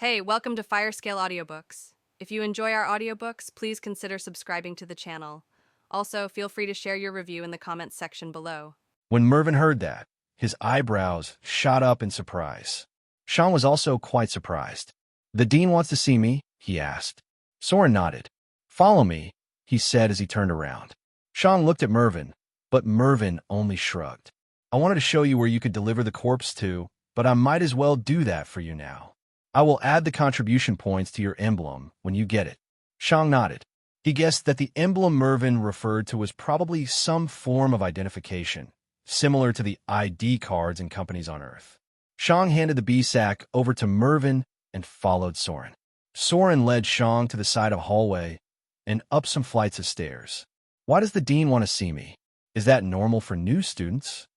Hey, welcome to Firescale Audiobooks. If you enjoy our audiobooks, please consider subscribing to the channel. Also, feel free to share your review in the comments section below. When Mervyn heard that, his eyebrows shot up in surprise. Sean was also quite surprised. "The dean wants to see me?" he asked. Soren nodded. "Follow me," he said as he turned around. Sean looked at Mervyn, but Mervyn only shrugged. "I wanted to show you where you could deliver the corpse to, but I might as well do that for you now. I will add the contribution points to your emblem when you get it." Sean nodded. He guessed that the emblem Mervyn referred to was probably some form of identification, similar to the ID cards in companies on Earth. Sean handed the B-sack over to Mervyn and followed Soren. Soren led Sean to the side of a hallway and up some flights of stairs. "Why does the dean want to see me? Is that normal for new students?"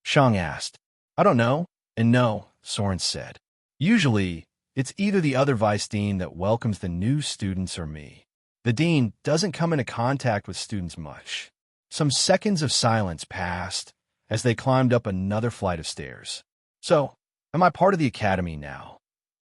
Sean asked. "I don't know, and no," Soren said. "Usually, it's either the other vice dean that welcomes the new students or me. The dean doesn't come into contact with students much." Some seconds of silence passed as they climbed up another flight of stairs. "So, am I part of the academy now?"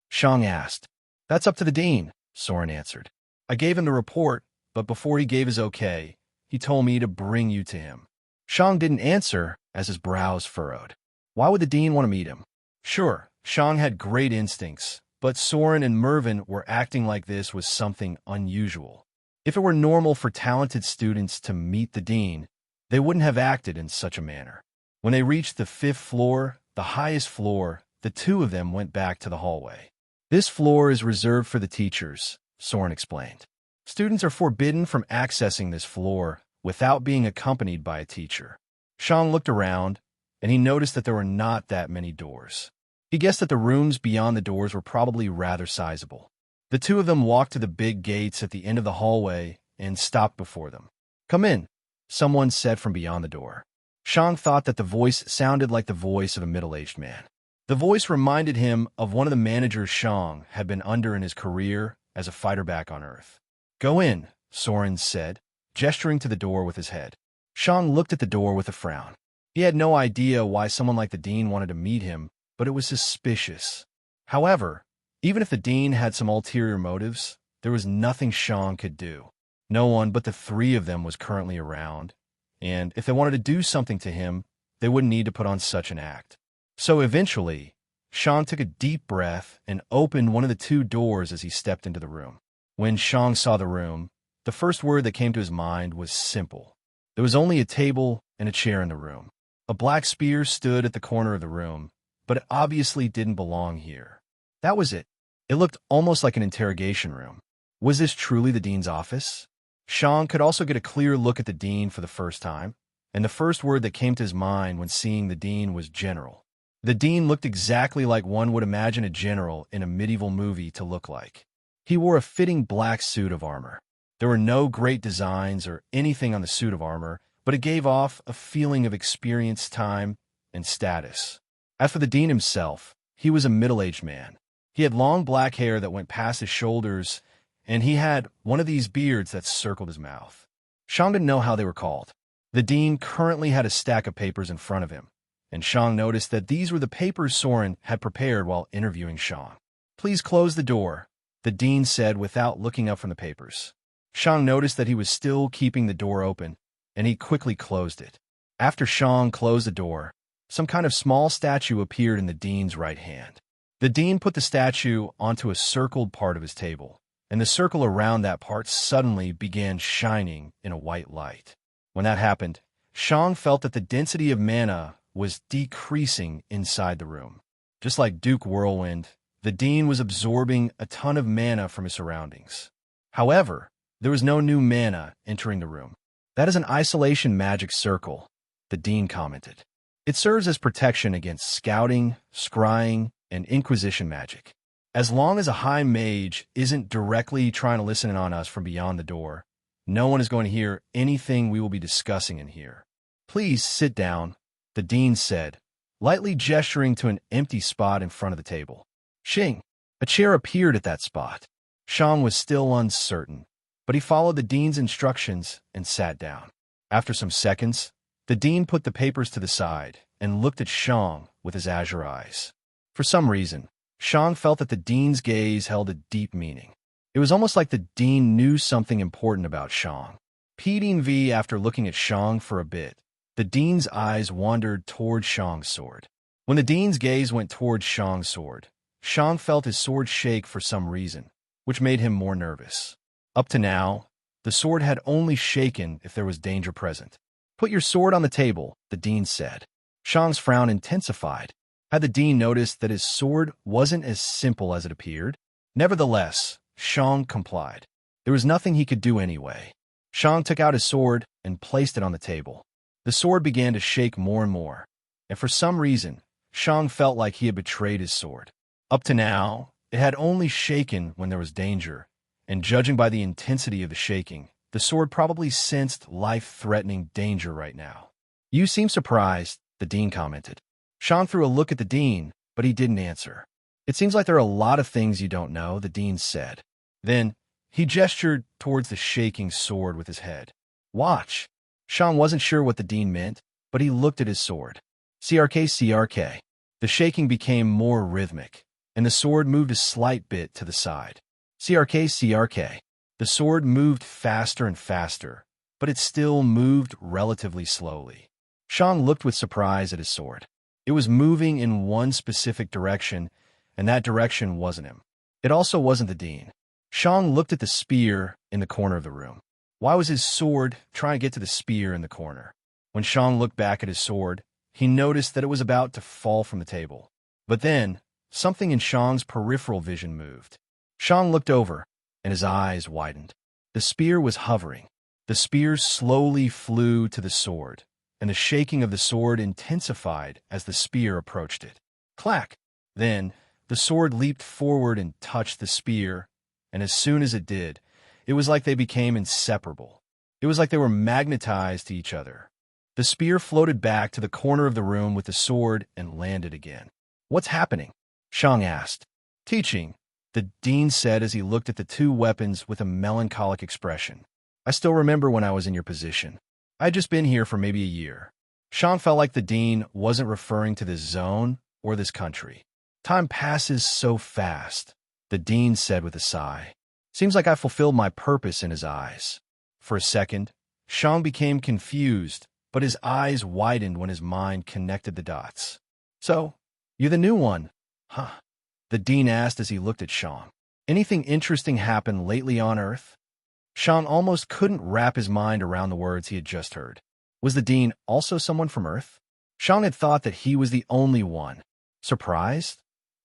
Sean asked. "That's up to the dean," Soren answered. "I gave him the report, but before he gave his okay, he told me to bring you to him." Sean didn't answer as his brows furrowed. Why would the dean want to meet him? Sure, Sean had great instincts, but Soren and Mervyn were acting like this was something unusual. If it were normal for talented students to meet the dean, they wouldn't have acted in such a manner. When they reached the 5th floor, the highest floor, the two of them went back to the hallway. "This floor is reserved for the teachers," Soren explained. "Students are forbidden from accessing this floor without being accompanied by a teacher." Sean looked around, and he noticed that there were not that many doors. He guessed that the rooms beyond the doors were probably rather sizable. The two of them walked to the big gates at the end of the hallway and stopped before them. "Come in," someone said from beyond the door. Sean thought that the voice sounded like the voice of a middle-aged man. The voice reminded him of one of the managers Sean had been under in his career as a fighter back on Earth. "Go in," Soren said, gesturing to the door with his head. Sean looked at the door with a frown. He had no idea why someone like the dean wanted to meet him, but it was suspicious. However, even if the dean had some ulterior motives, there was nothing Sean could do. No one but the three of them was currently around, and if they wanted to do something to him, they wouldn't need to put on such an act. So eventually, Sean took a deep breath and opened one of the two doors as he stepped into the room. When Sean saw the room, the first word that came to his mind was simple. There was only a table and a chair in the room. A black spear stood at the corner of the room, but it obviously didn't belong here. That was it. It looked almost like an interrogation room. Was this truly the dean's office? Sean could also get a clear look at the dean for the first time, and the first word that came to his mind when seeing the dean was general. The dean looked exactly like one would imagine a general in a medieval movie to look like. He wore a fitting black suit of armor. There were no great designs or anything on the suit of armor, but it gave off a feeling of experience, time, and status. As for the dean himself, he was a middle-aged man. He had long black hair that went past his shoulders, and he had one of these beards that circled his mouth. Sean didn't know how they were called. The dean currently had a stack of papers in front of him, and Sean noticed that these were the papers Soren had prepared while interviewing Sean. "Please close the door," the dean said without looking up from the papers. Sean noticed that he was still keeping the door open, and he quickly closed it. After Sean closed the door, some kind of small statue appeared in the dean's right hand. The dean put the statue onto a circled part of his table, and the circle around that part suddenly began shining in a white light. When that happened, Sean felt that the density of mana was decreasing inside the room. Just like Duke Whirlwind, the dean was absorbing a ton of mana from his surroundings. However, there was no new mana entering the room. "That is an isolation magic circle," the dean commented. "It serves as protection against scouting, scrying, and inquisition magic. As long as a high mage isn't directly trying to listen in on us from beyond the door, no one is going to hear anything we will be discussing in here. Please sit down," the dean said, lightly gesturing to an empty spot in front of the table. Shing! A chair appeared at that spot. Sean was still uncertain, but he followed the dean's instructions and sat down. After some seconds, the dean put the papers to the side and looked at Sean with his azure eyes. For some reason, Shang felt that the dean's gaze held a deep meaning. It was almost like the dean knew something important about Shang. P. V. After looking at Shang for a bit, the dean's eyes wandered toward Shang's sword. When the dean's gaze went toward Shang's sword, Shang felt his sword shake for some reason, which made him more nervous. Up to now, the sword had only shaken if there was danger present. Put your sword on the table, the dean said. Shang's frown intensified. Had the dean noticed that his sword wasn't as simple as it appeared? Nevertheless, Shang complied. There was nothing he could do anyway. Shang took out his sword and placed it on the table. The sword began to shake more and more, and for some reason, Shang felt like he had betrayed his sword. Up to now, it had only shaken when there was danger, and judging by the intensity of the shaking, the sword probably sensed life-threatening danger right now. You seem surprised, the dean commented. Shang threw a look at the dean, but he didn't answer. It seems like there are a lot of things you don't know, the dean said. Then, he gestured towards the shaking sword with his head. Watch. Shang wasn't sure what the dean meant, but he looked at his sword. CRK, CRK. The shaking became more rhythmic, and the sword moved a slight bit to the side. CRK, CRK. The sword moved faster and faster, but it still moved relatively slowly. Shang looked with surprise at his sword. It was moving in one specific direction, and that direction wasn't him. It also wasn't the dean. Shang looked at the spear in the corner of the room. Why was his sword trying to get to the spear in the corner? When Shang looked back at his sword, he noticed that it was about to fall from the table. But then, something in Shang's peripheral vision moved. Shang looked over, and his eyes widened. The spear was hovering. The spear slowly flew to the sword, and the shaking of the sword intensified as the spear approached it. Clack! Then, the sword leaped forward and touched the spear, and as soon as it did, it was like they became inseparable. It was like they were magnetized to each other. The spear floated back to the corner of the room with the sword and landed again. What's happening? Shang asked. Teaching, the dean said as he looked at the two weapons with a melancholic expression. I still remember when I was in your position. I had just been here for maybe a year. Shang felt like the dean wasn't referring to this zone or this country. Time passes so fast, the dean said with a sigh. Seems like I fulfilled my purpose in his eyes. For a second, Shang became confused, but his eyes widened when his mind connected the dots. So, you're the new one, huh? The dean asked as he looked at Shang. Anything interesting happened lately on Earth? Shang almost couldn't wrap his mind around the words he had just heard. Was the dean also someone from Earth? Shang had thought that he was the only one. Surprised?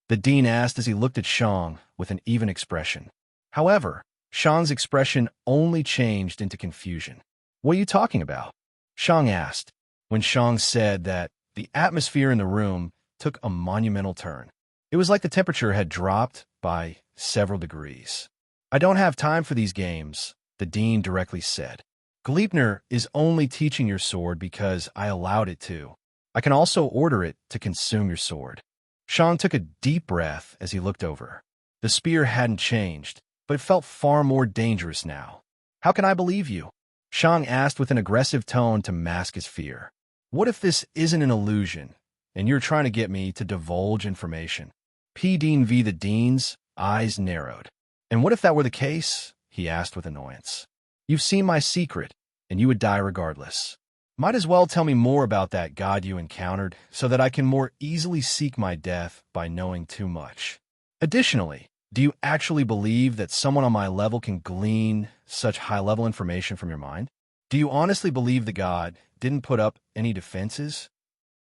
The dean asked as he looked at Shang with an even expression. However, Shang's expression only changed into confusion. What are you talking about? Shang asked, when Shang said that the atmosphere in the room took a monumental turn. It was like the temperature had dropped by several degrees. I don't have time for these games, the dean directly said. Gleipnir is only teaching your sword because I allowed it to. I can also order it to consume your sword. Shang took a deep breath as he looked over. The spear hadn't changed, but it felt far more dangerous now. How can I believe you? Shang asked with an aggressive tone to mask his fear. What if this isn't an illusion, and you're trying to get me to divulge information? P. Dean V. The dean's eyes narrowed. And what if that were the case? He asked with annoyance. You've seen my secret, and you would die regardless. Might as well tell me more about that god you encountered so that I can more easily seek my death by knowing too much. Additionally, do you actually believe that someone on my level can glean such high-level information from your mind? Do you honestly believe the god didn't put up any defenses?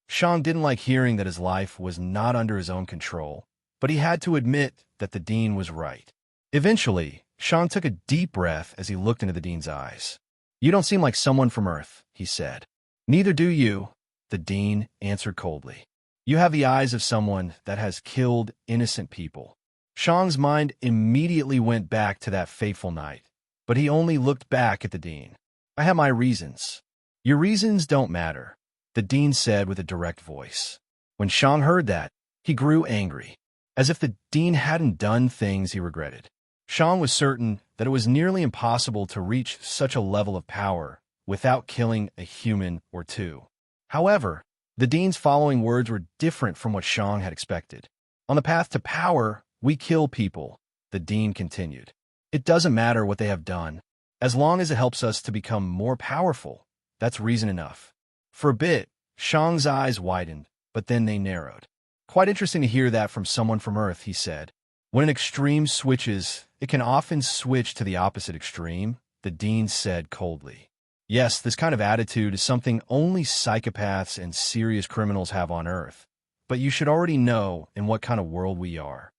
Shang didn't like hearing that his life was not under his own control, but he had to admit that the dean was right. Eventually, Shang took a deep breath as he looked into the dean's eyes. You don't seem like someone from Earth, he said. Neither do you, the dean answered coldly. You have the eyes of someone that has killed innocent people. Shang's mind immediately went back to that fateful night, but he only looked back at the dean. I have my reasons. Your reasons don't matter, the dean said with a direct voice. When Shang heard that, he grew angry, as if the dean hadn't done things he regretted. Shang was certain that it was nearly impossible to reach such a level of power without killing a human or two. However, the dean's following words were different from what Shang had expected. On the path to power, we kill people, the dean continued. It doesn't matter what they have done. As long as it helps us to become more powerful, that's reason enough. For a bit, Shang's eyes widened, but then they narrowed. Quite interesting to hear that from someone from Earth, he said. When an extreme switches, it can often switch to the opposite extreme, the dean said coldly. Yes, this kind of attitude is something only psychopaths and serious criminals have on Earth. But you should already know in what kind of world we are.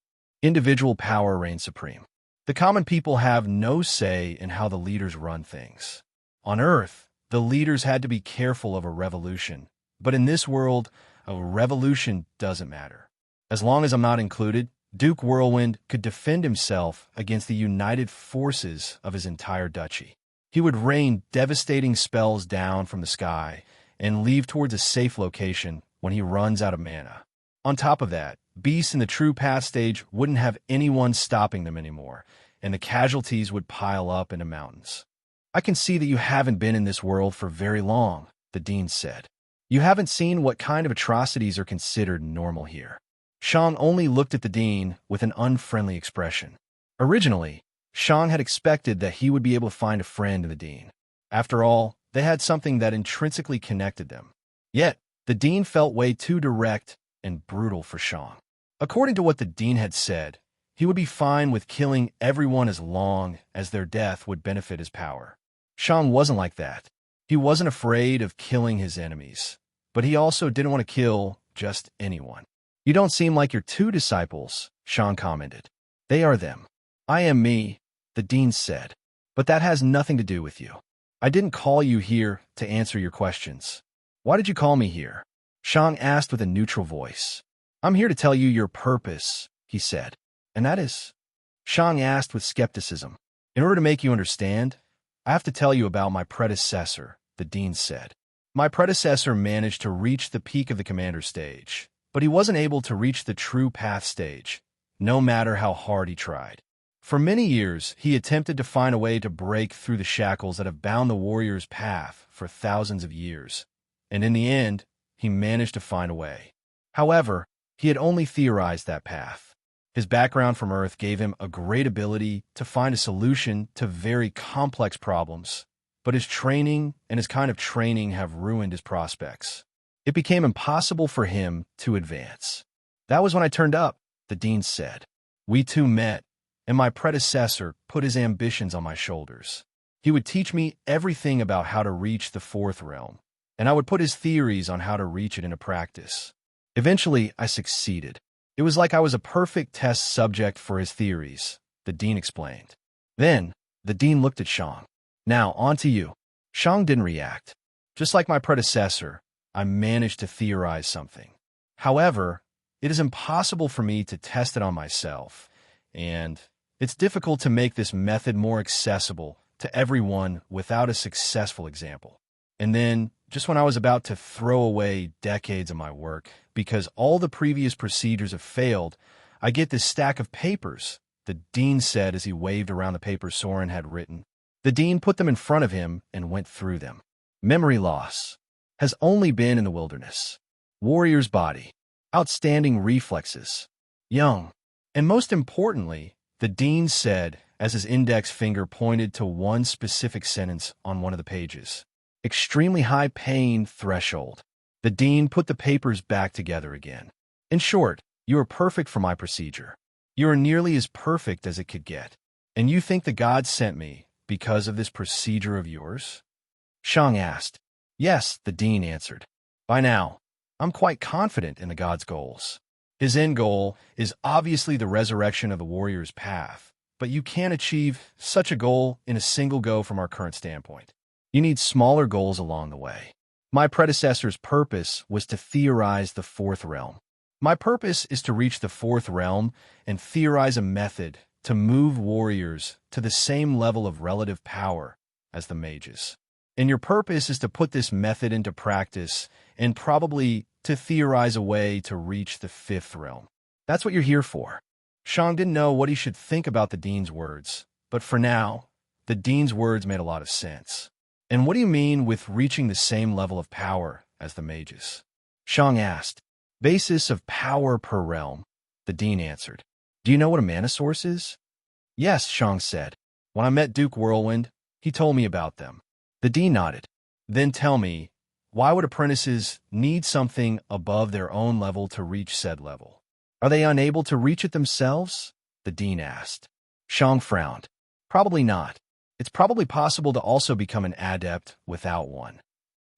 Individual power reigns supreme. The common people have no say in how the leaders run things. On Earth, the leaders had to be careful of a revolution. But in this world, a revolution doesn't matter. As long as I'm not included, Duke Whirlwind could defend himself against the united forces of his entire duchy. He would rain devastating spells down from the sky and leave towards a safe location when he runs out of mana. On top of that, beasts in the true path stage wouldn't have anyone stopping them anymore, and the casualties would pile up into mountains. I can see that you haven't been in this world for very long, the dean said. You haven't seen what kind of atrocities are considered normal here. Shang only looked at the dean with an unfriendly expression. Originally, Shang had expected that he would be able to find a friend in the dean. After all, they had something that intrinsically connected them. Yet, the dean felt way too direct and brutal for Shang. According to what the dean had said, he would be fine with killing everyone as long as their death would benefit his power. Shang wasn't like that. He wasn't afraid of killing his enemies, but he also didn't want to kill just anyone. You don't seem like your two disciples, Shang commented. They are them. I am me, the dean said. But that has nothing to do with you. I didn't call you here to answer your questions. Why did you call me here? Shang asked with a neutral voice. I'm here to tell you your purpose, he said. And that is? Shang asked with skepticism. In order to make you understand, I have to tell you about my predecessor, the dean said. My predecessor managed to reach the peak of the commander stage, but he wasn't able to reach the true path stage, no matter how hard he tried. For many years, he attempted to find a way to break through the shackles that have bound the warrior's path for thousands of years, and in the end, he managed to find a way. However, he had only theorized that path. His background from Earth gave him a great ability to find a solution to very complex problems, but his training and his kind of training have ruined his prospects. It became impossible for him to advance. That was when I turned up, the dean said. We two met, and my predecessor put his ambitions on my shoulders. He would teach me everything about how to reach the fourth realm, and I would put his theories on how to reach it into practice. Eventually, I succeeded. It was like I was a perfect test subject for his theories, the dean explained. Then, the dean looked at Shang. Now, on to you. Shang didn't react. Just like my predecessor, I managed to theorize something. However, it is impossible for me to test it on myself, and it's difficult to make this method more accessible to everyone without a successful example. And then, just when I was about to throw away decades of my work because all the previous procedures have failed, I get this stack of papers, the dean said as he waved around the papers Soren had written. The dean put them in front of him and went through them. Memory loss has only been in the wilderness. Warrior's body. Outstanding reflexes. Young. And most importantly, the dean said as his index finger pointed to one specific sentence on one of the pages. Extremely high pain threshold. The dean put the papers back together again. In short, you are perfect for my procedure. You are nearly as perfect as it could get. And you think the gods sent me because of this procedure of yours? Shang asked. Yes, the dean answered. By now, I'm quite confident in the god's goals. His end goal is obviously the resurrection of the warrior's path, but you can't achieve such a goal in a single go from our current standpoint. You need smaller goals along the way. My predecessor's purpose was to theorize the fourth realm. My purpose is to reach the fourth realm and theorize a method to move warriors to the same level of relative power as the mages. And your purpose is to put this method into practice and probably to theorize a way to reach the fifth realm. That's what you're here for. Shang didn't know what he should think about the dean's words, but for now, the dean's words made a lot of sense. And what do you mean with reaching the same level of power as the mages? Shang asked. Basis of power per realm. the dean answered. Do you know what a mana source is? Yes, Shang said. When I met Duke Whirlwind, he told me about them. The dean nodded. Then tell me, why would apprentices need something above their own level to reach said level? Are they unable to reach it themselves? The dean asked. Shang frowned. Probably not. It's probably possible to also become an adept without one.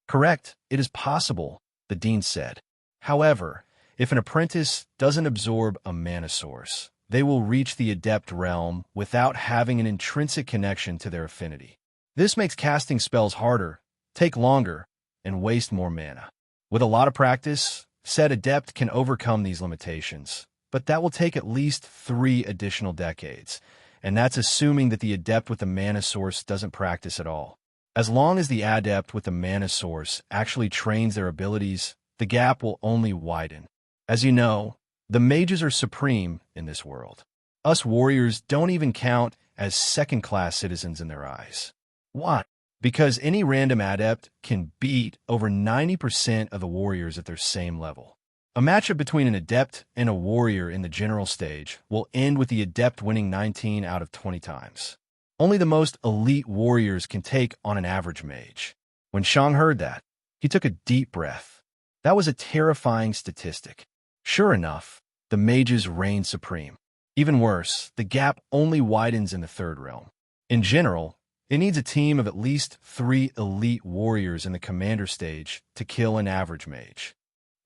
Correct, it is possible, the dean said. However, if an apprentice doesn't absorb a mana source, they will reach the adept realm without having an intrinsic connection to their affinity. This makes casting spells harder, take longer, and waste more mana. With a lot of practice, said adept can overcome these limitations, but that will take at least 3 additional decades, and that's assuming that the adept with the mana source doesn't practice at all. As long as the adept with the mana source actually trains their abilities, the gap will only widen. As you know, the mages are supreme in this world. Us warriors don't even count as second-class citizens in their eyes. Why? Because any random adept can beat over 90% of the warriors at their same level. A matchup between an adept and a warrior in the general stage will end with the adept winning 19 out of 20 times. Only the most elite warriors can take on an average mage. When Shang heard that, he took a deep breath. That was a terrifying statistic. Sure enough, the mages reign supreme. Even worse, the gap only widens in the third realm. In general, it needs a team of at least 3 elite warriors in the commander stage to kill an average mage.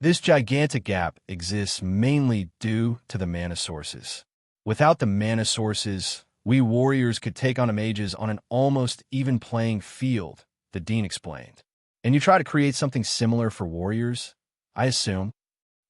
This gigantic gap exists mainly due to the mana sources. Without the mana sources, we warriors could take on mages on an almost even playing field, the dean explained. And you try to create something similar for warriors, I assume?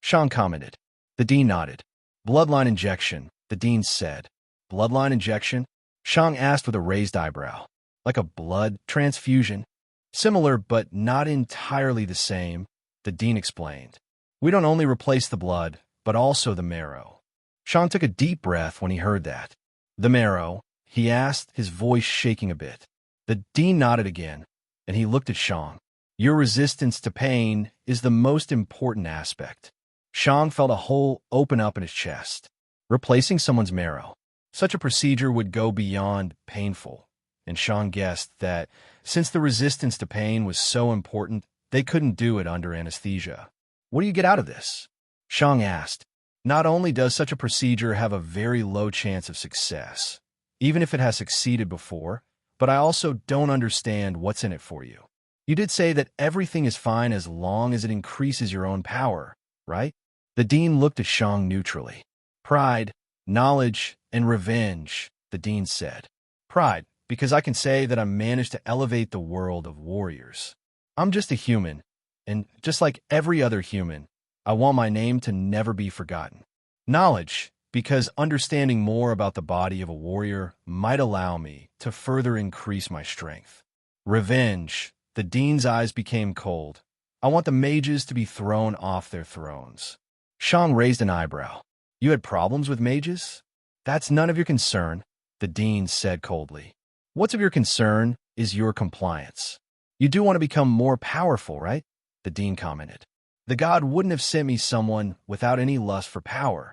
Shang commented. The dean nodded. Bloodline injection, the dean said. Bloodline injection? Shang asked with a raised eyebrow. Like a blood transfusion? Similar, but not entirely the same, the dean explained. We don't only replace the blood, but also the marrow. Shang took a deep breath when he heard that. The marrow, he asked, his voice shaking a bit. The dean nodded again, and he looked at Shang. Your resistance to pain is the most important aspect. Shang felt a hole open up in his chest. Replacing someone's marrow. Such a procedure would go beyond painful, and Shang guessed that since the resistance to pain was so important, they couldn't do it under anesthesia. What do you get out of this? Shang asked. Not only does such a procedure have a very low chance of success, even if it has succeeded before, but I also don't understand what's in it for you. You did say that everything is fine as long as it increases your own power, right? The dean looked at Shang neutrally. Pride, knowledge, and revenge, the dean said. Pride, because I can say that I managed to elevate the world of warriors. I'm just a human, and just like every other human, I want my name to never be forgotten. Knowledge, because understanding more about the body of a warrior might allow me to further increase my strength. Revenge, the dean's eyes became cold. I want the mages to be thrown off their thrones. Shang raised an eyebrow. You had problems with mages? That's none of your concern, the dean said coldly. What's of your concern is your compliance. You do want to become more powerful, right? The dean commented. The god wouldn't have sent me someone without any lust for power.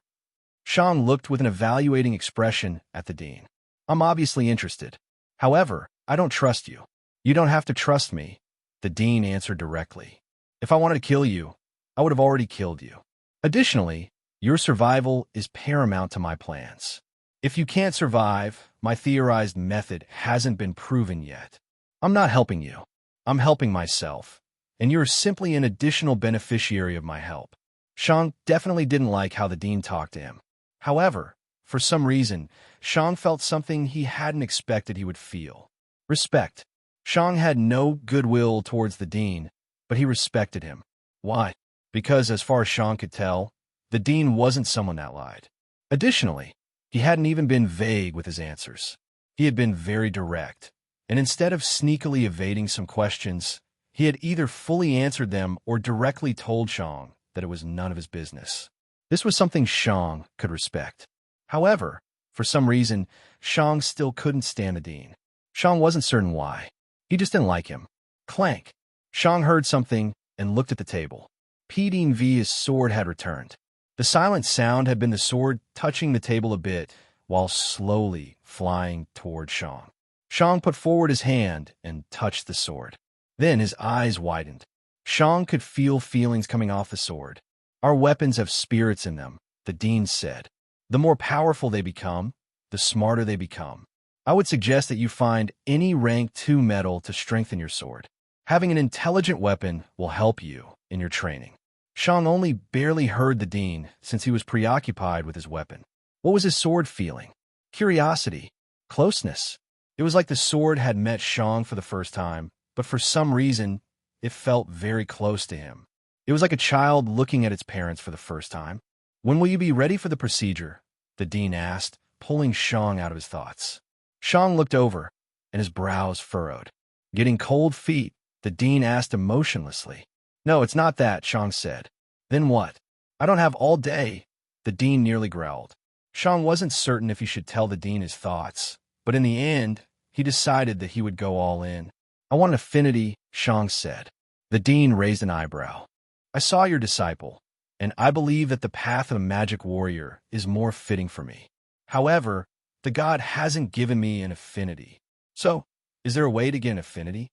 Shang looked with an evaluating expression at the dean. I'm obviously interested. However, I don't trust you. You don't have to trust me, the dean answered directly. If I wanted to kill you, I would have already killed you. Additionally, your survival is paramount to my plans. If you can't survive, my theorized method hasn't been proven yet. I'm not helping you. I'm helping myself, and you're simply an additional beneficiary of my help. Shang definitely didn't like how the dean talked to him. However, for some reason, Shang felt something he hadn't expected he would feel. Respect. Shang had no goodwill towards the dean, but he respected him. Why? Because as far as Shang could tell, the dean wasn't someone that lied. Additionally, he hadn't even been vague with his answers. He had been very direct, and instead of sneakily evading some questions, he had either fully answered them or directly told Shang that it was none of his business. This was something Shang could respect. However, for some reason, Shang still couldn't stand the dean. Shang wasn't certain why. He just didn't like him. Clank. Shang heard something and looked at the table. P. Dean V's sword had returned. The silent sound had been the sword touching the table a bit while slowly flying toward Shang. Shang put forward his hand and touched the sword. Then his eyes widened. Shang could feel feelings coming off the sword. Our weapons have spirits in them, the dean said. The more powerful they become, the smarter they become. I would suggest that you find any rank 2 metal to strengthen your sword. Having an intelligent weapon will help you in your training. Shang only barely heard the dean since he was preoccupied with his weapon. What was his sword feeling? Curiosity. Closeness. It was like the sword had met Shang for the first time, but for some reason, it felt very close to him. It was like a child looking at its parents for the first time. When will you be ready for the procedure? The dean asked, pulling Shang out of his thoughts. Shang looked over, and his brows furrowed. Getting cold feet, the dean asked emotionlessly. No, it's not that, Shang said. Then what? I don't have all day, the dean nearly growled. Shang wasn't certain if he should tell the dean his thoughts, but in the end, he decided that he would go all in. I want an affinity, Shang said. The dean raised an eyebrow. I saw your disciple, and I believe that the path of a magic warrior is more fitting for me. However, the god hasn't given me an affinity. So, is there a way to get an affinity?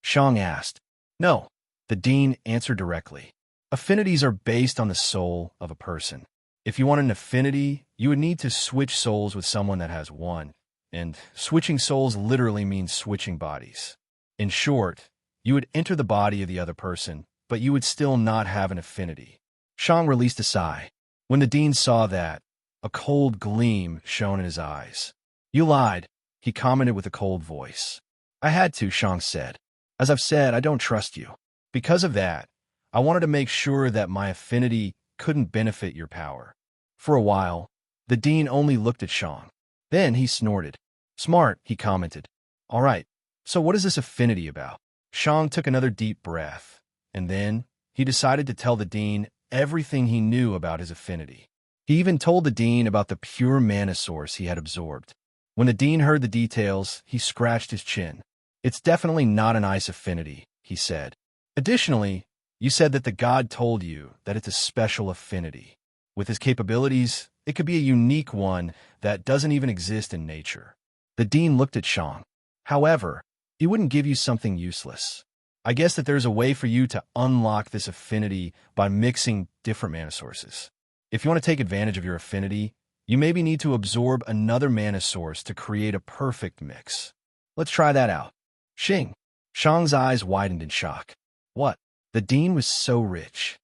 Shang asked. No, the dean answered directly. Affinities are based on the soul of a person. If you want an affinity, you would need to switch souls with someone that has one, and switching souls literally means switching bodies. In short, you would enter the body of the other person, but you would still not have an affinity. Shang released a sigh. When the dean saw that, a cold gleam shone in his eyes. You lied, he commented with a cold voice. I had to, Shang said. As I've said, I don't trust you. Because of that, I wanted to make sure that my affinity couldn't benefit your power. For a while, the dean only looked at Shang. Then he snorted. Smart, he commented. All right, so what is this affinity about? Shang took another deep breath, and then he decided to tell the dean everything he knew about his affinity. He even told the dean about the pure mana source he had absorbed. When the dean heard the details, he scratched his chin. It's definitely not an ice affinity, he said. Additionally, you said that the god told you that it's a special affinity. With his capabilities, it could be a unique one that doesn't even exist in nature. The dean looked at Shang. However, it wouldn't give you something useless. I guess that there's a way for you to unlock this affinity by mixing different mana sources. If you want to take advantage of your affinity, you maybe need to absorb another mana source to create a perfect mix. Let's try that out. Shang's eyes widened in shock. What? The dean was so rich.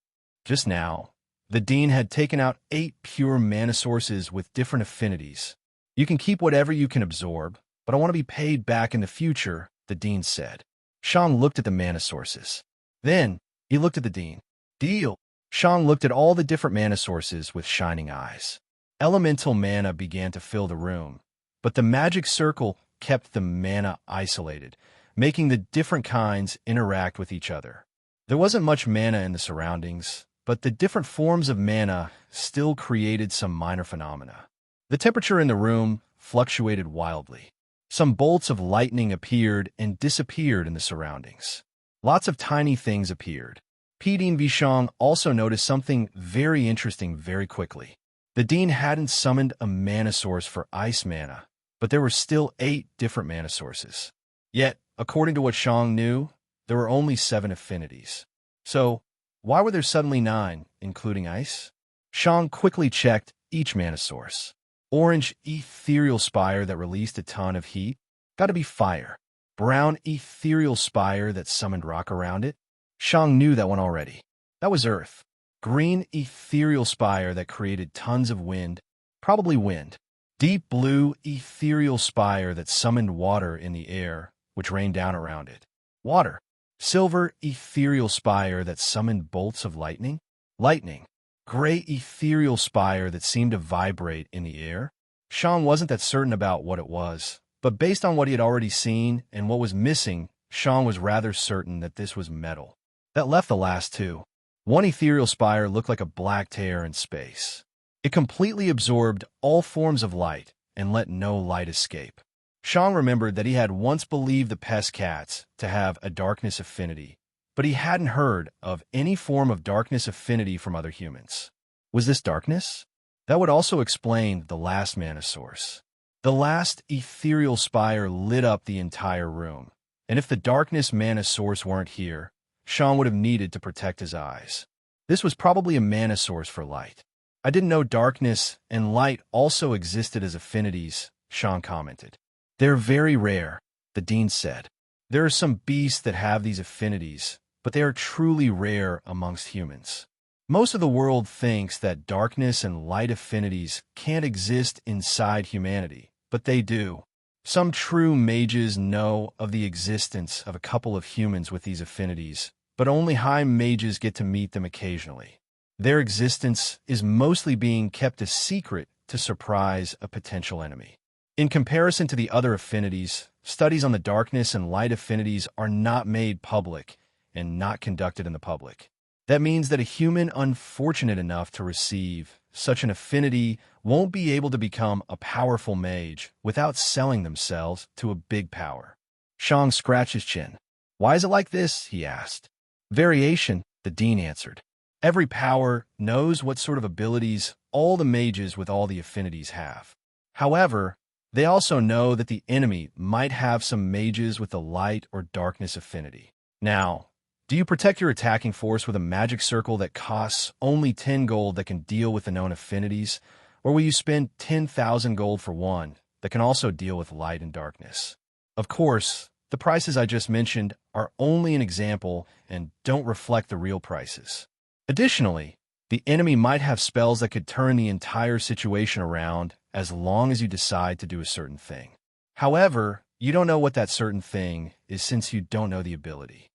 Just now, the dean had taken out 8 pure mana sources with different affinities. You can keep whatever you can absorb, but I want to be paid back in the future, the dean said. Shang looked at the mana sources. Then, he looked at the dean. Deal. Shang looked at all the different mana sources with shining eyes. Elemental mana began to fill the room, but the magic circle kept the mana isolated, making the different kinds interact with each other. There wasn't much mana in the surroundings, but the different forms of mana still created some minor phenomena. The temperature in the room fluctuated wildly. Some bolts of lightning appeared and disappeared in the surroundings. Lots of tiny things appeared. Dean Vishang also noticed something very interesting very quickly. The dean hadn't summoned a mana source for ice mana, but there were still 8 different mana sources. Yet, according to what Shang knew, there were only 7 affinities. So, why were there suddenly 9, including ice? Shang quickly checked each mana source. Orange ethereal spire that released a ton of heat? Gotta be fire. Brown ethereal spire that summoned rock around it? Shang knew that one already. That was earth. Green ethereal spire that created tons of wind? Probably wind. Deep blue ethereal spire that summoned water in the air, which rained down around it. Water. Silver ethereal spire that summoned bolts of lightning? Lightning. Gray ethereal spire that seemed to vibrate in the air? Shang wasn't that certain about what it was, but based on what he had already seen and what was missing, Shang was rather certain that this was metal. That left the last 2. One ethereal spire looked like a black tear in space. It completely absorbed all forms of light and let no light escape. Shang remembered that he had once believed the pest cats to have a darkness affinity, but he hadn't heard of any form of darkness affinity from other humans. Was this darkness? That would also explain the last mana source. The last ethereal spire lit up the entire room, and if the darkness mana source weren't here, Sean would have needed to protect his eyes. This was probably a mana source for light. I didn't know darkness and light also existed as affinities, Sean commented. They're very rare, the dean said. There are some beasts that have these affinities, but they are truly rare amongst humans. Most of the world thinks that darkness and light affinities can't exist inside humanity, but they do. Some true mages know of the existence of a couple of humans with these affinities, but only high mages get to meet them occasionally. Their existence is mostly being kept a secret to surprise a potential enemy. In comparison to the other affinities, studies on the darkness and light affinities are not made public and not conducted in the public. That means that a human unfortunate enough to receive such an affinity won't be able to become a powerful mage without selling themselves to a big power. Shang scratched his chin. Why is it like this? He asked. Variation, the dean answered. Every power knows what sort of abilities all the mages with all the affinities have. However, they also know that the enemy might have some mages with the light or darkness affinity. Now, do you protect your attacking force with a magic circle that costs only 10 gold that can deal with the known affinities, or will you spend 10,000 gold for one that can also deal with light and darkness? Of course, the prices I just mentioned are only an example and don't reflect the real prices. Additionally, the enemy might have spells that could turn the entire situation around as long as you decide to do a certain thing. However, you don't know what that certain thing is since you don't know the ability.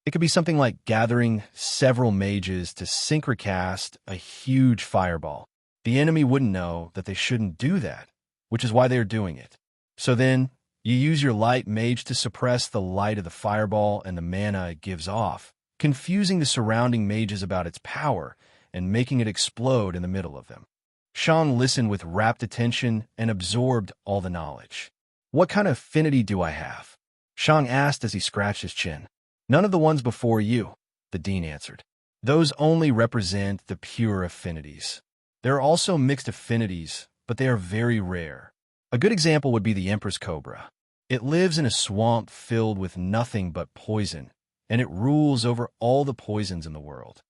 It could be something like gathering several mages to synchrocast a huge fireball. The enemy wouldn't know that they shouldn't do that, which is why they are doing it. So then, you use your light mage to suppress the light of the fireball and the mana it gives off, confusing the surrounding mages about its power and making it explode in the middle of them. Shang listened with rapt attention and absorbed all the knowledge. What kind of affinity do I have? Shang asked as he scratched his chin. None of the ones before you, the dean answered. Those only represent the pure affinities. There are also mixed affinities, but they are very rare. A good example would be the Empress Cobra. It lives in a swamp filled with nothing but poison, and it rules over all the poisons in the world.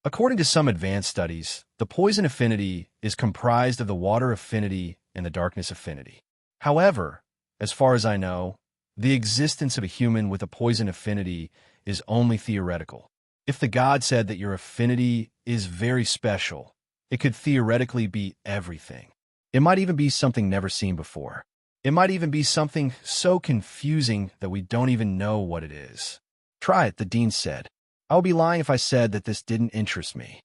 According to some advanced studies, the poison affinity is comprised of the water affinity and the darkness affinity. However, as far as I know, the existence of a human with a poison affinity is only theoretical. If the god said that your affinity is very special, it could theoretically be everything. It might even be something never seen before. It might even be something so confusing that we don't even know what it is. Try it, the dean said. I would be lying if I said that this didn't interest me.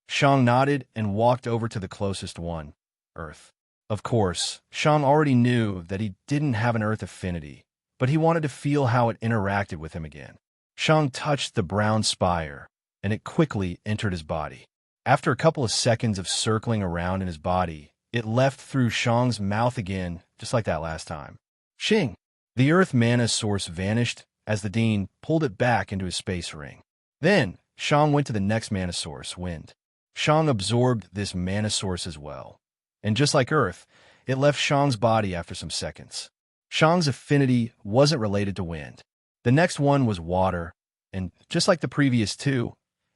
Shang nodded and walked over to the closest one, Earth. Of course, Shang already knew that he didn't have an Earth affinity, but he wanted to feel how it interacted with him again. Shang touched the brown spire, and it quickly entered his body. After a couple of seconds of circling around in his body, it left through Shang's mouth again, just like that last time. Shing! The Earth mana source vanished as the dean pulled it back into his space ring. Then, Shang went to the next mana source, Wind. Shang absorbed this mana source as well. And just like Earth, it left Shang's body after some seconds. Shang's affinity wasn't related to wind. The next one was water, and just like the previous two,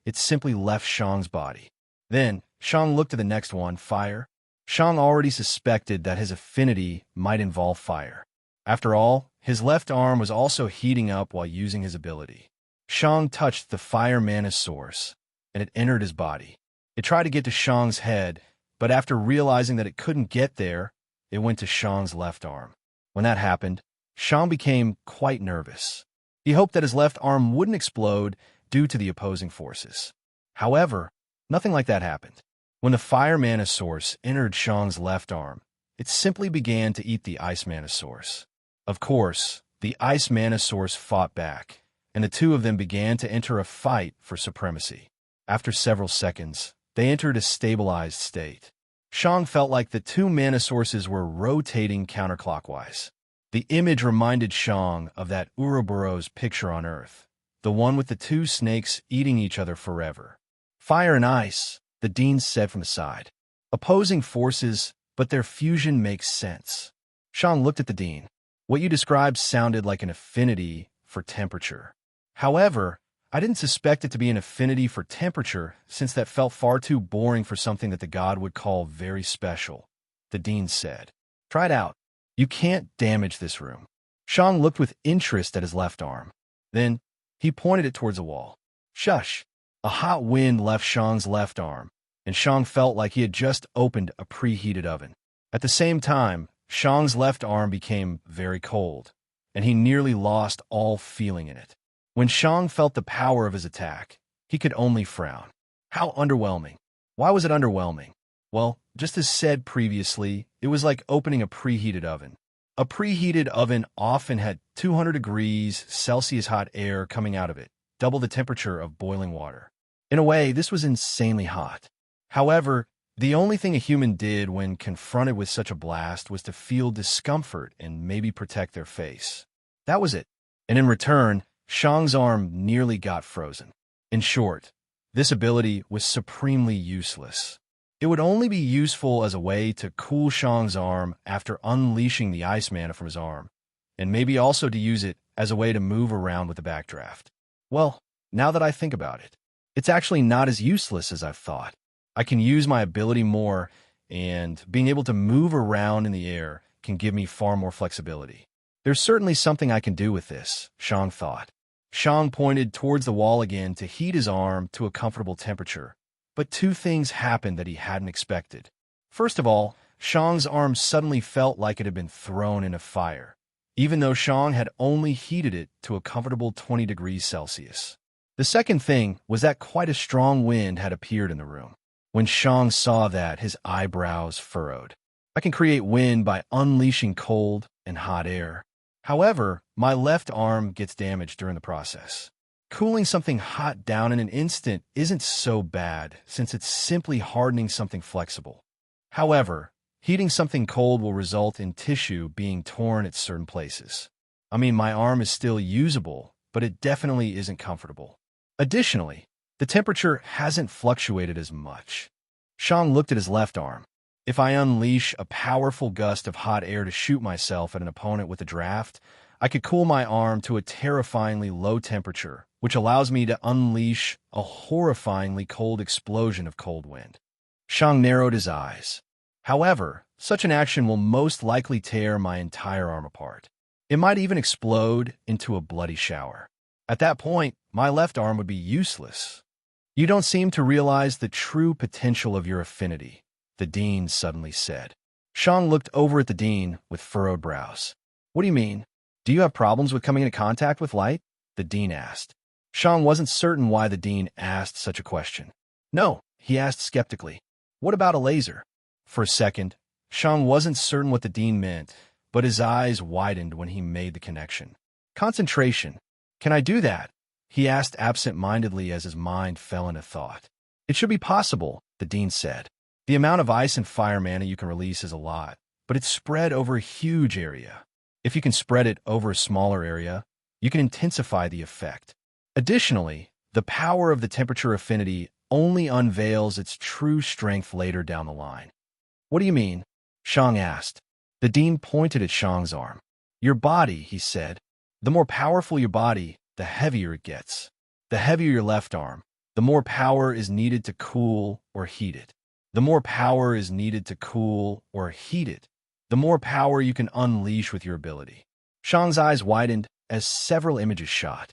it simply left Shang's body. Then, Shang looked at the next one, fire. Shang already suspected that his affinity might involve fire. After all, his left arm was also heating up while using his ability. Shang touched the fire mana source, and it entered his body. It tried to get to Shang's head, but after realizing that it couldn't get there, it went to Shang's left arm. When that happened, Shang became quite nervous. He hoped that his left arm wouldn't explode due to the opposing forces. However, nothing like that happened. When the fire mana source entered Shang's left arm, it simply began to eat the ice mana source. Of course, the ice mana source fought back, and the two of them began to enter a fight for supremacy. After several seconds, they entered a stabilized state. Shang felt like the two mana sources were rotating counterclockwise. The image reminded Shang of that Ouroboros picture on Earth, the one with the two snakes eating each other forever. Fire and ice, the dean said from the side. Opposing forces, but their fusion makes sense. Shang looked at the dean. What you described sounded like an affinity for temperature. However, I didn't suspect it to be an affinity for temperature, since that felt far too boring for something that the god would call very special, the dean said. Try it out. You can't damage this room. Shang looked with interest at his left arm. Then, he pointed it towards a wall. Shush! A hot wind left Shang's left arm, and Shang felt like he had just opened a preheated oven. At the same time, Shang's left arm became very cold, and he nearly lost all feeling in it. When Shang felt the power of his attack, he could only frown. How underwhelming. Why was it underwhelming? Well, just as said previously, it was like opening a preheated oven. A preheated oven often had 200 degrees Celsius hot air coming out of it, double the temperature of boiling water. In a way, this was insanely hot. However, the only thing a human did when confronted with such a blast was to feel discomfort and maybe protect their face. That was it. And in return, Shang's arm nearly got frozen. In short, this ability was supremely useless. It would only be useful as a way to cool Shang's arm after unleashing the ice mana from his arm, and maybe also to use it as a way to move around with the backdraft. Well, now that I think about it, it's actually not as useless as I've thought. I can use my ability more, and being able to move around in the air can give me far more flexibility. There's certainly something I can do with this, Shang thought. Shang pointed towards the wall again to heat his arm to a comfortable temperature, but two things happened that he hadn't expected. First of all, Shang's arm suddenly felt like it had been thrown in a fire, even though Shang had only heated it to a comfortable 20 degrees Celsius. The second thing was that quite a strong wind had appeared in the room. When Shang saw that, his eyebrows furrowed. I can create wind by unleashing cold and hot air. However, my left arm gets damaged during the process. Cooling something hot down in an instant isn't so bad, since it's simply hardening something flexible. However, heating something cold will result in tissue being torn at certain places. I mean, my arm is still usable, but it definitely isn't comfortable. Additionally, the temperature hasn't fluctuated as much. Shang looked at his left arm. If I unleash a powerful gust of hot air to shoot myself at an opponent with a draft, I could cool my arm to a terrifyingly low temperature, which allows me to unleash a horrifyingly cold explosion of cold wind. Shang narrowed his eyes. However, such an action will most likely tear my entire arm apart. It might even explode into a bloody shower. At that point, my left arm would be useless. You don't seem to realize the true potential of your affinity, the dean suddenly said. Shang looked over at the dean with furrowed brows. What do you mean? Do you have problems with coming into contact with light? The dean asked. Shang wasn't certain why the dean asked such a question. No, he asked skeptically. What about a laser? For a second, Shang wasn't certain what the dean meant, but his eyes widened when he made the connection. Concentration. Can I do that? He asked absent-mindedly as his mind fell into thought. It should be possible, the dean said. The amount of ice and fire mana you can release is a lot, but it's spread over a huge area. If you can spread it over a smaller area, you can intensify the effect. Additionally, the power of the temperature affinity only unveils its true strength later down the line. What do you mean? Shang asked. The dean pointed at Shang's arm. Your body, he said. The more powerful your body, the heavier it gets. The heavier your left arm, the more power is needed to cool or heat it. The more power is needed to cool or heat it, the more power you can unleash with your ability. Shang's eyes widened as several images shot.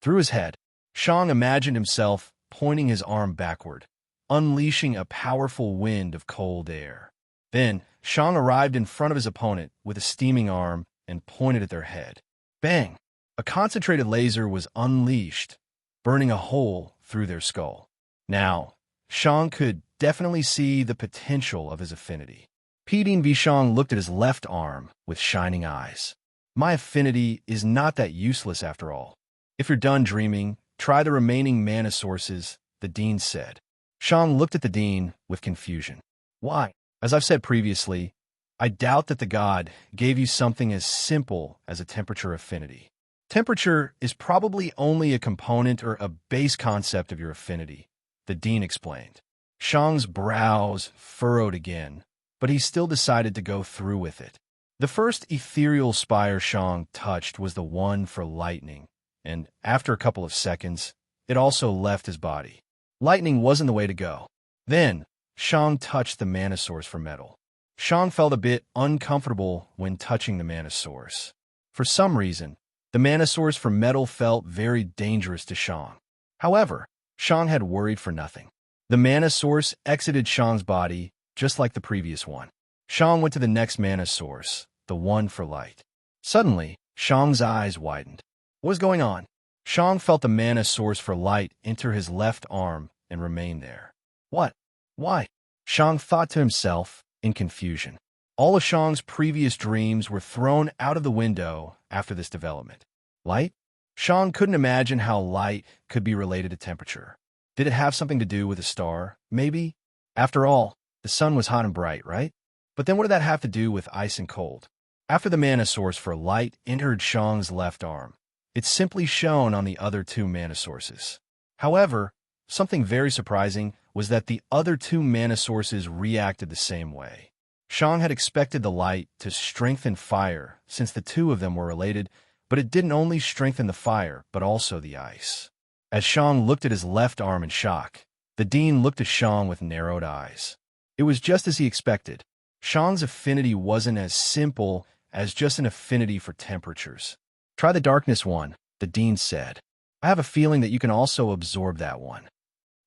Through his head, Shang imagined himself pointing his arm backward, unleashing a powerful wind of cold air. Then, Shang arrived in front of his opponent with a steaming arm and pointed at their head. Bang! A concentrated laser was unleashed, burning a hole through their skull. Now, Shang could definitely see the potential of his affinity. Pidin V. Shang looked at his left arm with shining eyes. My affinity is not that useless after all. If you're done dreaming, try the remaining mana sources, the dean said. Shang looked at the dean with confusion. Why? As I've said previously, I doubt that the god gave you something as simple as a temperature affinity. Temperature is probably only a component or a base concept of your affinity, the dean explained. Shang's brows furrowed again, but he still decided to go through with it. The first ethereal spire Shang touched was the one for lightning, and after a couple of seconds, it also left his body. Lightning wasn't the way to go. Then, Shang touched the mana source for metal. Shang felt a bit uncomfortable when touching the mana source. For some reason, the mana source for metal felt very dangerous to Shang. However, Shang had worried for nothing. The mana source exited Shang's body, just like the previous one. Shang went to the next mana source, the one for light. Suddenly, Shang's eyes widened. What was going on? Shang felt the mana source for light enter his left arm and remain there. What? Why? Shang thought to himself in confusion. All of Shang's previous dreams were thrown out of the window after this development. Light? Shang couldn't imagine how light could be related to temperature. Did it have something to do with a star? Maybe? After all, the sun was hot and bright, right? But then what did that have to do with ice and cold? After the mana source for light entered Shang's left arm, it's simply shown on the other two mana sources. However, something very surprising was that the other two mana sources reacted the same way. Shang had expected the light to strengthen fire since the two of them were related, but it didn't only strengthen the fire, but also the ice. As Shang looked at his left arm in shock, the dean looked at Shang with narrowed eyes. It was just as he expected. Shang's affinity wasn't as simple as just an affinity for temperatures. Try the darkness one, the dean said. I have a feeling that you can also absorb that one.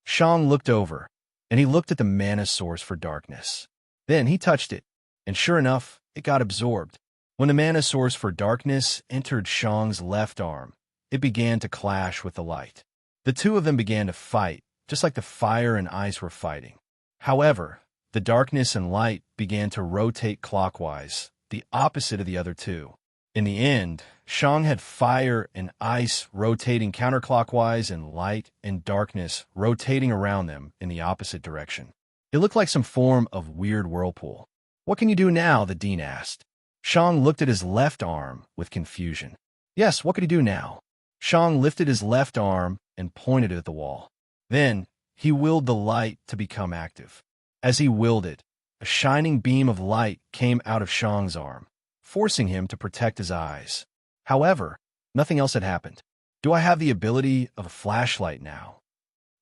Shang looked over, and he looked at the mana source for darkness. Then he touched it, and sure enough, it got absorbed. When the mana source for darkness entered Shang's left arm, it began to clash with the light. The two of them began to fight, just like the fire and ice were fighting. However, the darkness and light began to rotate clockwise, the opposite of the other two. In the end, Shang had fire and ice rotating counterclockwise and light and darkness rotating around them in the opposite direction. It looked like some form of weird whirlpool. What can you do now? The dean asked. Shang looked at his left arm with confusion. Yes, what could he do now? Shang lifted his left arm and pointed it at the wall. Then, he willed the light to become active. As he willed it, a shining beam of light came out of Shang's arm, forcing him to protect his eyes. However, nothing else had happened. Do I have the ability of a flashlight now?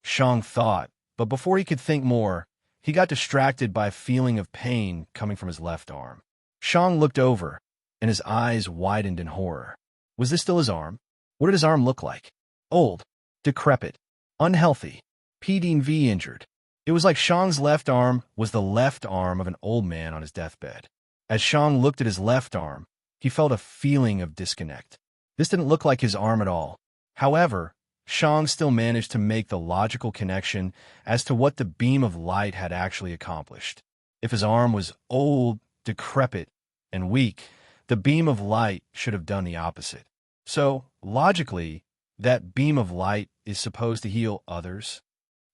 Shang thought, but before he could think more, he got distracted by a feeling of pain coming from his left arm. Shang looked over, and his eyes widened in horror. Was this still his arm? What did his arm look like? Old, decrepit, unhealthy, PDV injured. It was like Shang's left arm was the left arm of an old man on his deathbed. As Shang looked at his left arm, he felt a feeling of disconnect. This didn't look like his arm at all. However, Shang still managed to make the logical connection as to what the beam of light had actually accomplished. If his arm was old, decrepit, and weak, the beam of light should have done the opposite. So, logically, that beam of light is supposed to heal others?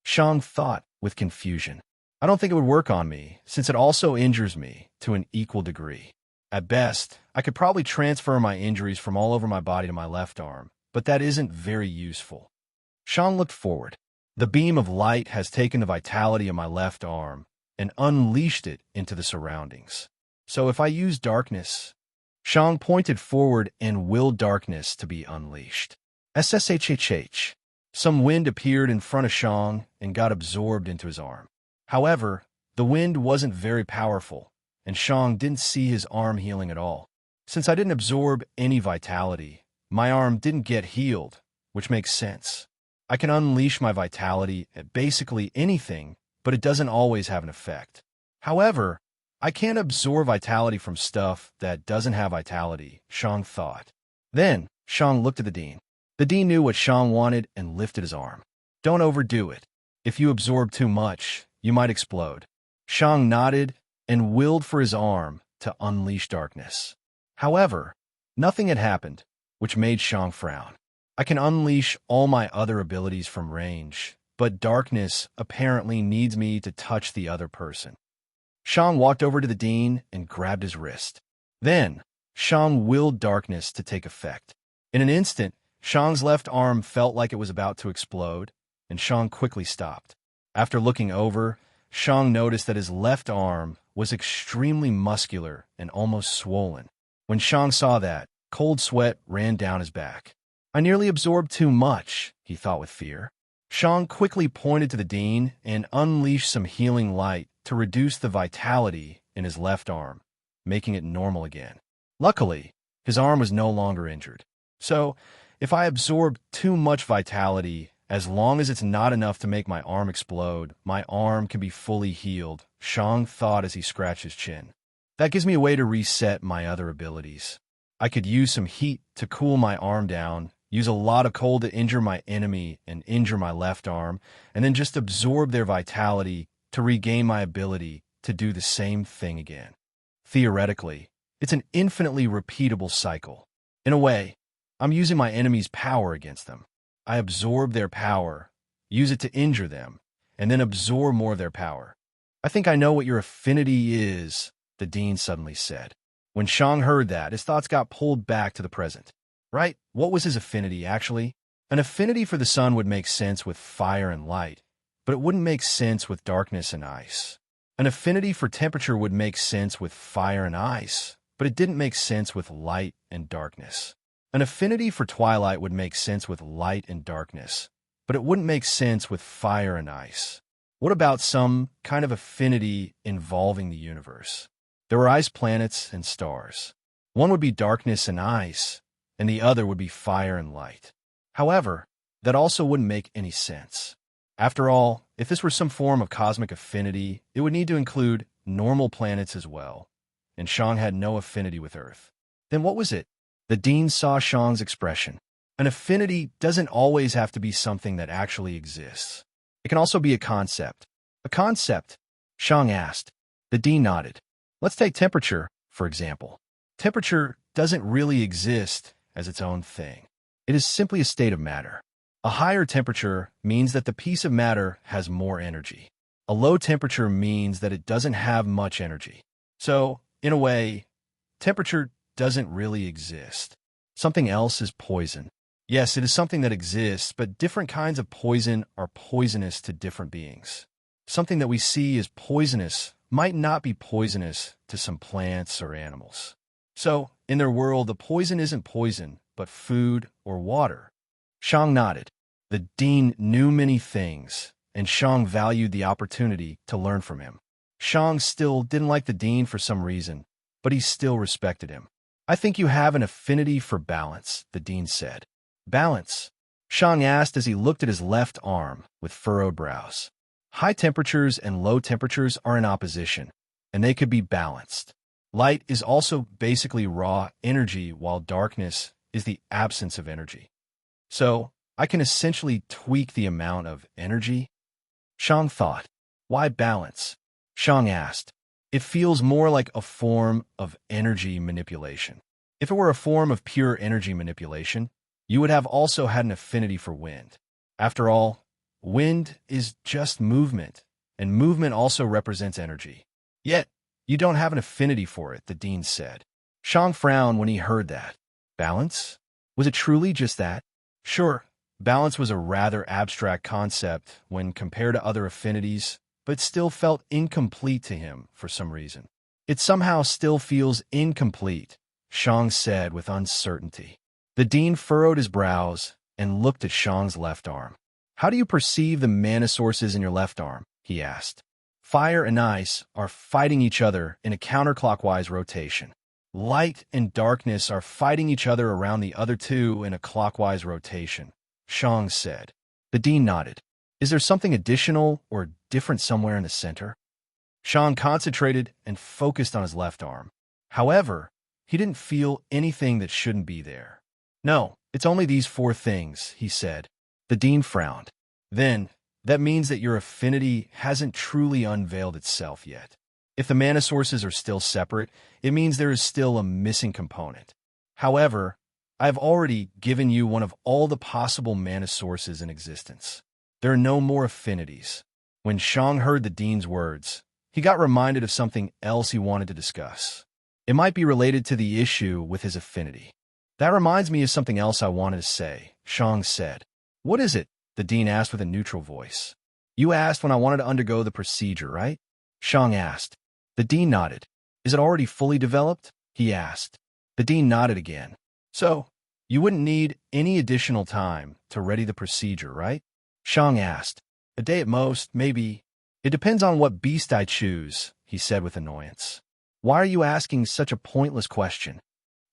Shang thought with confusion. I don't think it would work on me, since it also injures me to an equal degree. At best, I could probably transfer my injuries from all over my body to my left arm, but that isn't very useful. Shang looked forward. The beam of light has taken the vitality of my left arm and unleashed it into the surroundings. So if I use darkness... Shang pointed forward and willed darkness to be unleashed. SSHHH. Some wind appeared in front of Shang and got absorbed into his arm. However, the wind wasn't very powerful, and Shang didn't see his arm healing at all. Since I didn't absorb any vitality, my arm didn't get healed, which makes sense. I can unleash my vitality at basically anything, but it doesn't always have an effect. However, I can't absorb vitality from stuff that doesn't have vitality, Shang thought. Then, Shang looked at the dean. The dean knew what Shang wanted and lifted his arm. Don't overdo it. If you absorb too much, you might explode. Shang nodded and willed for his arm to unleash darkness. However, nothing had happened, which made Shang frown. I can unleash all my other abilities from range, but darkness apparently needs me to touch the other person. Shang walked over to the dean and grabbed his wrist. Then, Shang willed darkness to take effect. In an instant, Shang's left arm felt like it was about to explode, and Shang quickly stopped. After looking over, Shang noticed that his left arm was extremely muscular and almost swollen. When Shang saw that, cold sweat ran down his back. I nearly absorbed too much, he thought with fear. Shang quickly pointed to the dean and unleashed some healing light to reduce the vitality in his left arm, making it normal again. Luckily, his arm was no longer injured. So, if I absorb too much vitality, as long as it's not enough to make my arm explode, my arm can be fully healed, Shang thought as he scratched his chin. That gives me a way to reset my other abilities. I could use some heat to cool my arm down, use a lot of cold to injure my enemy and injure my left arm, and then just absorb their vitality to regain my ability to do the same thing again. Theoretically, it's an infinitely repeatable cycle. In a way, I'm using my enemy's power against them. I absorb their power, use it to injure them, and then absorb more of their power. I think I know what your affinity is, the dean suddenly said. When Shang heard that, his thoughts got pulled back to the present. Right? What was his affinity, actually? An affinity for the sun would make sense with fire and light, but it wouldn't make sense with darkness and ice. An affinity for temperature would make sense with fire and ice, but it didn't make sense with light and darkness. An affinity for twilight would make sense with light and darkness, but it wouldn't make sense with fire and ice. What about some kind of affinity involving the universe? There were ice planets and stars. One would be darkness and ice, and the other would be fire and light. However, that also wouldn't make any sense. After all, if this were some form of cosmic affinity, it would need to include normal planets as well, and Shang had no affinity with Earth. Then what was it? The dean saw Shang's expression. An affinity doesn't always have to be something that actually exists. It can also be a concept. A concept? Shang asked. The dean nodded. Let's take temperature, for example. Temperature doesn't really exist as its own thing. It is simply a state of matter. A higher temperature means that the piece of matter has more energy. A low temperature means that it doesn't have much energy. So, in a way, temperature doesn't really exist. Something else is poison. Yes, it is something that exists, but different kinds of poison are poisonous to different beings. Something that we see as poisonous might not be poisonous to some plants or animals. So, in their world, the poison isn't poison, but food or water. Shang nodded. The dean knew many things, and Shang valued the opportunity to learn from him. Shang still didn't like the dean for some reason, but he still respected him. I think you have an affinity for balance, the dean said. Balance? Shang asked as he looked at his left arm with furrowed brows. High temperatures and low temperatures are in opposition, and they could be balanced. Light is also basically raw energy, while darkness is the absence of energy. So, I can essentially tweak the amount of energy? Shang thought. Why balance? Shang asked. It feels more like a form of energy manipulation. If it were a form of pure energy manipulation, you would have also had an affinity for wind. After all, wind is just movement, and movement also represents energy. Yet, you don't have an affinity for it, the dean said. Shang frowned when he heard that. Balance? Was it truly just that? Sure, balance was a rather abstract concept when compared to other affinities, but still felt incomplete to him for some reason. It somehow still feels incomplete, Shang said with uncertainty. The dean furrowed his brows and looked at Shang's left arm. How do you perceive the mana sources in your left arm? He asked. Fire and ice are fighting each other in a counterclockwise rotation. Light and darkness are fighting each other around the other two in a clockwise rotation, Shang said. The dean nodded. Is there something additional or different somewhere in the center? Shang concentrated and focused on his left arm. However, he didn't feel anything that shouldn't be there. No, it's only these four things, he said. The dean frowned. Then, that means that your affinity hasn't truly unveiled itself yet. If the mana sources are still separate, it means there is still a missing component. However, I have already given you one of all the possible mana sources in existence. There are no more affinities. When Shang heard the dean's words, he got reminded of something else he wanted to discuss. It might be related to the issue with his affinity. That reminds me of something else I wanted to say, Shang said. What is it? The dean asked with a neutral voice. You asked when I wanted to undergo the procedure, right? Shang asked. The dean nodded. Is it already fully developed? He asked. The dean nodded again. So, you wouldn't need any additional time to ready the procedure, right? Shang asked. A day at most, maybe. It depends on what beast I choose, he said with annoyance. Why are you asking such a pointless question?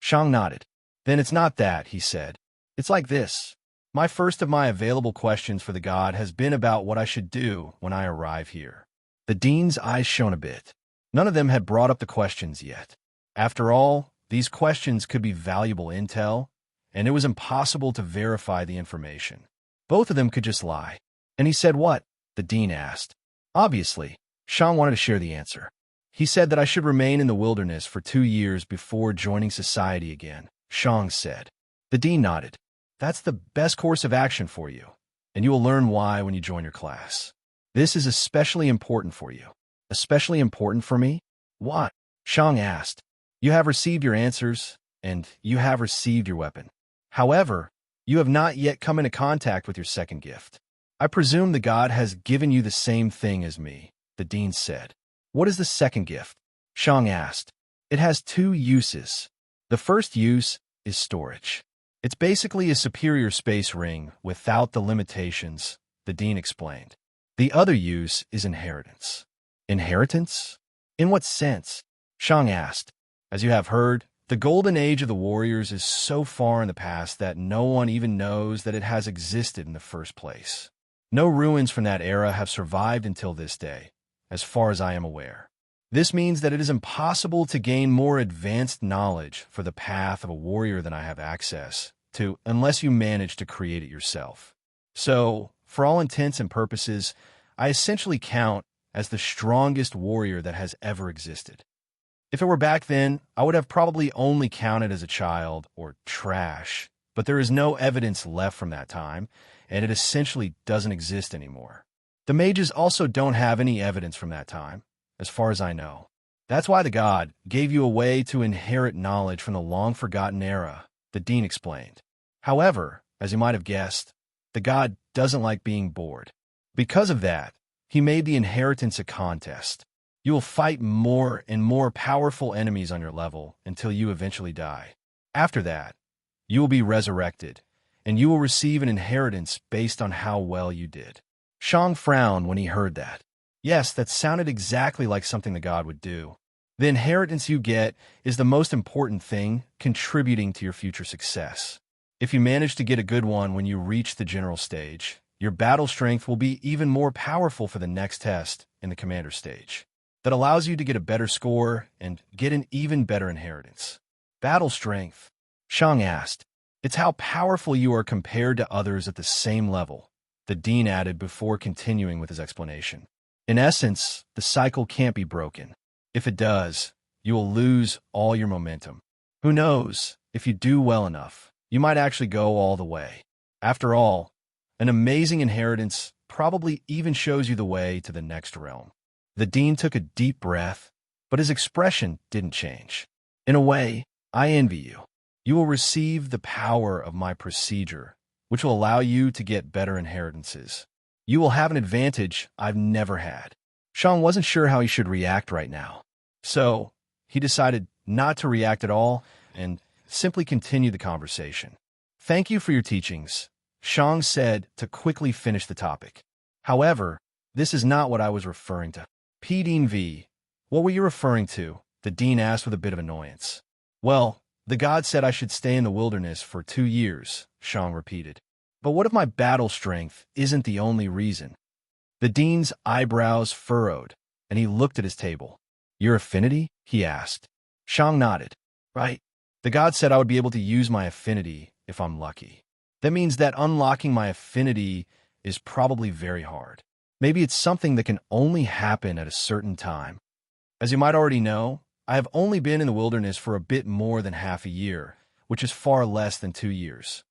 Shang nodded. Then it's not that, he said. It's like this. My first of my available questions for the god has been about what I should do when I arrive here. The dean's eyes shone a bit. None of them had brought up the questions yet. After all, these questions could be valuable intel, and it was impossible to verify the information. Both of them could just lie. And he said what? The dean asked. Obviously, Shang wanted to share the answer. He said that I should remain in the wilderness for 2 years before joining society again, Shang said. The dean nodded. That's the best course of action for you, and you will learn why when you join your class. This is especially important for you. Especially important for me? What? Shang asked. You have received your answers, and you have received your weapon. However, you have not yet come into contact with your second gift. I presume the god has given you the same thing as me, the dean said. What is the second gift? Shang asked. It has 2 uses. The first use is storage. It's basically a superior space ring without the limitations, the dean explained. The other use is inheritance. Inheritance? In what sense? Shang asked. As you have heard, the golden age of the warriors is so far in the past that no one even knows that it has existed in the first place. No ruins from that era have survived until this day, as far as I am aware. This means that it is impossible to gain more advanced knowledge for the path of a warrior than I have access to unless you manage to create it yourself. So, for all intents and purposes, I essentially count as the strongest warrior that has ever existed. If it were back then, I would have probably only counted as a child or trash, but there is no evidence left from that time, and it essentially doesn't exist anymore. The mages also don't have any evidence from that time, as far as I know. That's why the god gave you a way to inherit knowledge from the long-forgotten era, the dean explained. However, as you might have guessed, the god doesn't like being bored. Because of that, he made the inheritance a contest. You will fight more and more powerful enemies on your level until you eventually die. After that, you will be resurrected, and you will receive an inheritance based on how well you did. Shang frowned when he heard that. Yes, that sounded exactly like something the god would do. The inheritance you get is the most important thing contributing to your future success. If you manage to get a good one when you reach the general stage, your battle strength will be even more powerful for the next test in the commander stage. That allows you to get a better score and get an even better inheritance. Battle strength? Shang asked. It's how powerful you are compared to others at the same level, the dean added before continuing with his explanation. In essence, the cycle can't be broken. If it does, you will lose all your momentum. Who knows, if you do well enough, you might actually go all the way. After all, an amazing inheritance probably even shows you the way to the next realm. The dean took a deep breath, but his expression didn't change. In a way, I envy you. You will receive the power of my procedure, which will allow you to get better inheritances. You will have an advantage I've never had. Shang wasn't sure how he should react right now. So, he decided not to react at all and simply continue the conversation. Thank you for your teachings, Shang said to quickly finish the topic. However, this is not what I was referring to. P. Dean V. What were you referring to? The dean asked with a bit of annoyance. Well, the god said I should stay in the wilderness for 2 years, Shang repeated. But what if my battle strength isn't the only reason? The dean's eyebrows furrowed, and he looked at his table. Your affinity? He asked. Shang nodded. Right. The god said I would be able to use my affinity if I'm lucky. That means that unlocking my affinity is probably very hard. Maybe it's something that can only happen at a certain time. As you might already know, I have only been in the wilderness for a bit more than half a year, which is far less than 2 years.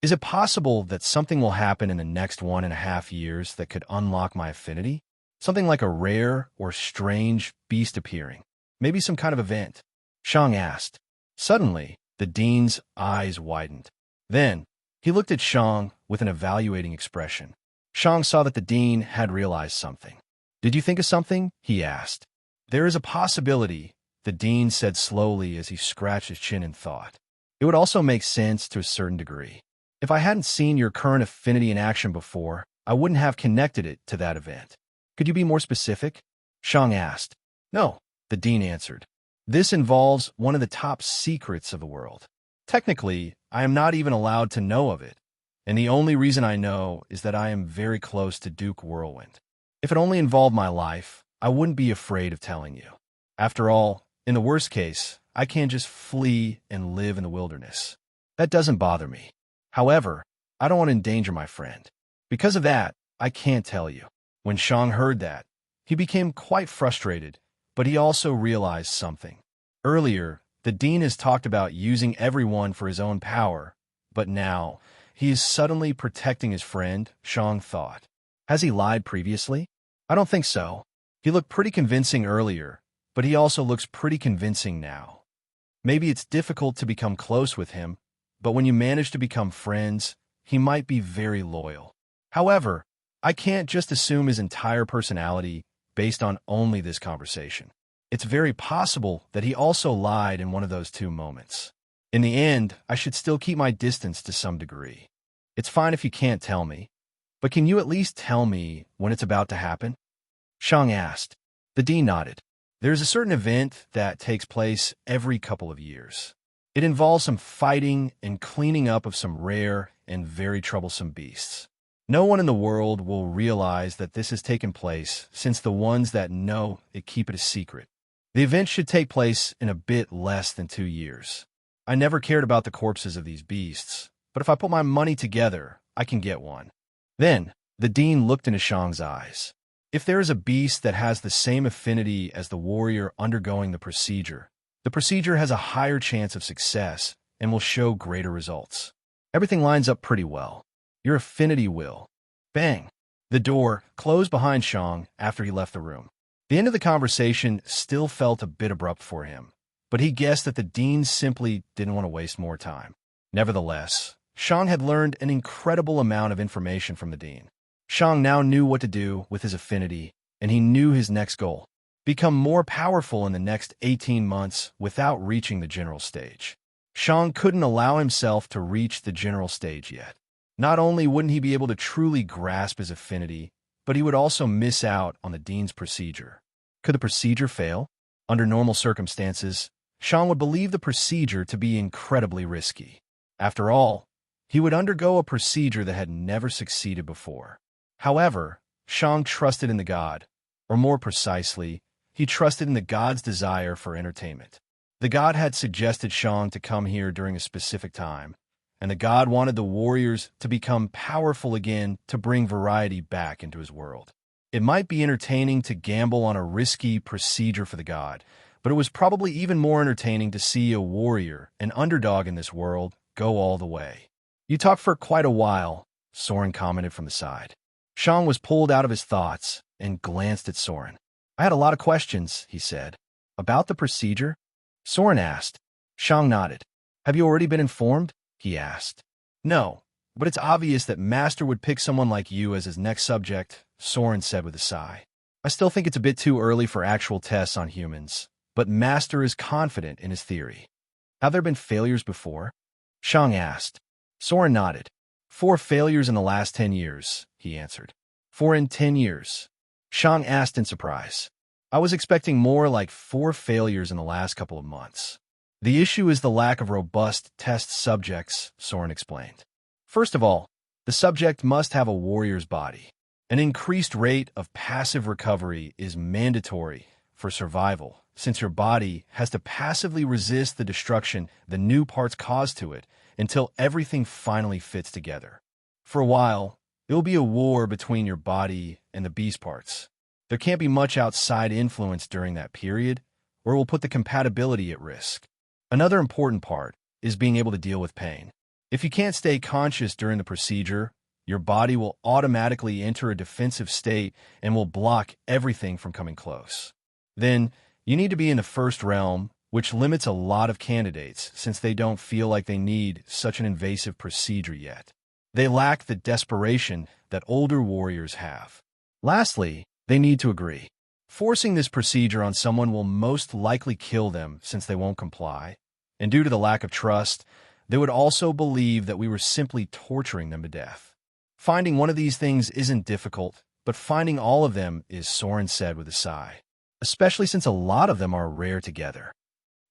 Is it possible that something will happen in the next 1.5 years that could unlock my affinity? Something like a rare or strange beast appearing. Maybe some kind of event. Shang asked. Suddenly, the dean's eyes widened. Then, he looked at Shang with an evaluating expression. Shang saw that the dean had realized something. Did you think of something? He asked. There is a possibility, the dean said slowly as he scratched his chin in thought. It would also make sense to a certain degree. If I hadn't seen your current affinity in action before, I wouldn't have connected it to that event. Could you be more specific? Shang asked. No, the dean answered. This involves one of the top secrets of the world. Technically, I am not even allowed to know of it, and the only reason I know is that I am very close to Duke Whirlwind. If it only involved my life, I wouldn't be afraid of telling you. After all, in the worst case, I can just flee and live in the wilderness. That doesn't bother me. However, I don't want to endanger my friend. Because of that, I can't tell you. When Shang heard that, he became quite frustrated, but he also realized something. Earlier, the dean has talked about using everyone for his own power, but now, he is suddenly protecting his friend, Shang thought. Has he lied previously? I don't think so. He looked pretty convincing earlier, but he also looks pretty convincing now. Maybe it's difficult to become close with him, but when you manage to become friends, he might be very loyal. However, I can't just assume his entire personality based on only this conversation. It's very possible that he also lied in one of those two moments. In the end, I should still keep my distance to some degree. It's fine if you can't tell me, but can you at least tell me when it's about to happen? Shang asked. The dean nodded. There's a certain event that takes place every couple of years. It involves some fighting and cleaning up of some rare and very troublesome beasts. No one in the world will realize that this has taken place, since the ones that know it keep it a secret. The event should take place in a bit less than 2 years. I never cared about the corpses of these beasts, but if I put my money together, I can get one. Then, the dean looked into Shang's eyes. If there is a beast that has the same affinity as the warrior undergoing the procedure has a higher chance of success and will show greater results. Everything lines up pretty well. Your affinity will. Bang! The door closed behind Shang after he left the room. The end of the conversation still felt a bit abrupt for him, but he guessed that the dean simply didn't want to waste more time. Nevertheless, Shang had learned an incredible amount of information from the dean. Shang now knew what to do with his affinity, and he knew his next goal: become more powerful in the next 18 months without reaching the general stage. Shang couldn't allow himself to reach the general stage yet. Not only wouldn't he be able to truly grasp his affinity, but he would also miss out on the dean's procedure. Could the procedure fail? Under normal circumstances, Shang would believe the procedure to be incredibly risky. After all, he would undergo a procedure that had never succeeded before. However, Shang trusted in the god, or more precisely, he trusted in the god's desire for entertainment. The god had suggested Shang to come here during a specific time, and the god wanted the warriors to become powerful again to bring variety back into his world. It might be entertaining to gamble on a risky procedure for the god, but it was probably even more entertaining to see a warrior, an underdog in this world, go all the way. You talked for quite a while, Soren commented from the side. Shang was pulled out of his thoughts and glanced at Soren. I had a lot of questions, he said. About the procedure? Soren asked. Shang nodded. Have you already been informed? He asked. No, but it's obvious that Master would pick someone like you as his next subject, Soren said with a sigh. I still think it's a bit too early for actual tests on humans, but Master is confident in his theory. Have there been failures before? Shang asked. Soren nodded. 4 failures in the last 10 years, he answered. 4 in 10 years. Shang asked in surprise. I was expecting more like 4 failures in the last couple of months. The issue is the lack of robust test subjects, Soren explained. First of all, the subject must have a warrior's body. An increased rate of passive recovery is mandatory for survival, since your body has to passively resist the destruction the new parts cause to it until everything finally fits together. For a while, it will be a war between your body and the beast parts. There can't be much outside influence during that period, or it will put the compatibility at risk. Another important part is being able to deal with pain. If you can't stay conscious during the procedure, your body will automatically enter a defensive state and will block everything from coming close. Then, you need to be in the first realm, which limits a lot of candidates since they don't feel like they need such an invasive procedure yet. They lack the desperation that older warriors have. Lastly, they need to agree. Forcing this procedure on someone will most likely kill them since they won't comply. And due to the lack of trust, they would also believe that we were simply torturing them to death. Finding one of these things isn't difficult, but finding all of them is, Soren said with a sigh. Especially since a lot of them are rare together.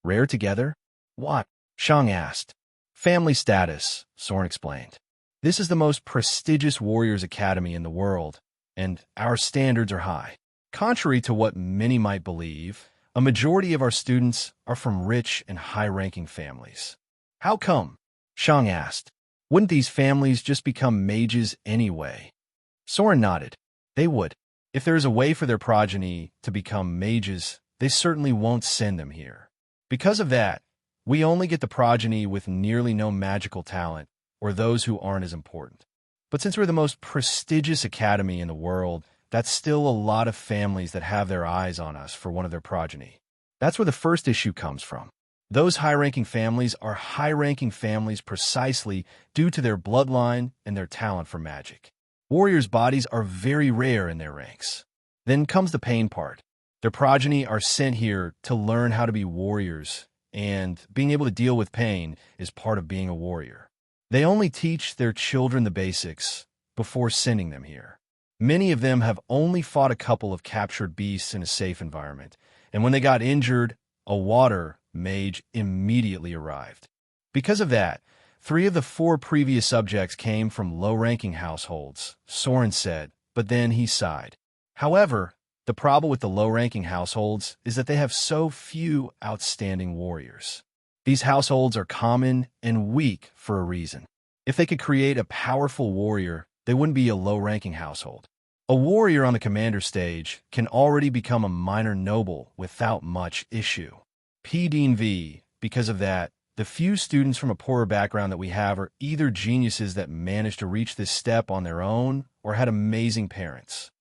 Rare together? What? Shang asked. Family status, Soren explained. This is the most prestigious warriors academy in the world, and our standards are high. Contrary to what many might believe, a majority of our students are from rich and high-ranking families. How come? Shang asked. Wouldn't these families just become mages anyway? Soren nodded. They would. If there is a way for their progeny to become mages, they certainly won't send them here. Because of that, we only get the progeny with nearly no magical talent, or those who aren't as important. But since we're the most prestigious academy in the world, that's still a lot of families that have their eyes on us for one of their progeny. That's where the first issue comes from. Those high-ranking families are high-ranking families precisely due to their bloodline and their talent for magic. Warriors' bodies are very rare in their ranks. Then comes the pain part. Their progeny are sent here to learn how to be warriors, and being able to deal with pain is part of being a warrior. They only teach their children the basics before sending them here. Many of them have only fought a couple of captured beasts in a safe environment, and when they got injured, a water mage immediately arrived. Because of that, 3 of the 4 previous subjects came from low-ranking households, Soren said, but then he sighed. However, the problem with the low-ranking households is that they have so few outstanding warriors. These households are common and weak for a reason. If they could create a powerful warrior, they wouldn't be a low-ranking household. A warrior on the commander stage can already become a minor noble without much issue. PDNV, because of that, the few students from a poorer background that we have are either geniuses that managed to reach this step on their own or had amazing parents.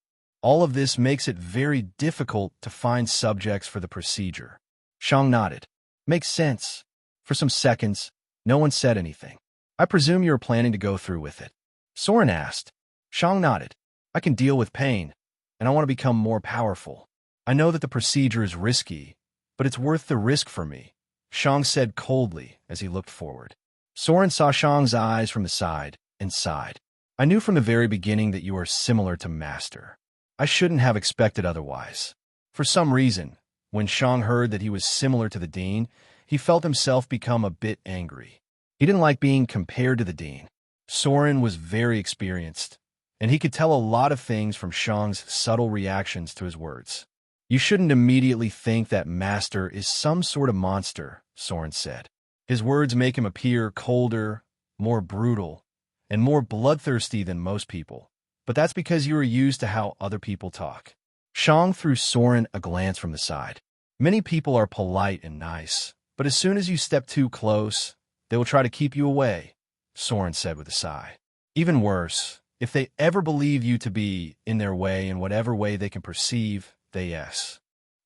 All of this makes it very difficult to find subjects for the procedure. Shang nodded. Makes sense. For some seconds, no one said anything. I presume you are planning to go through with it. Soren asked. Shang nodded. I can deal with pain, and I want to become more powerful. I know that the procedure is risky, but it's worth the risk for me, Shang said coldly as he looked forward. Soren saw Shang's eyes from the side and sighed. I knew from the very beginning that you are similar to Master. I shouldn't have expected otherwise. For some reason, when Shang heard that he was similar to the Dean, he felt himself become a bit angry. He didn't like being compared to the Dean. Soren was very experienced, and he could tell a lot of things from Shang's subtle reactions to his words. You shouldn't immediately think that Master is some sort of monster, Soren said. His words make him appear colder, more brutal, and more bloodthirsty than most people. But that's because you are used to how other people talk. Shang threw Soren a glance from the side. Many people are polite and nice, but as soon as you step too close, they will try to keep you away, Soren said with a sigh. Even worse, if they ever believe you to be in their way in whatever way they can perceive, they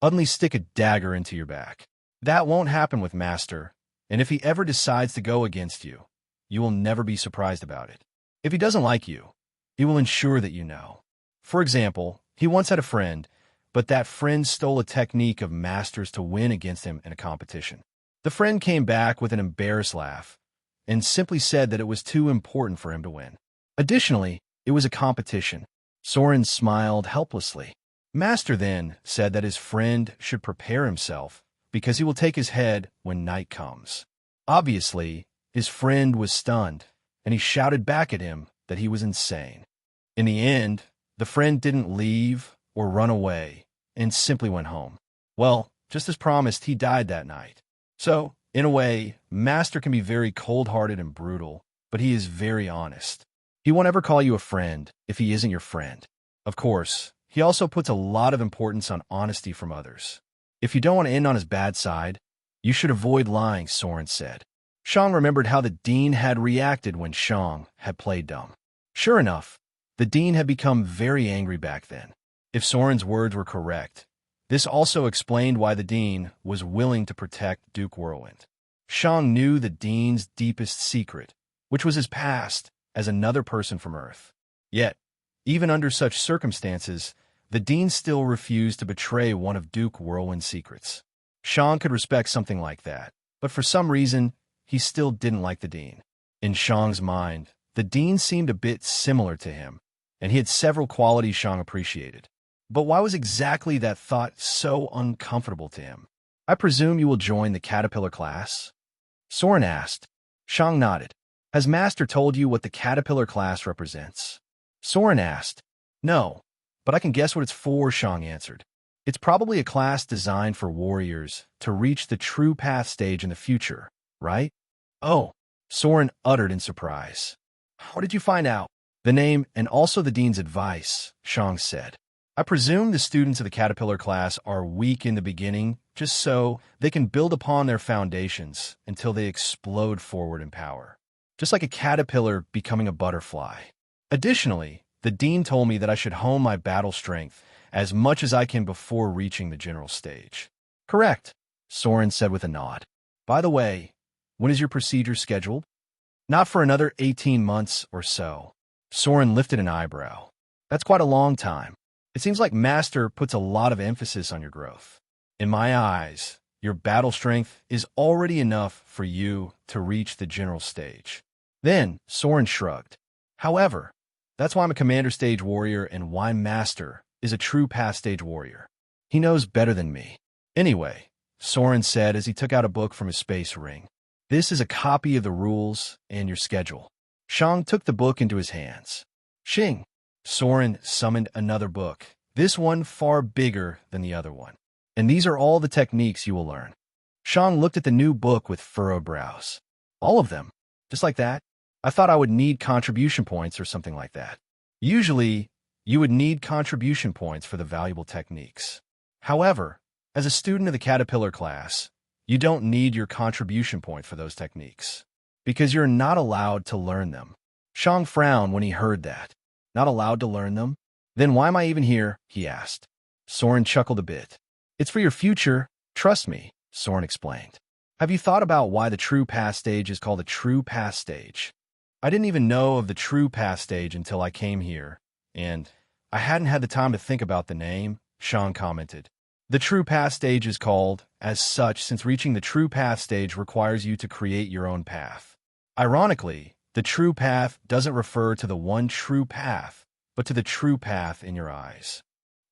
suddenly stick a dagger into your back. That won't happen with Master, and if he ever decides to go against you, you will never be surprised about it. If he doesn't like you, he will ensure that you know. For example, he once had a friend, but that friend stole a technique of Master's to win against him in a competition. The friend came back with an embarrassed laugh and simply said that it was too important for him to win. Additionally, it was a competition. Soren smiled helplessly. Master then said that his friend should prepare himself because he will take his head when night comes. Obviously, his friend was stunned, and he shouted back at him that he was insane. In the end, the friend didn't leave or run away and simply went home. Well, just as promised, he died that night. So, in a way, Master can be very cold-hearted and brutal, but he is very honest. He won't ever call you a friend if he isn't your friend. Of course, he also puts a lot of importance on honesty from others. If you don't want to end on his bad side, you should avoid lying, Soren said. Shang remembered how the Dean had reacted when Shang had played dumb. Sure enough, the Dean had become very angry back then. If Soren's words were correct, this also explained why the Dean was willing to protect Duke Whirlwind. Shang knew the Dean's deepest secret, which was his past, as another person from Earth. Yet, even under such circumstances, the dean still refused to betray one of Duke Whirlwind's secrets. Shang could respect something like that, but for some reason, he still didn't like the dean. In Shang's mind, the dean seemed a bit similar to him, and he had several qualities Shang appreciated. But why was exactly that thought so uncomfortable to him? I presume you will join the caterpillar class? Soren asked. Shang nodded. Has Master told you what the caterpillar class represents? Soren asked. No, but I can guess what it's for, Shang answered. It's probably a class designed for warriors to reach the true path stage in the future, right? Oh, Soren uttered in surprise. How did you find out? The name and also the dean's advice, Shang said. I presume the students of the caterpillar class are weak in the beginning, just so they can build upon their foundations until they explode forward in power. Just like a caterpillar becoming a butterfly. Additionally, the dean told me that I should hone my battle strength as much as I can before reaching the general stage. Correct, Soren said with a nod. By the way, when is your procedure scheduled? Not for another 18 months or so. Soren lifted an eyebrow. That's quite a long time. It seems like Master puts a lot of emphasis on your growth. In my eyes, your battle strength is already enough for you to reach the general stage. Then, Soren shrugged. However, that's why I'm a commander stage warrior and why Master is a true path stage warrior. He knows better than me. Anyway, Soren said as he took out a book from his space ring. This is a copy of the rules and your schedule. Shang took the book into his hands. Xing. Soren summoned another book, this one far bigger than the other one. And these are all the techniques you will learn. Shang looked at the new book with furrowed brows. All of them? Just like that? I thought I would need contribution points or something like that. Usually, you would need contribution points for the valuable techniques. However, as a student of the caterpillar class, you don't need your contribution point for those techniques, because you're not allowed to learn them. Shang frowned when he heard that. Not allowed to learn them? Then why am I even here? He asked. Soren chuckled a bit. It's for your future, trust me, Soren explained. Have you thought about why the true path stage is called a true path stage? I didn't even know of the true path stage until I came here, and I hadn't had the time to think about the name, Shang commented. The true path stage is called as such since reaching the true path stage requires you to create your own path. Ironically, the true path doesn't refer to the one true path, but to the true path in your eyes.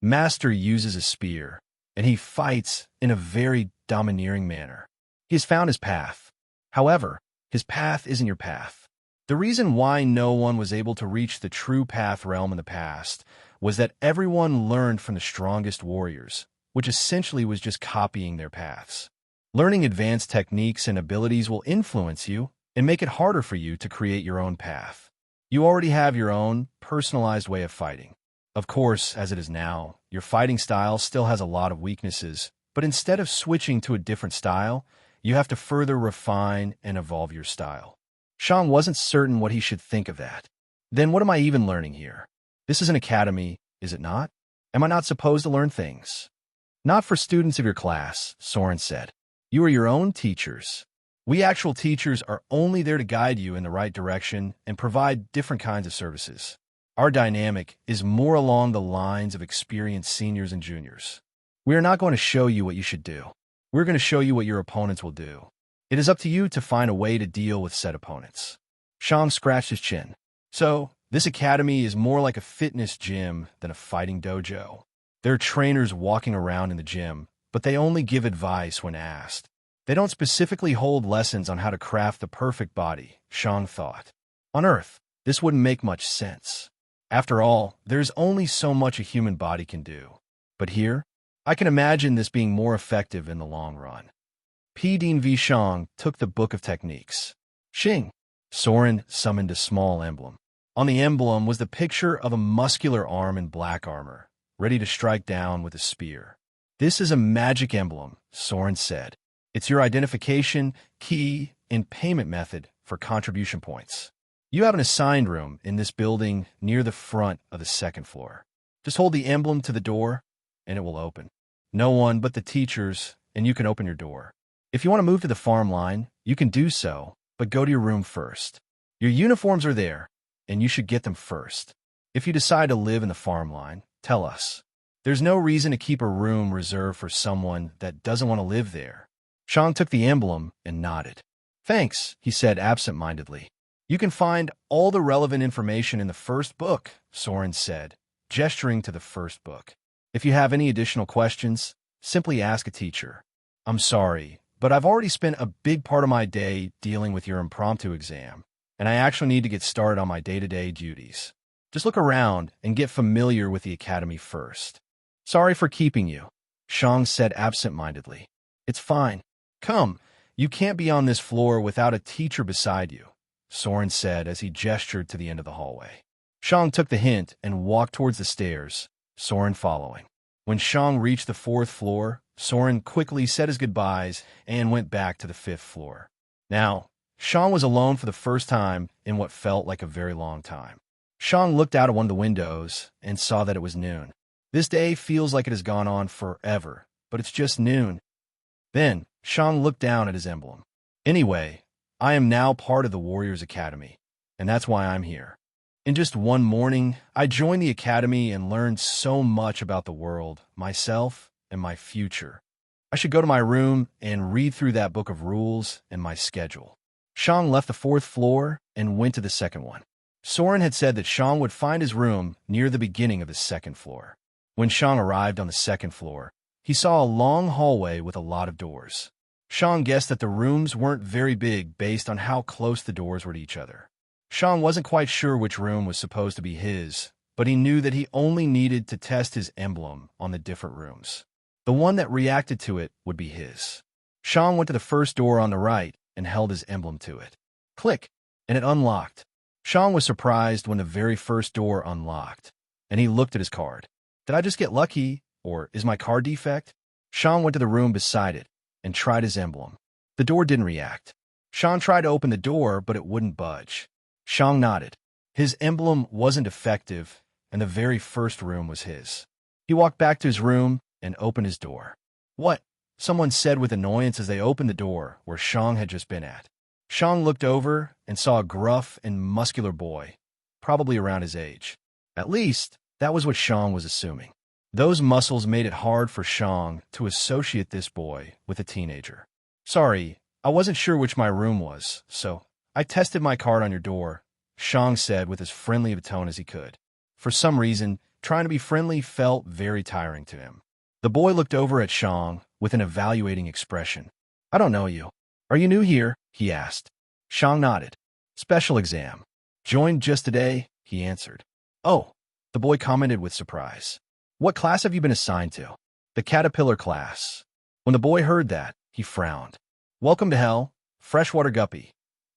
Master uses a spear, and he fights in a very domineering manner. He has found his path. However, his path isn't your path. The reason why no one was able to reach the true path realm in the past was that everyone learned from the strongest warriors, which essentially was just copying their paths. Learning advanced techniques and abilities will influence you and make it harder for you to create your own path. You already have your own personalized way of fighting. Of course, as it is now, your fighting style still has a lot of weaknesses, but instead of switching to a different style, you have to further refine and evolve your style. Shang wasn't certain what he should think of that. Then what am I even learning here? This is an academy, is it not? Am I not supposed to learn things? Not for students of your class, Soren said. You are your own teachers. We actual teachers are only there to guide you in the right direction and provide different kinds of services. Our dynamic is more along the lines of experienced seniors and juniors. We are not going to show you what you should do. We're going to show you what your opponents will do. It is up to you to find a way to deal with said opponents. Shang scratched his chin. So, this academy is more like a fitness gym than a fighting dojo. There are trainers walking around in the gym, but they only give advice when asked. They don't specifically hold lessons on how to craft the perfect body, Shang thought. On Earth, this wouldn't make much sense. After all, there's only so much a human body can do. But here, I can imagine this being more effective in the long run. P. Dean V. Shang took the Book of Techniques. Xing. Soren summoned a small emblem. On the emblem was the picture of a muscular arm in black armor, ready to strike down with a spear. This is a magic emblem, Soren said. It's your identification, key, and payment method for contribution points. You have an assigned room in this building near the front of the second floor. Just hold the emblem to the door, and it will open. No one but the teachers, and you can open your door. If you want to move to the farm line, you can do so, but go to your room first. Your uniforms are there. and you should get them first. If you decide to live in the farmline, tell us. There's no reason to keep a room reserved for someone that doesn't want to live there. Sean took the emblem and nodded. Thanks, he said absent-mindedly. You can find all the relevant information in the first book, Soren said, gesturing to the first book. If you have any additional questions, simply ask a teacher. I'm sorry, but I've already spent a big part of my day dealing with your impromptu exam, and I actually need to get started on my day-to-day duties. Just look around and get familiar with the academy first. Sorry for keeping you, Shang said absent-mindedly. It's fine. Come, you can't be on this floor without a teacher beside you, Soren said as he gestured to the end of the hallway. Shang took the hint and walked towards the stairs, Soren following. When Shang reached the 4th floor, Soren quickly said his goodbyes and went back to the 5th floor. Now, Shang was alone for the first time in what felt like a very long time. Shang looked out of one of the windows and saw that it was noon. This day feels like it has gone on forever, but it's just noon. Then, Shang looked down at his emblem. Anyway, I am now part of the Warriors Academy, and that's why I'm here. In just one morning, I joined the academy and learned so much about the world, myself, and my future. I should go to my room and read through that book of rules and my schedule. Shang left the 4th floor and went to the 2nd one. Soren had said that Shang would find his room near the beginning of the 2nd floor. When Shang arrived on the 2nd floor, he saw a long hallway with a lot of doors. Shang guessed that the rooms weren't very big based on how close the doors were to each other. Shang wasn't quite sure which room was supposed to be his, but he knew that he only needed to test his emblem on the different rooms. The one that reacted to it would be his. Shang went to the first door on the right and held his emblem to it. Click, and it unlocked. Shang was surprised when the very first door unlocked, and he looked at his card. Did I just get lucky, or is my card defect? Shang went to the room beside it and tried his emblem. The door didn't react. Shang tried to open the door, but it wouldn't budge. Shang nodded. His emblem wasn't effective, and the very first room was his. He walked back to his room and opened his door. What? Someone said with annoyance as they opened the door where Shang had just been at. Shang looked over and saw a gruff and muscular boy, probably around his age. At least, that was what Shang was assuming. Those muscles made it hard for Shang to associate this boy with a teenager. Sorry, I wasn't sure which my room was, so I tested my card on your door, Shang said with as friendly of a tone as he could. For some reason, trying to be friendly felt very tiring to him. The boy looked over at Shang with an evaluating expression. I don't know you. Are you new here? He asked. Shang nodded. Special exam. Joined just today, he answered. Oh, the boy commented with surprise. What class have you been assigned to? The caterpillar class. When the boy heard that, he frowned. Welcome to hell, freshwater guppy,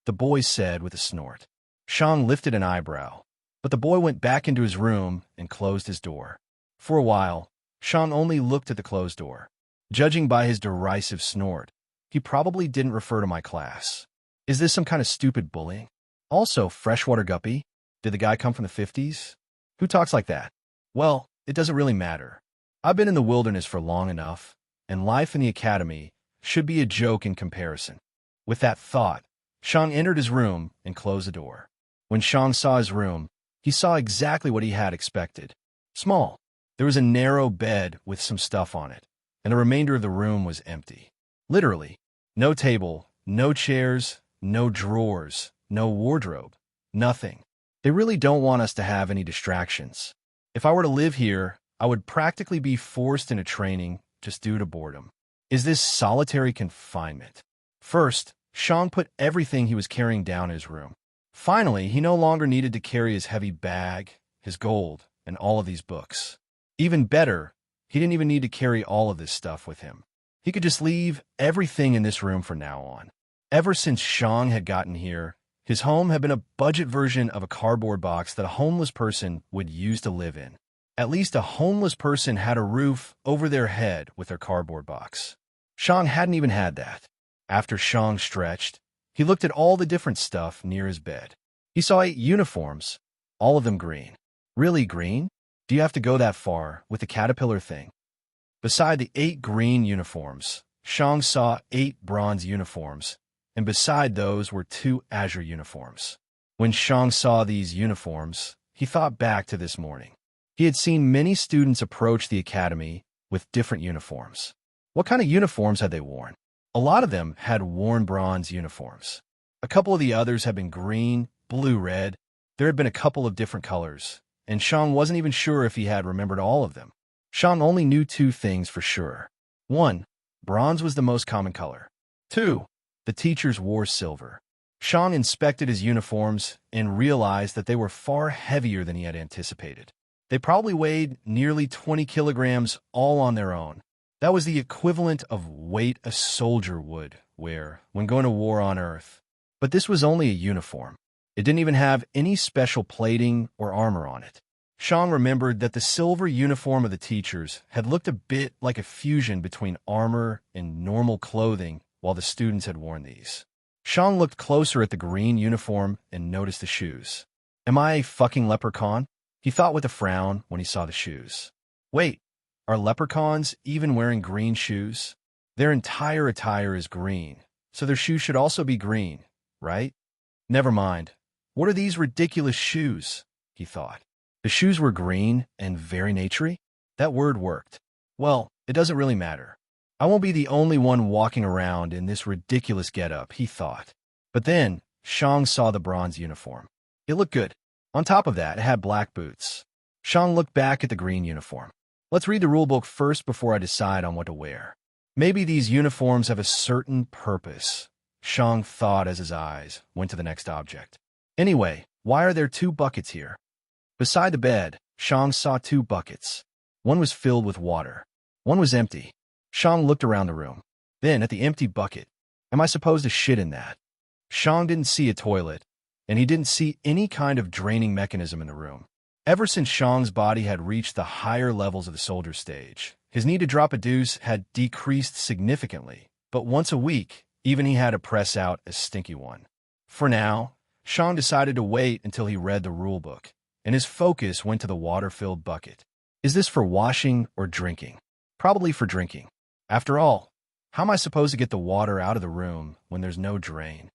the boy said with a snort. Shang lifted an eyebrow, but the boy went back into his room and closed his door. For a while, Shang only looked at the closed door. Judging by his derisive snort, he probably didn't refer to my class. Is this some kind of stupid bullying? Also, freshwater guppy? Did the guy come from the 50s? Who talks like that? Well, it doesn't really matter. I've been in the wilderness for long enough, and life in the academy should be a joke in comparison. With that thought, Shang entered his room and closed the door. When Shang saw his room, he saw exactly what he had expected. Small. There was a narrow bed with some stuff on it, and the remainder of the room was empty. Literally, no table, no chairs, no drawers, no wardrobe, nothing. They really don't want us to have any distractions. If I were to live here, I would practically be forced into training just due to boredom. Is this solitary confinement? First, Shang put everything he was carrying down his room. Finally, he no longer needed to carry his heavy bag, his gold, and all of these books. Even better, he didn't even need to carry all of this stuff with him. He could just leave everything in this room from now on. Ever since Shang had gotten here, his home had been a budget version of a cardboard box that a homeless person would use to live in. At least a homeless person had a roof over their head with their cardboard box. Shang hadn't even had that. After Shang stretched, he looked at all the different stuff near his bed. He saw 8 uniforms, all of them green. Really green? Do you have to go that far with the caterpillar thing? Beside the 8 green uniforms, Shang saw 8 bronze uniforms, and beside those were 2 azure uniforms. When Shang saw these uniforms, he thought back to this morning. He had seen many students approach the academy with different uniforms. What kind of uniforms had they worn? A lot of them had worn bronze uniforms. A couple of the others had been green, blue, red. There had been a couple of different colors, and Shang wasn't even sure if he had remembered all of them. Shang only knew two things for sure. 1. Bronze was the most common color. 2. The teachers wore silver. Shang inspected his uniforms and realized that they were far heavier than he had anticipated. They probably weighed nearly 20 kilograms all on their own. That was the equivalent of weight a soldier would wear when going to war on Earth. But this was only a uniform. It didn't even have any special plating or armor on it. Shang remembered that the silver uniform of the teachers had looked a bit like a fusion between armor and normal clothing while the students had worn these. Shang looked closer at the green uniform and noticed the shoes. Am I a fucking leprechaun? He thought with a frown when he saw the shoes. Wait, are leprechauns even wearing green shoes? Their entire attire is green, so their shoes should also be green, right? Never mind. What are these ridiculous shoes? He thought. The shoes were green and very naturey? That word worked. Well, it doesn't really matter. I won't be the only one walking around in this ridiculous getup, he thought. But then, Shang saw the bronze uniform. It looked good. On top of that, it had black boots. Shang looked back at the green uniform. Let's read the rulebook first before I decide on what to wear. Maybe these uniforms have a certain purpose, Shang thought as his eyes went to the next object. Anyway, why are there 2 buckets here? Beside the bed, Shang saw 2 buckets. One was filled with water. One was empty. Shang looked around the room. Then at the empty bucket. Am I supposed to shit in that? Shang didn't see a toilet, and he didn't see any kind of draining mechanism in the room. Ever since Shang's body had reached the higher levels of the soldier stage, his need to drop a deuce had decreased significantly, but once a week, even he had to press out a stinky one. For now, Shang decided to wait until he read the rulebook, and his focus went to the water-filled bucket. Is this for washing or drinking? Probably for drinking. After all, how am I supposed to get the water out of the room when there's no drain?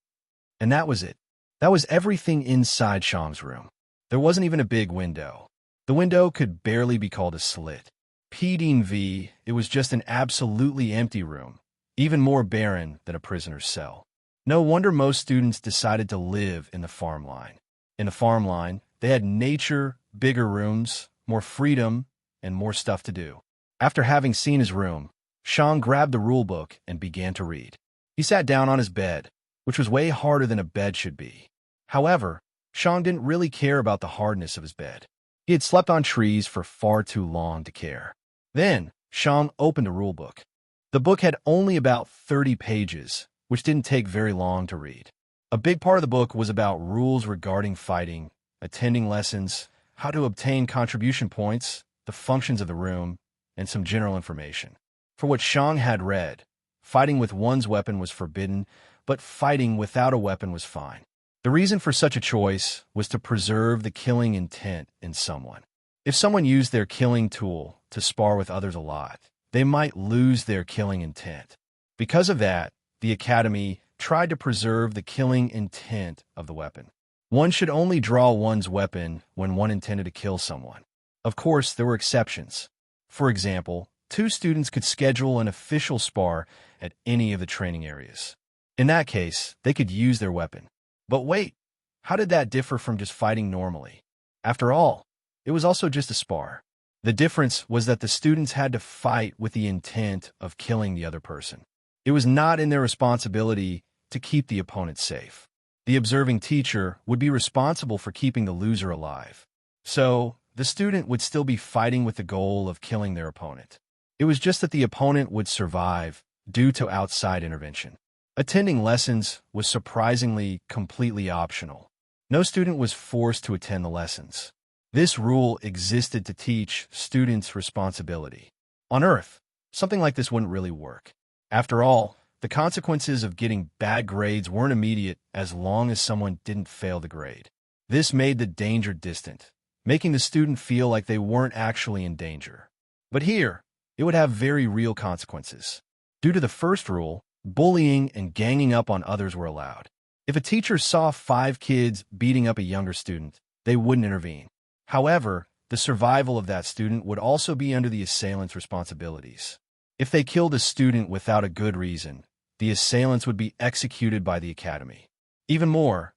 And that was it. That was everything inside Shang's room. There wasn't even a big window. The window could barely be called a slit. PDV, it was just an absolutely empty room, even more barren than a prisoner's cell. No wonder most students decided to live in the farm line. In the farm line, they had nature, bigger rooms, more freedom, and more stuff to do. After having seen his room, Shang grabbed the rulebook and began to read. He sat down on his bed, which was way harder than a bed should be. However, Shang didn't really care about the hardness of his bed. He had slept on trees for far too long to care. Then, Shang opened the rulebook. The book had only about 30 pages, which didn't take very long to read. A big part of the book was about rules regarding fighting, attending lessons, how to obtain contribution points, the functions of the room, and some general information. For what Shang had read, fighting with one's weapon was forbidden, but fighting without a weapon was fine. The reason for such a choice was to preserve the killing intent in someone. If someone used their killing tool to spar with others a lot, they might lose their killing intent. Because of that, the Academy tried to preserve the killing intent of the weapon. One should only draw one's weapon when one intended to kill someone. Of course, there were exceptions. For example, 2 students could schedule an official spar at any of the training areas. In that case, they could use their weapon. But wait, how did that differ from just fighting normally? After all, it was also just a spar. The difference was that the students had to fight with the intent of killing the other person. It was not in their responsibility to keep the opponent safe. The observing teacher would be responsible for keeping the loser alive. So, the student would still be fighting with the goal of killing their opponent. It was just that the opponent would survive due to outside intervention. Attending lessons was surprisingly completely optional. No student was forced to attend the lessons. This rule existed to teach students responsibility. On Earth, something like this wouldn't really work. After all, the consequences of getting bad grades weren't immediate as long as someone didn't fail the grade. This made the danger distant, making the student feel like they weren't actually in danger. But here, it would have very real consequences. Due to the first rule, bullying and ganging up on others were allowed. If a teacher saw 5 kids beating up a younger student, they wouldn't intervene. However, the survival of that student would also be under the assailant's responsibilities. If they killed a student without a good reason, the assailants would be executed by the academy. Even more,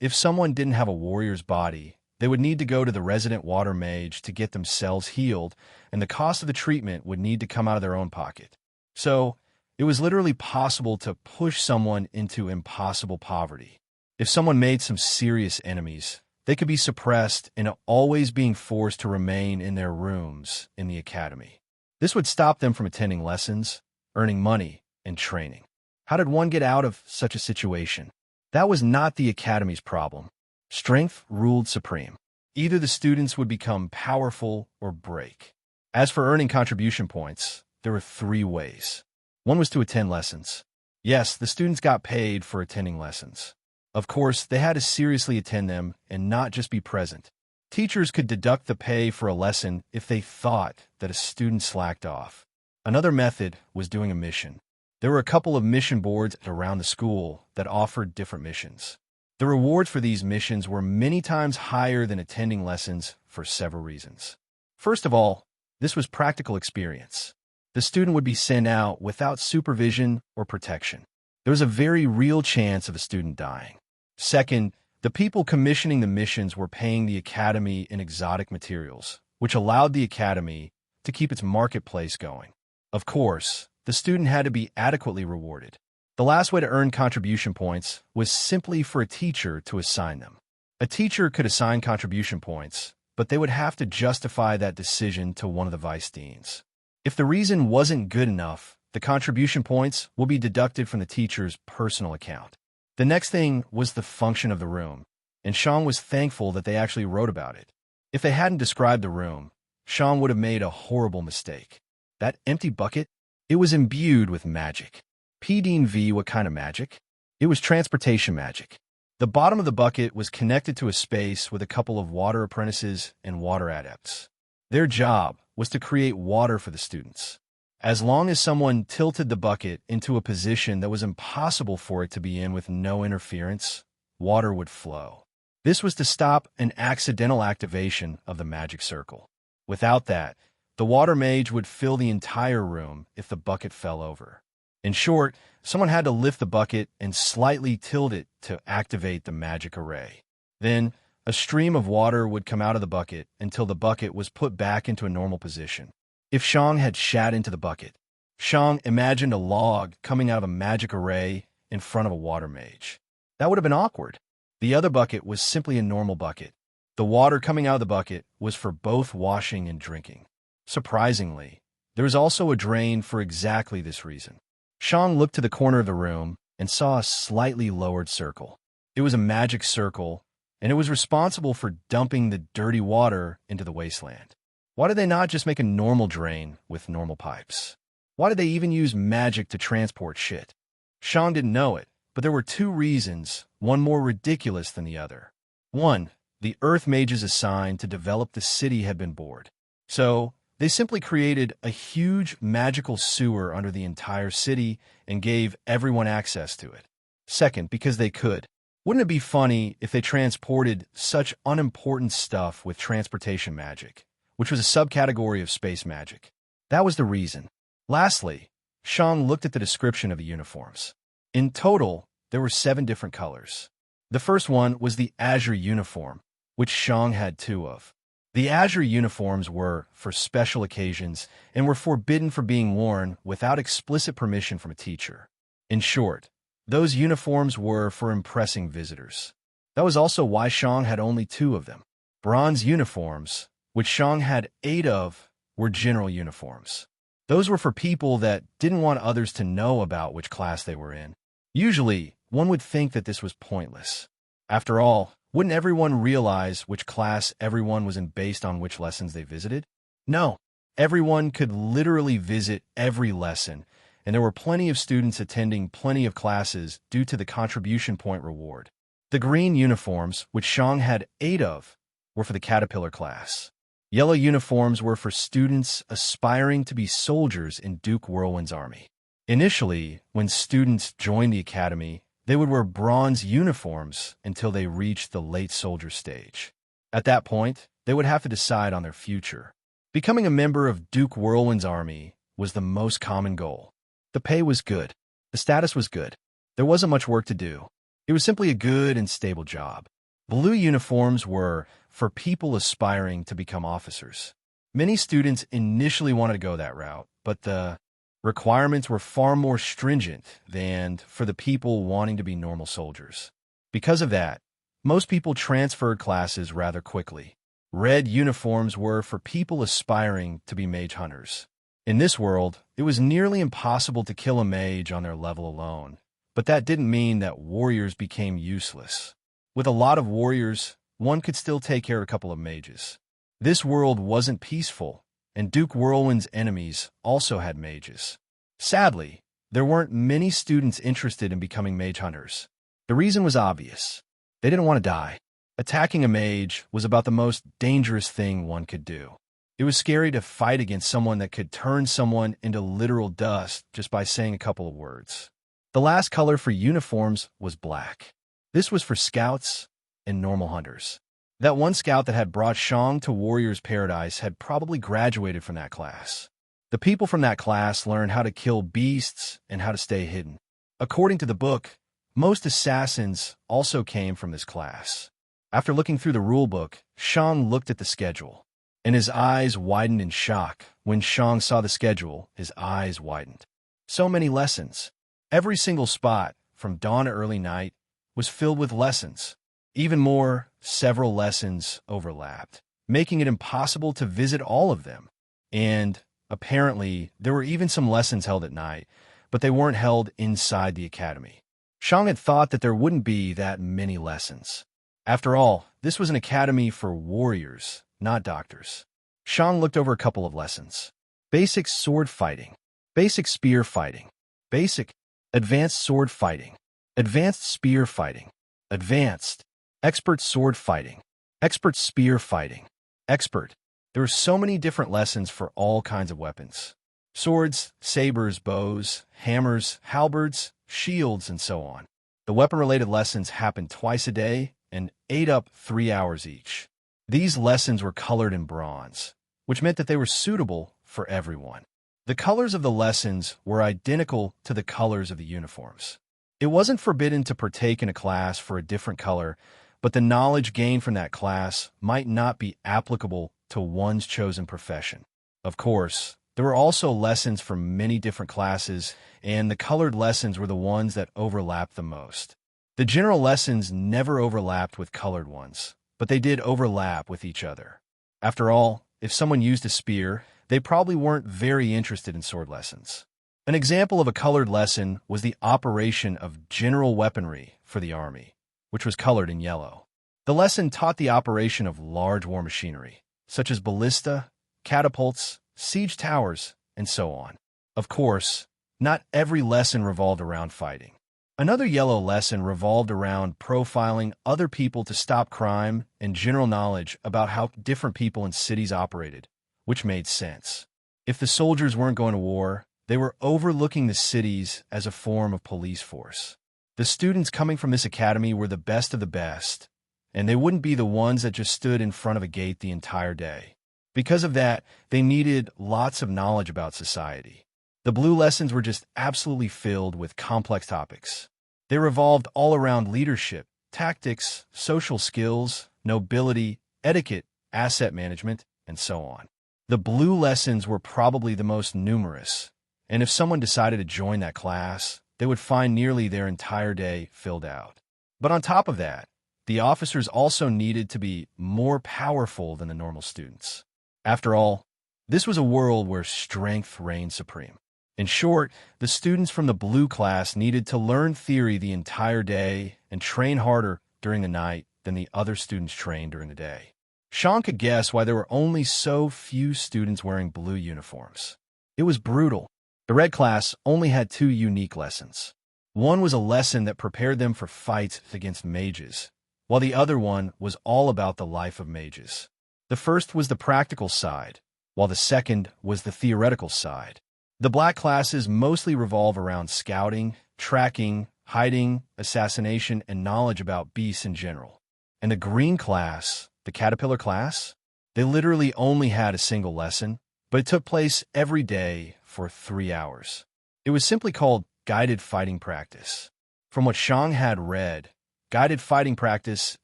if someone didn't have a warrior's body, they would need to go to the resident water mage to get themselves healed, and the cost of the treatment would need to come out of their own pocket. So, it was literally possible to push someone into impossible poverty. If someone made some serious enemies, they could be suppressed and always being forced to remain in their rooms in the academy. This would stop them from attending lessons, earning money, and training. How did one get out of such a situation? That was not the academy's problem. Strength ruled supreme. Either the students would become powerful or break. As for earning contribution points, there were 3 ways. One was to attend lessons. Yes, the students got paid for attending lessons. Of course, they had to seriously attend them and not just be present. Teachers could deduct the pay for a lesson if they thought that a student slacked off. Another method was doing a mission. There were a couple of mission boards around the school that offered different missions. The rewards for these missions were many times higher than attending lessons for several reasons. First of all, this was practical experience. The student would be sent out without supervision or protection. There was a very real chance of a student dying. Second, the people commissioning the missions were paying the academy in exotic materials, which allowed the academy to keep its marketplace going. Of course, the student had to be adequately rewarded. The last way to earn contribution points was simply for a teacher to assign them. A teacher could assign contribution points, but they would have to justify that decision to one of the vice deans. If the reason wasn't good enough, the contribution points will be deducted from the teacher's personal account. The next thing was the function of the room, and Sean was thankful that they actually wrote about it. If they hadn't described the room, Sean would have made a horrible mistake. That empty bucket? It was imbued with magic. P. Dean V. What kind of magic? It was transportation magic. The bottom of the bucket was connected to a space with a couple of water apprentices and water adepts. Their job was to create water for the students. As long as someone tilted the bucket into a position that was impossible for it to be in with no interference, water would flow. This was to stop an accidental activation of the magic circle. Without that, the water mage would fill the entire room if the bucket fell over. In short, someone had to lift the bucket and slightly tilt it to activate the magic array. Then, a stream of water would come out of the bucket until the bucket was put back into a normal position. If Shang had shat into the bucket, Shang imagined a log coming out of a magic array in front of a water mage. That would have been awkward. The other bucket was simply a normal bucket. The water coming out of the bucket was for both washing and drinking. Surprisingly, there was also a drain for exactly this reason. Shang looked to the corner of the room and saw a slightly lowered circle. It was a magic circle, and it was responsible for dumping the dirty water into the wasteland. Why did they not just make a normal drain with normal pipes? Why did they even use magic to transport shit? Sean didn't know it, but there were 2 reasons, one more ridiculous than the other. 1. The Earth mages assigned to develop the city had been bored. So, they simply created a huge magical sewer under the entire city and gave everyone access to it. Second, because they could. Wouldn't it be funny if they transported such unimportant stuff with transportation magic, which was a subcategory of space magic? That was the reason. Lastly, Shang looked at the description of the uniforms. In total, there were 7 different colors. The first one was the Azure uniform, which Shang had 2 of. The Azure uniforms were for special occasions and were forbidden from being worn without explicit permission from a teacher. In short, those uniforms were for impressing visitors. That was also why Shang had only 2 of them. Bronze uniforms, which Shang had 8 of, were general uniforms. Those were for people that didn't want others to know about which class they were in. Usually, one would think that this was pointless. After all, wouldn't everyone realize which class everyone was in based on which lessons they visited? No, everyone could literally visit every lesson, and there were plenty of students attending plenty of classes due to the contribution point reward. The green uniforms, which Shang had 8 of, were for the Caterpillar class. Yellow uniforms were for students aspiring to be soldiers in Duke Whirlwind's army. Initially, when students joined the academy, They would wear bronze uniforms until they reached the late soldier stage. At that point, they would have to decide on their future. Becoming a member of Duke Whirlwind's army was the most common goal. The pay was good. The status was good. There wasn't much work to do. It was simply a good and stable job. Blue uniforms were for people aspiring to become officers. Many students initially wanted to go that route, but the requirements were far more stringent than for the people wanting to be normal soldiers. Because of that, most people transferred classes rather quickly. Red uniforms were for people aspiring to be mage hunters. In this world, it was nearly impossible to kill a mage on their level alone, but that didn't mean that warriors became useless. With a lot of warriors, one could still take care of a couple of mages. This world wasn't peaceful, and Duke Whirlwind's enemies also had mages. Sadly, there weren't many students interested in becoming mage hunters. The reason was obvious. They didn't want to die. Attacking a mage was about the most dangerous thing one could do. It was scary to fight against someone that could turn someone into literal dust just by saying a couple of words. The last color for uniforms was black. This was for scouts and normal hunters. That one scout that had brought Shang to Warrior's Paradise had probably graduated from that class. The people from that class learned how to kill beasts and how to stay hidden. According to the book, most assassins also came from this class. After looking through the rulebook, Shang looked at the schedule, and his eyes widened in shock. When Shang saw the schedule, his eyes widened. So many lessons. Every single spot, from dawn to early night, was filled with lessons. Even more, several lessons overlapped, making it impossible to visit all of them. And apparently, there were even some lessons held at night, but they weren't held inside the academy. Shang had thought that there wouldn't be that many lessons. After all, this was an academy for warriors, not doctors. Shang looked over a couple of lessons. Basic sword fighting, basic spear fighting, basic, advanced sword fighting, advanced spear fighting, advanced, expert sword fighting, expert spear fighting, expert. There were so many different lessons for all kinds of weapons. Swords, sabers, bows, hammers, halberds, shields, and so on. The weapon-related lessons happened twice a day and ate up 3 hours each. These lessons were colored in bronze, which meant that they were suitable for everyone. The colors of the lessons were identical to the colors of the uniforms. It wasn't forbidden to partake in a class for a different color, but the knowledge gained from that class might not be applicable to one's chosen profession. Of course, there were also lessons for many different classes, and the colored lessons were the ones that overlapped the most. The general lessons never overlapped with colored ones, but they did overlap with each other. After all, if someone used a spear, they probably weren't very interested in sword lessons. An example of a colored lesson was the operation of general weaponry for the army, which was colored in yellow. The lesson taught the operation of large war machinery, such as ballista, catapults, siege towers, and so on. Of course, not every lesson revolved around fighting. Another yellow lesson revolved around profiling other people to stop crime and general knowledge about how different people in cities operated, which made sense. If the soldiers weren't going to war, they were overlooking the cities as a form of police force. The students coming from this academy were the best of the best, and they wouldn't be the ones that just stood in front of a gate the entire day. Because of that, they needed lots of knowledge about society. The blue lessons were just absolutely filled with complex topics. They revolved all around leadership, tactics, social skills, nobility, etiquette, asset management, and so on. The blue lessons were probably the most numerous, and if someone decided to join that class, they would find nearly their entire day filled out. But on top of that, the officers also needed to be more powerful than the normal students. After all, this was a world where strength reigned supreme. In short, the students from the blue class needed to learn theory the entire day and train harder during the night than the other students trained during the day. Sean could guess why there were only so few students wearing blue uniforms. It was brutal. The red class only had 2 unique lessons. One was a lesson that prepared them for fights against mages, while the other one was all about the life of mages. The first was the practical side, while the second was the theoretical side. The black classes mostly revolve around scouting, tracking, hiding, assassination, and knowledge about beasts in general. And the green class, the caterpillar class, they literally only had a single lesson, but it took place every day for 3 hours. It was simply called guided fighting practice. From what Shang had read, guided fighting practice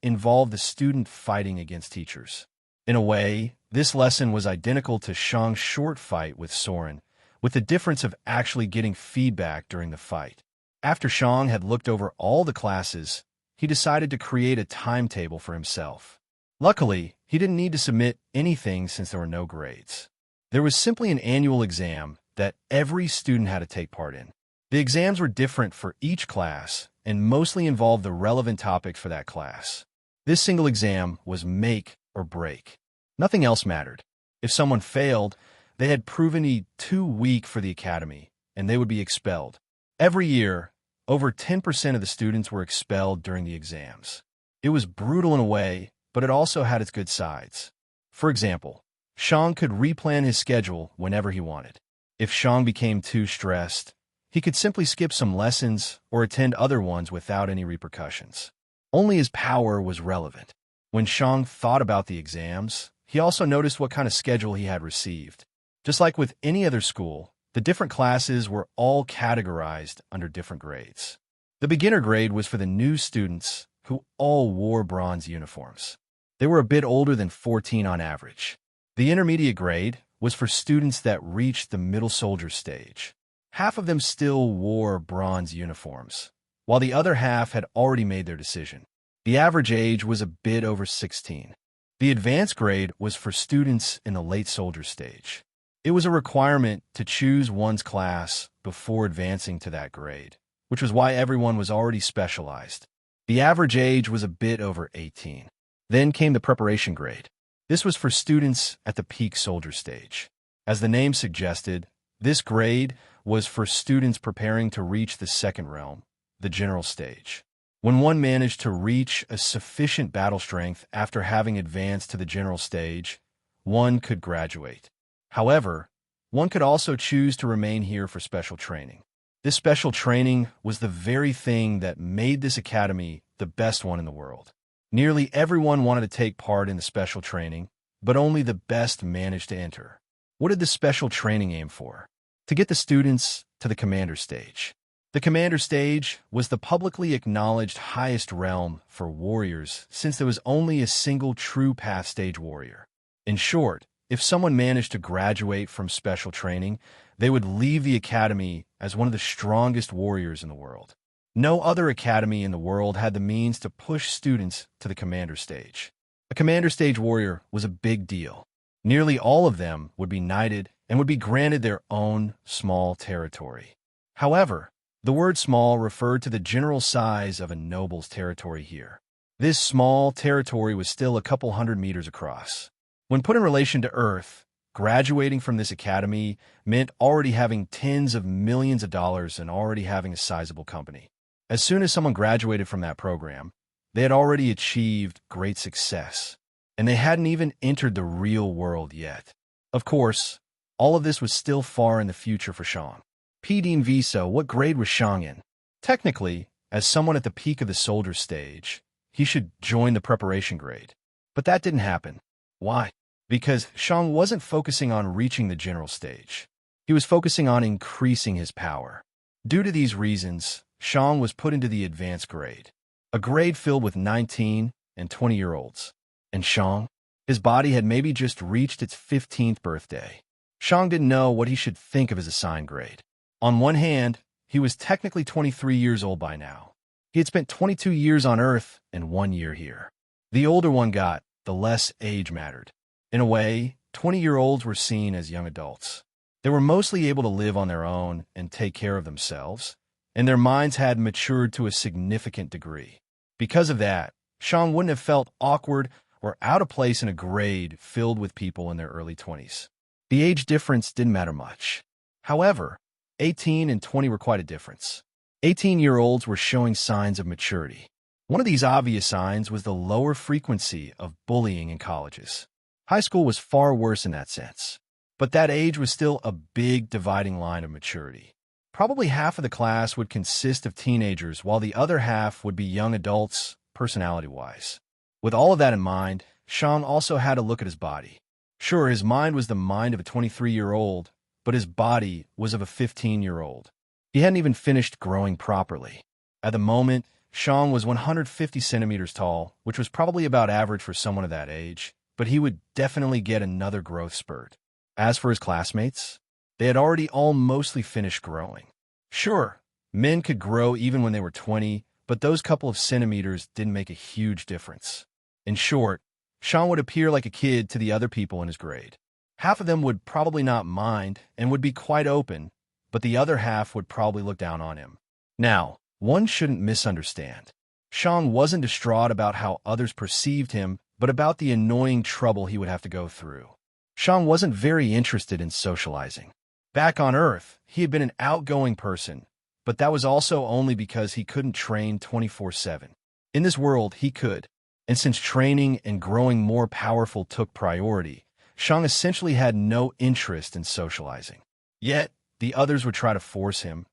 involved the student fighting against teachers. In a way, this lesson was identical to Shang's short fight with Soren, with the difference of actually getting feedback during the fight. After Shang had looked over all the classes, he decided to create a timetable for himself. Luckily, he didn't need to submit anything since there were no grades. There was simply an annual exam that every student had to take part in. The exams were different for each class and mostly involved the relevant topics for that class. This single exam was make or break. Nothing else mattered. If someone failed, they had proven to be too weak for the academy, and they would be expelled. Every year, over 10% of the students were expelled during the exams. It was brutal in a way, but it also had its good sides. For example, Shang could replan his schedule whenever he wanted. If Shang became too stressed, he could simply skip some lessons or attend other ones without any repercussions. Only his power was relevant. When Shang thought about the exams, he also noticed what kind of schedule he had received. Just like with any other school, the different classes were all categorized under different grades. The beginner grade was for the new students who all wore bronze uniforms. They were a bit older than 14 on average. The intermediate grade was for students that reached the middle soldier stage. Half of them still wore bronze uniforms, while the other half had already made their decision. The average age was a bit over 16. The advanced grade was for students in the late soldier stage. It was a requirement to choose one's class before advancing to that grade, which was why everyone was already specialized. The average age was a bit over 18. Then came the preparation grade. This was for students at the peak soldier stage. As the name suggested, this grade was for students preparing to reach the second realm, the general stage. When one managed to reach a sufficient battle strength after having advanced to the general stage, one could graduate. However, one could also choose to remain here for special training. This special training was the very thing that made this academy the best one in the world. Nearly everyone wanted to take part in the special training, but only the best managed to enter. What did the special training aim for? To get the students to the commander stage. The commander stage was the publicly acknowledged highest realm for warriors since there was only a single true path stage warrior. In short, if someone managed to graduate from special training, they would leave the academy as one of the strongest warriors in the world. No other academy in the world had the means to push students to the commander stage. A commander stage warrior was a big deal. Nearly all of them would be knighted and would be granted their own small territory. However, the word small referred to the general size of a noble's territory here. This small territory was still a couple hundred meters across. When put in relation to Earth, graduating from this academy meant already having tens of millions of dollars and already having a sizable company. As soon as someone graduated from that program, they had already achieved great success, and they hadn't even entered the real world yet. Of course, all of this was still far in the future for Shang. Dean Viso, what grade was Shang in? Technically, as someone at the peak of the soldier stage, he should join the preparation grade. But that didn't happen. Why? Because Shang wasn't focusing on reaching the general stage. He was focusing on increasing his power. Due to these reasons, Shang was put into the advanced grade, a grade filled with 19 and 20-year-olds. And Shang? His body had maybe just reached its 15th birthday. Shang didn't know what he should think of his assigned grade. On one hand, he was technically 23 years old by now. He had spent 22 years on Earth and 1 year here. The older one got, the less age mattered. In a way, 20-year-olds were seen as young adults. They were mostly able to live on their own and take care of themselves, and their minds had matured to a significant degree. Because of that, Shang wouldn't have felt awkward or out of place in a grade filled with people in their early 20s. The age difference didn't matter much. However, 18 and 20 were quite a difference. 18-year-olds were showing signs of maturity. One of these obvious signs was the lower frequency of bullying in colleges. High school was far worse in that sense. But that age was still a big dividing line of maturity. Probably half of the class would consist of teenagers, while the other half would be young adults, personality-wise. With all of that in mind, Sean also had to look at his body. Sure, his mind was the mind of a 23-year-old, but his body was of a 15-year-old. He hadn't even finished growing properly. At the moment, Sean was 150 centimeters tall, which was probably about average for someone of that age, but he would definitely get another growth spurt. As for his classmates, they had already all mostly finished growing. Sure, men could grow even when they were 20, but those couple of centimeters didn't make a huge difference. In short, Sean would appear like a kid to the other people in his grade. Half of them would probably not mind and would be quite open, but the other half would probably look down on him. Now, one shouldn't misunderstand. Sean wasn't distraught about how others perceived him, but about the annoying trouble he would have to go through. Sean wasn't very interested in socializing. Back on Earth, he had been an outgoing person, but that was also only because he couldn't train 24/7. In this world, he could. And since training and growing more powerful took priority, Sean essentially had no interest in socializing. Yet, the others would try to force him,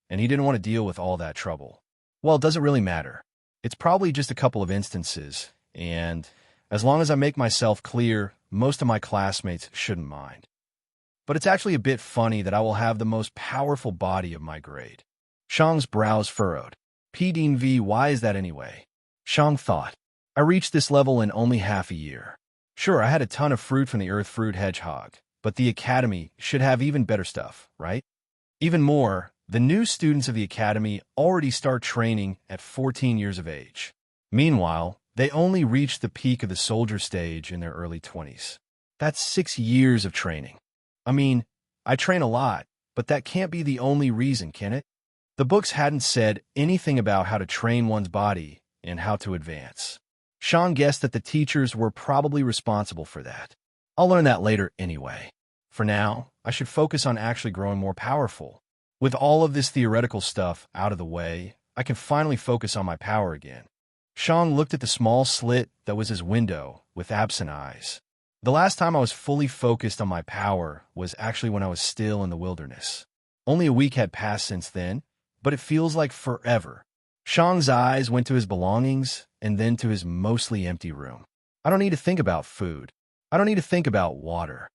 and he didn't want to deal with all that trouble. Well, it doesn't really matter. It's probably just a couple of instances, and as long as I make myself clear, most of my classmates shouldn't mind. But it's actually a bit funny that I will have the most powerful body of my grade. Shang's brows furrowed. PDV, why is that anyway? Shang thought. I reached this level in only half a year. Sure, I had a ton of fruit from the Earth Fruit Hedgehog, but the Academy should have even better stuff, right? Even more, the new students of the Academy already start training at 14 years of age. Meanwhile, they only reach the peak of the soldier stage in their early 20s. That's 6 years of training. I mean, I train a lot, but that can't be the only reason, can it? The books hadn't said anything about how to train one's body and how to advance. Sean guessed that the teachers were probably responsible for that. I'll learn that later anyway. For now, I should focus on actually growing more powerful. With all of this theoretical stuff out of the way, I can finally focus on my power again. Sean looked at the small slit that was his window with absent eyes. The last time I was fully focused on my power was actually when I was still in the wilderness. Only a week had passed since then, but it feels like forever. Sean's eyes went to his belongings and then to his mostly empty room. I don't need to think about food. I don't need to think about water.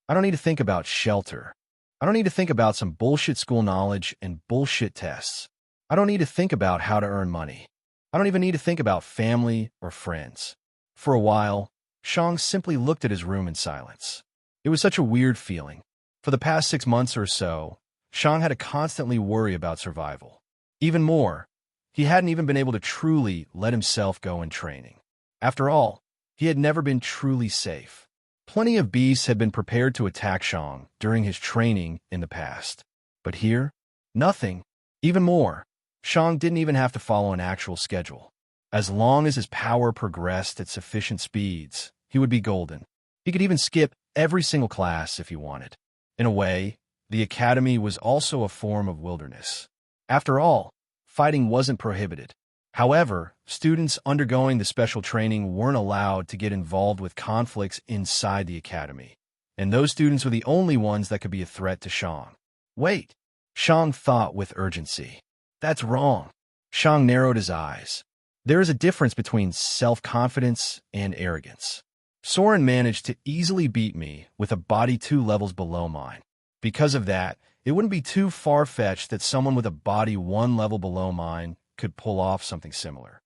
I don't need to think about shelter. I don't need to think about some bullshit school knowledge and bullshit tests. I don't need to think about how to earn money. I don't even need to think about family or friends. For a while, Sean simply looked at his room in silence. It was such a weird feeling. For the past 6 months or so, Sean had to constantly worry about survival. Even more, he hadn't even been able to truly let himself go in training. After all, he had never been truly safe. Plenty of beasts had been prepared to attack Sean during his training in the past. But here, nothing. Even more, Sean didn't even have to follow an actual schedule. As long as his power progressed at sufficient speeds, he would be golden. He could even skip every single class if he wanted. In a way, the Academy was also a form of wilderness. After all, fighting wasn't prohibited. However, students undergoing the special training weren't allowed to get involved with conflicts inside the Academy, and those students were the only ones that could be a threat to Sean. Wait, Sean thought with urgency. That's wrong. Sean narrowed his eyes. There is a difference between self-confidence and arrogance. Soren managed to easily beat me with a body 2 levels below mine. Because of that, it wouldn't be too far-fetched that someone with a body 1 level below mine could pull off something similar.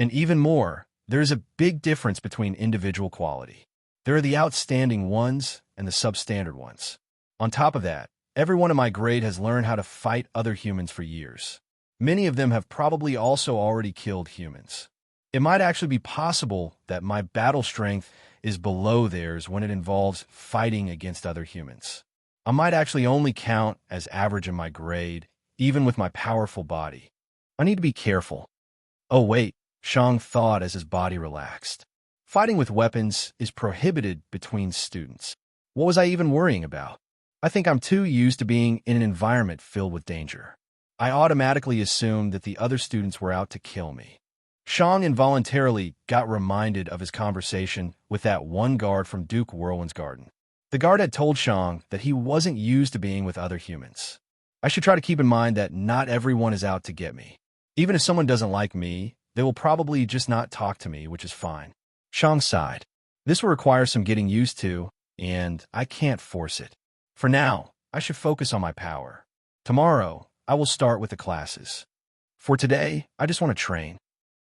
And even more, there is a big difference between individual quality. There are the outstanding ones and the substandard ones. On top of that, everyone in my grade has learned how to fight other humans for years. Many of them have probably also already killed humans. It might actually be possible that my battle strength is below theirs when it involves fighting against other humans. I might actually only count as average in my grade, even with my powerful body. I need to be careful. Oh wait, Sean thought as his body relaxed. Fighting with weapons is prohibited between students. What was I even worrying about? I think I'm too used to being in an environment filled with danger. I automatically assumed that the other students were out to kill me. Sean involuntarily got reminded of his conversation with that one guard from Duke Whirlwind's garden. The guard had told Sean that he wasn't used to being with other humans. I should try to keep in mind that not everyone is out to get me. Even if someone doesn't like me, they will probably just not talk to me, which is fine. Shang sighed. This will require some getting used to, and I can't force it. For now, I should focus on my power. Tomorrow, I will start with the classes. For today, I just want to train.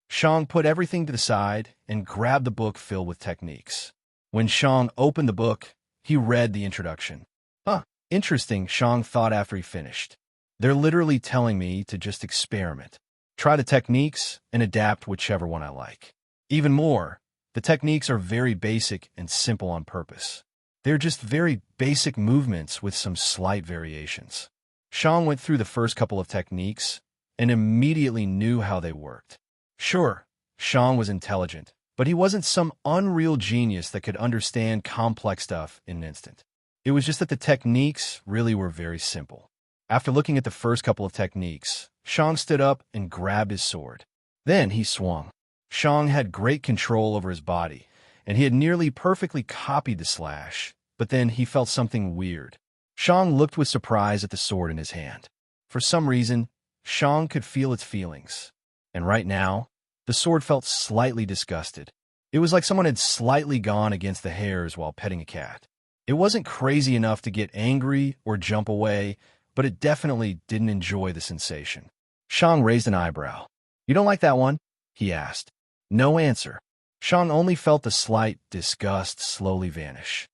Shang put everything to the side and grabbed the book filled with techniques. When Shang opened the book, he read the introduction. Huh, interesting, Shang thought after he finished. They're literally telling me to just experiment. Try the techniques and adapt whichever one I like. Even more, the techniques are very basic and simple on purpose. They're just very basic movements with some slight variations. Shang went through the first couple of techniques and immediately knew how they worked. Sure, Shang was intelligent, but he wasn't some unreal genius that could understand complex stuff in an instant. It was just that the techniques really were very simple. After looking at the first couple of techniques, Shang stood up and grabbed his sword. Then he swung. Shang had great control over his body, and he had nearly perfectly copied the slash, but then he felt something weird. Shang looked with surprise at the sword in his hand. For some reason, Shang could feel its feelings. And right now, the sword felt slightly disgusted. It was like someone had slightly gone against the hairs while petting a cat. It wasn't crazy enough to get angry or jump away, but it definitely didn't enjoy the sensation. Shang raised an eyebrow. "You don't like that one?" he asked. No answer. Shang only felt the slight disgust slowly vanish.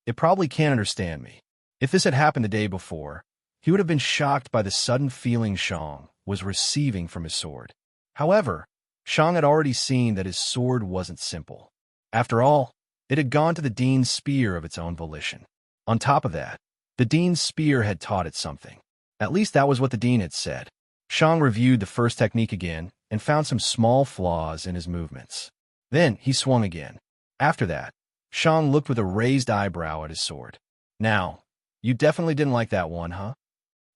It probably can't understand me. If this had happened the day before, he would have been shocked by the sudden feeling Shang was receiving from his sword. However, Shang had already seen that his sword wasn't simple. After all, it had gone to the Dean's spear of its own volition. On top of that, the Dean's spear had taught it something. At least that was what the Dean had said. Shang reviewed the first technique again and found some small flaws in his movements. Then he swung again. After that, Shang looked with a raised eyebrow at his sword. "Now, you definitely didn't like that one, huh?"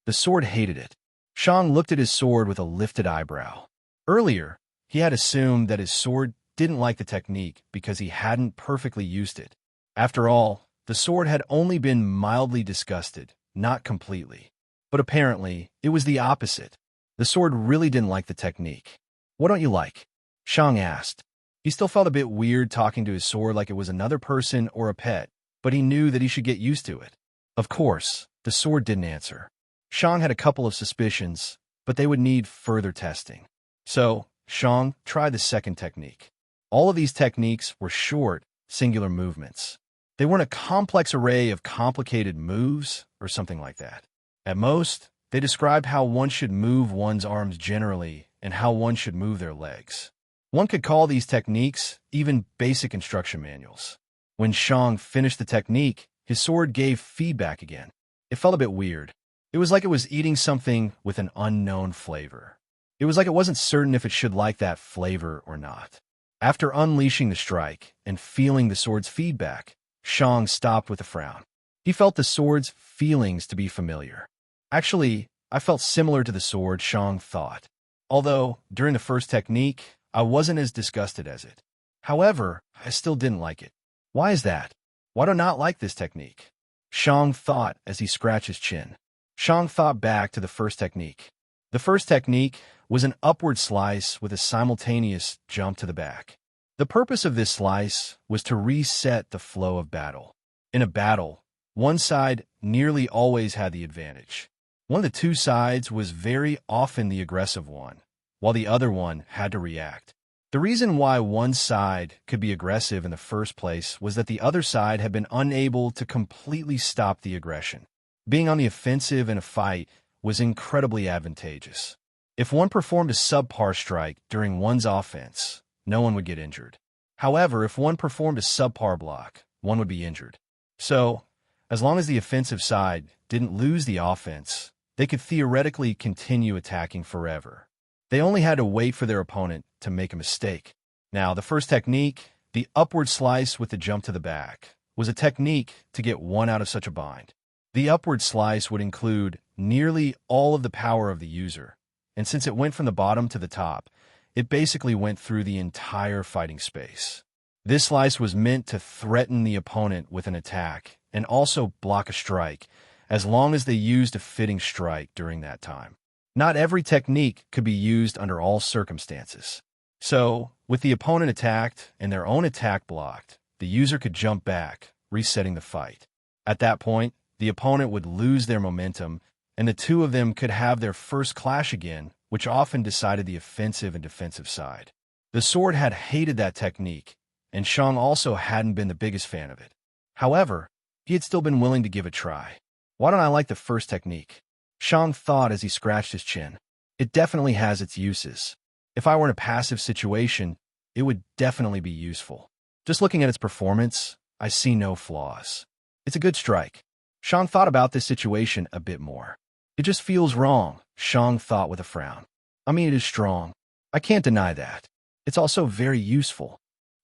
The sword hated it. Shang looked at his sword with a lifted eyebrow. Earlier, he had assumed that his sword didn't like the technique because he hadn't perfectly used it. After all, the sword had only been mildly disgusted, not completely. But apparently, it was the opposite. The sword really didn't like the technique. "What don't you like?" Shang asked. He still felt a bit weird talking to his sword like it was another person or a pet, but he knew that he should get used to it. Of course, the sword didn't answer. Shang had a couple of suspicions, but they would need further testing. So, Shang tried the second technique. All of these techniques were short, singular movements. They weren't a complex array of complicated moves or something like that. At most, they described how one should move one's arms generally and how one should move their legs. One could call these techniques even basic instruction manuals. When Shang finished the technique, his sword gave feedback again. It felt a bit weird. It was like it was eating something with an unknown flavor. It was like it wasn't certain if it should like that flavor or not. After unleashing the strike and feeling the sword's feedback, Shang stopped with a frown. He felt the sword's feelings to be familiar. Actually, I felt similar to the sword, Shang thought. Although, during the first technique, I wasn't as disgusted as it. However, I still didn't like it. Why is that? Why do I not like this technique? Shang thought as he scratched his chin. Shang thought back to the first technique. The first technique was an upward slice with a simultaneous jump to the back. The purpose of this slice was to reset the flow of battle. In a battle, one side nearly always had the advantage. One of the two sides was very often the aggressive one, while the other one had to react. The reason why one side could be aggressive in the first place was that the other side had been unable to completely stop the aggression. Being on the offensive in a fight was incredibly advantageous. If one performed a subpar strike during one's offense, no one would get injured. However, if one performed a subpar block, one would be injured. So, as long as the offensive side didn't lose the offense, they could theoretically continue attacking forever. They only had to wait for their opponent to make a mistake. Now, the first technique, the upward slice with the jump to the back, was a technique to get one out of such a bind. The upward slice would include nearly all of the power of the user, and since it went from the bottom to the top, it basically went through the entire fighting space. This slice was meant to threaten the opponent with an attack and also block a strike, as long as they used a fitting strike during that time. Not every technique could be used under all circumstances. So, with the opponent attacked and their own attack blocked, the user could jump back, resetting the fight. At that point, the opponent would lose their momentum, and the two of them could have their first clash again, which often decided the offensive and defensive side. The sword had hated that technique, and Shang also hadn't been the biggest fan of it. However, he had still been willing to give it a try. Why don't I like the first technique? Shang thought as he scratched his chin. It definitely has its uses. If I were in a passive situation, it would definitely be useful. Just looking at its performance, I see no flaws. It's a good strike. Shang thought about this situation a bit more. It just feels wrong, Shang thought with a frown. I mean, it is strong. I can't deny that. It's also very useful.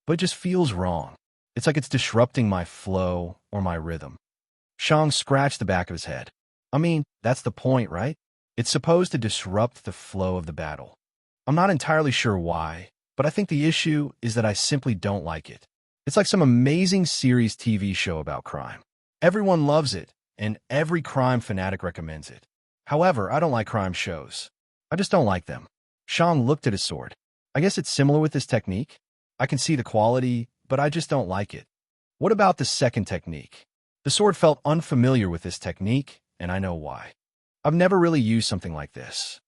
But it just feels wrong. It's like it's disrupting my flow or my rhythm. Shang scratched the back of his head. I mean, that's the point, right? It's supposed to disrupt the flow of the battle. I'm not entirely sure why, but I think the issue is that I simply don't like it. It's like some amazing series TV show about crime. Everyone loves it, and every crime fanatic recommends it. However, I don't like crime shows. I just don't like them. Shang looked at his sword. I guess it's similar with this technique. I can see the quality, but I just don't like it. What about the second technique? The sword felt unfamiliar with this technique, and I know why. I've never really used something like this.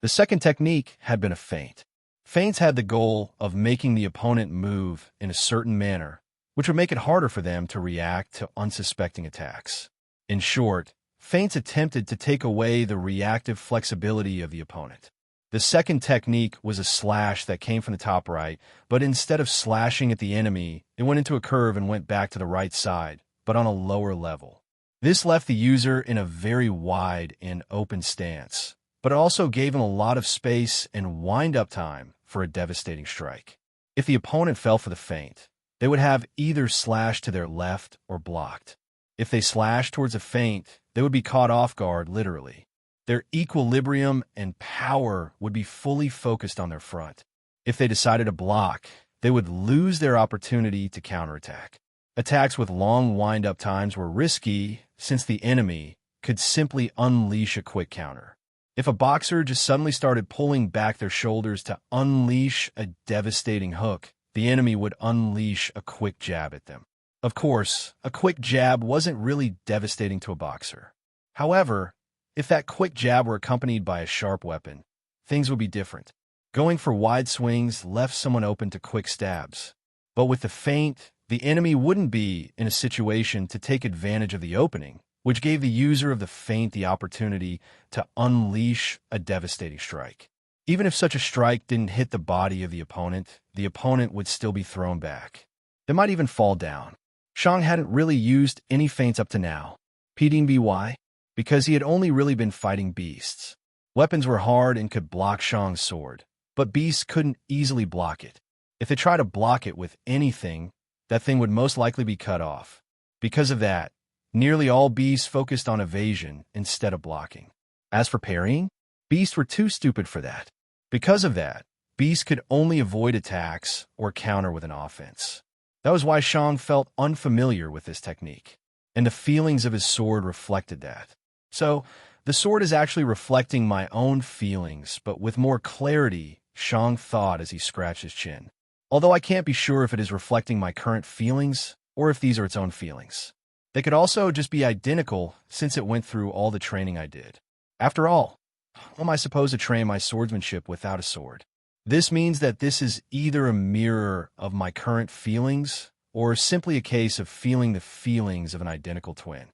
The second technique had been a feint. Feints had the goal of making the opponent move in a certain manner, which would make it harder for them to react to unsuspecting attacks. In short, feints attempted to take away the reactive flexibility of the opponent. The second technique was a slash that came from the top right, but instead of slashing at the enemy, it went into a curve and went back to the right side, but on a lower level. This left the user in a very wide and open stance, but it also gave him a lot of space and wind-up time for a devastating strike. If the opponent fell for the feint, they would have either slashed to their left or blocked. If they slashed towards a feint, they would be caught off guard, literally. Their equilibrium and power would be fully focused on their front. If they decided to block, they would lose their opportunity to counterattack. Attacks with long wind-up times were risky since the enemy could simply unleash a quick counter. If a boxer just suddenly started pulling back their shoulders to unleash a devastating hook, the enemy would unleash a quick jab at them. Of course, a quick jab wasn't really devastating to a boxer. However, if that quick jab were accompanied by a sharp weapon, things would be different. Going for wide swings left someone open to quick stabs. But with the feint, the enemy wouldn't be in a situation to take advantage of the opening, which gave the user of the feint the opportunity to unleash a devastating strike. Even if such a strike didn't hit the body of the opponent would still be thrown back. They might even fall down. Shang hadn't really used any feints up to now. Why? Because he had only really been fighting beasts. Weapons were hard and could block Shang's sword, but beasts couldn't easily block it. If they tried to block it with anything, that thing would most likely be cut off. Because of that, nearly all beasts focused on evasion instead of blocking. As for parrying, beasts were too stupid for that. Because of that, beasts could only avoid attacks or counter with an offense. That was why Shang felt unfamiliar with this technique, and the feelings of his sword reflected that. So, the sword is actually reflecting my own feelings, but with more clarity, Shang thought as he scratched his chin. Although I can't be sure if it is reflecting my current feelings or if these are its own feelings. They could also just be identical since it went through all the training I did. After all, how am I supposed to train my swordsmanship without a sword? This means that this is either a mirror of my current feelings or simply a case of feeling the feelings of an identical twin.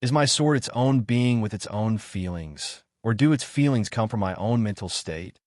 Is my sword its own being with its own feelings, or do its feelings come from my own mental state?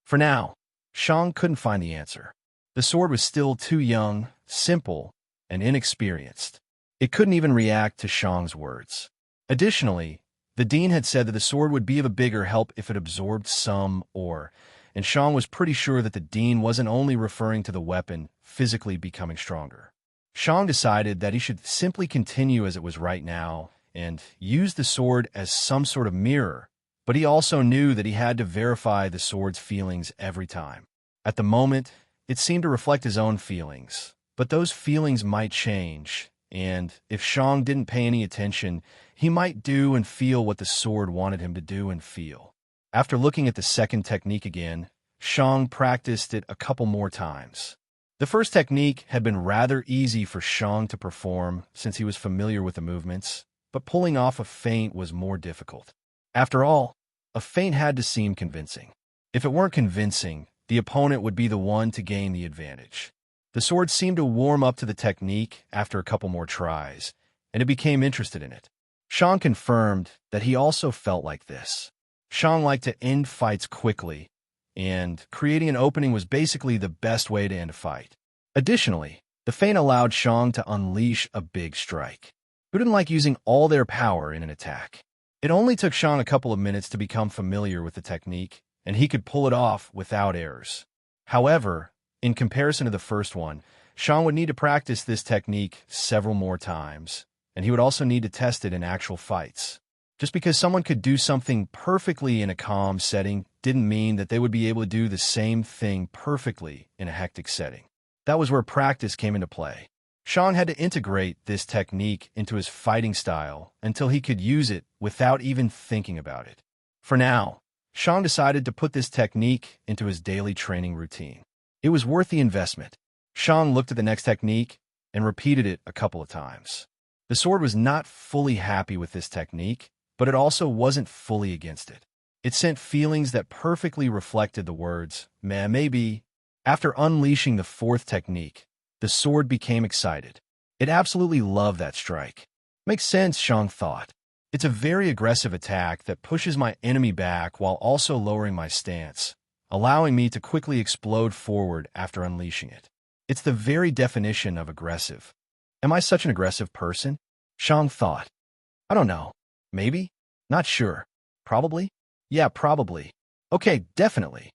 For now, Shang couldn't find the answer. The sword was still too young, simple, and inexperienced. It couldn't even react to Shang's words. Additionally, the dean had said that the sword would be of a bigger help if it absorbed some ore, and Shang was pretty sure that the dean wasn't only referring to the weapon physically becoming stronger. Shang decided that he should simply continue as it was right now and use the sword as some sort of mirror, but he also knew that he had to verify the sword's feelings every time. At the moment, it seemed to reflect his own feelings, but those feelings might change, and if Shang didn't pay any attention, he might do and feel what the sword wanted him to do and feel. After looking at the second technique again, Shang practiced it a couple more times. The first technique had been rather easy for Shang to perform since he was familiar with the movements, but pulling off a feint was more difficult. After all, a feint had to seem convincing. If it weren't convincing, the opponent would be the one to gain the advantage. The sword seemed to warm up to the technique after a couple more tries, and it became interested in it. Shang confirmed that he also felt like this. Shang liked to end fights quickly, and creating an opening was basically the best way to end a fight. Additionally, the feint allowed Shang to unleash a big strike. Who didn't like using all their power in an attack? It only took Shang a couple of minutes to become familiar with the technique, and he could pull it off without errors. However, in comparison to the first one, Shang would need to practice this technique several more times, and he would also need to test it in actual fights. Just because someone could do something perfectly in a calm setting didn't mean that they would be able to do the same thing perfectly in a hectic setting. That was where practice came into play. Shang had to integrate this technique into his fighting style until he could use it without even thinking about it. For now, Shang decided to put this technique into his daily training routine. It was worth the investment. Shang looked at the next technique and repeated it a couple of times. The sword was not fully happy with this technique, but it also wasn't fully against it. It sent feelings that perfectly reflected the words, "Meh, maybe." After unleashing the fourth technique, the sword became excited. It absolutely loved that strike. Makes sense, Shang thought. It's a very aggressive attack that pushes my enemy back while also lowering my stance, allowing me to quickly explode forward after unleashing it. It's the very definition of aggressive. Am I such an aggressive person? Shang thought. I don't know. Maybe? Not sure. Probably? Yeah, probably. Okay, definitely.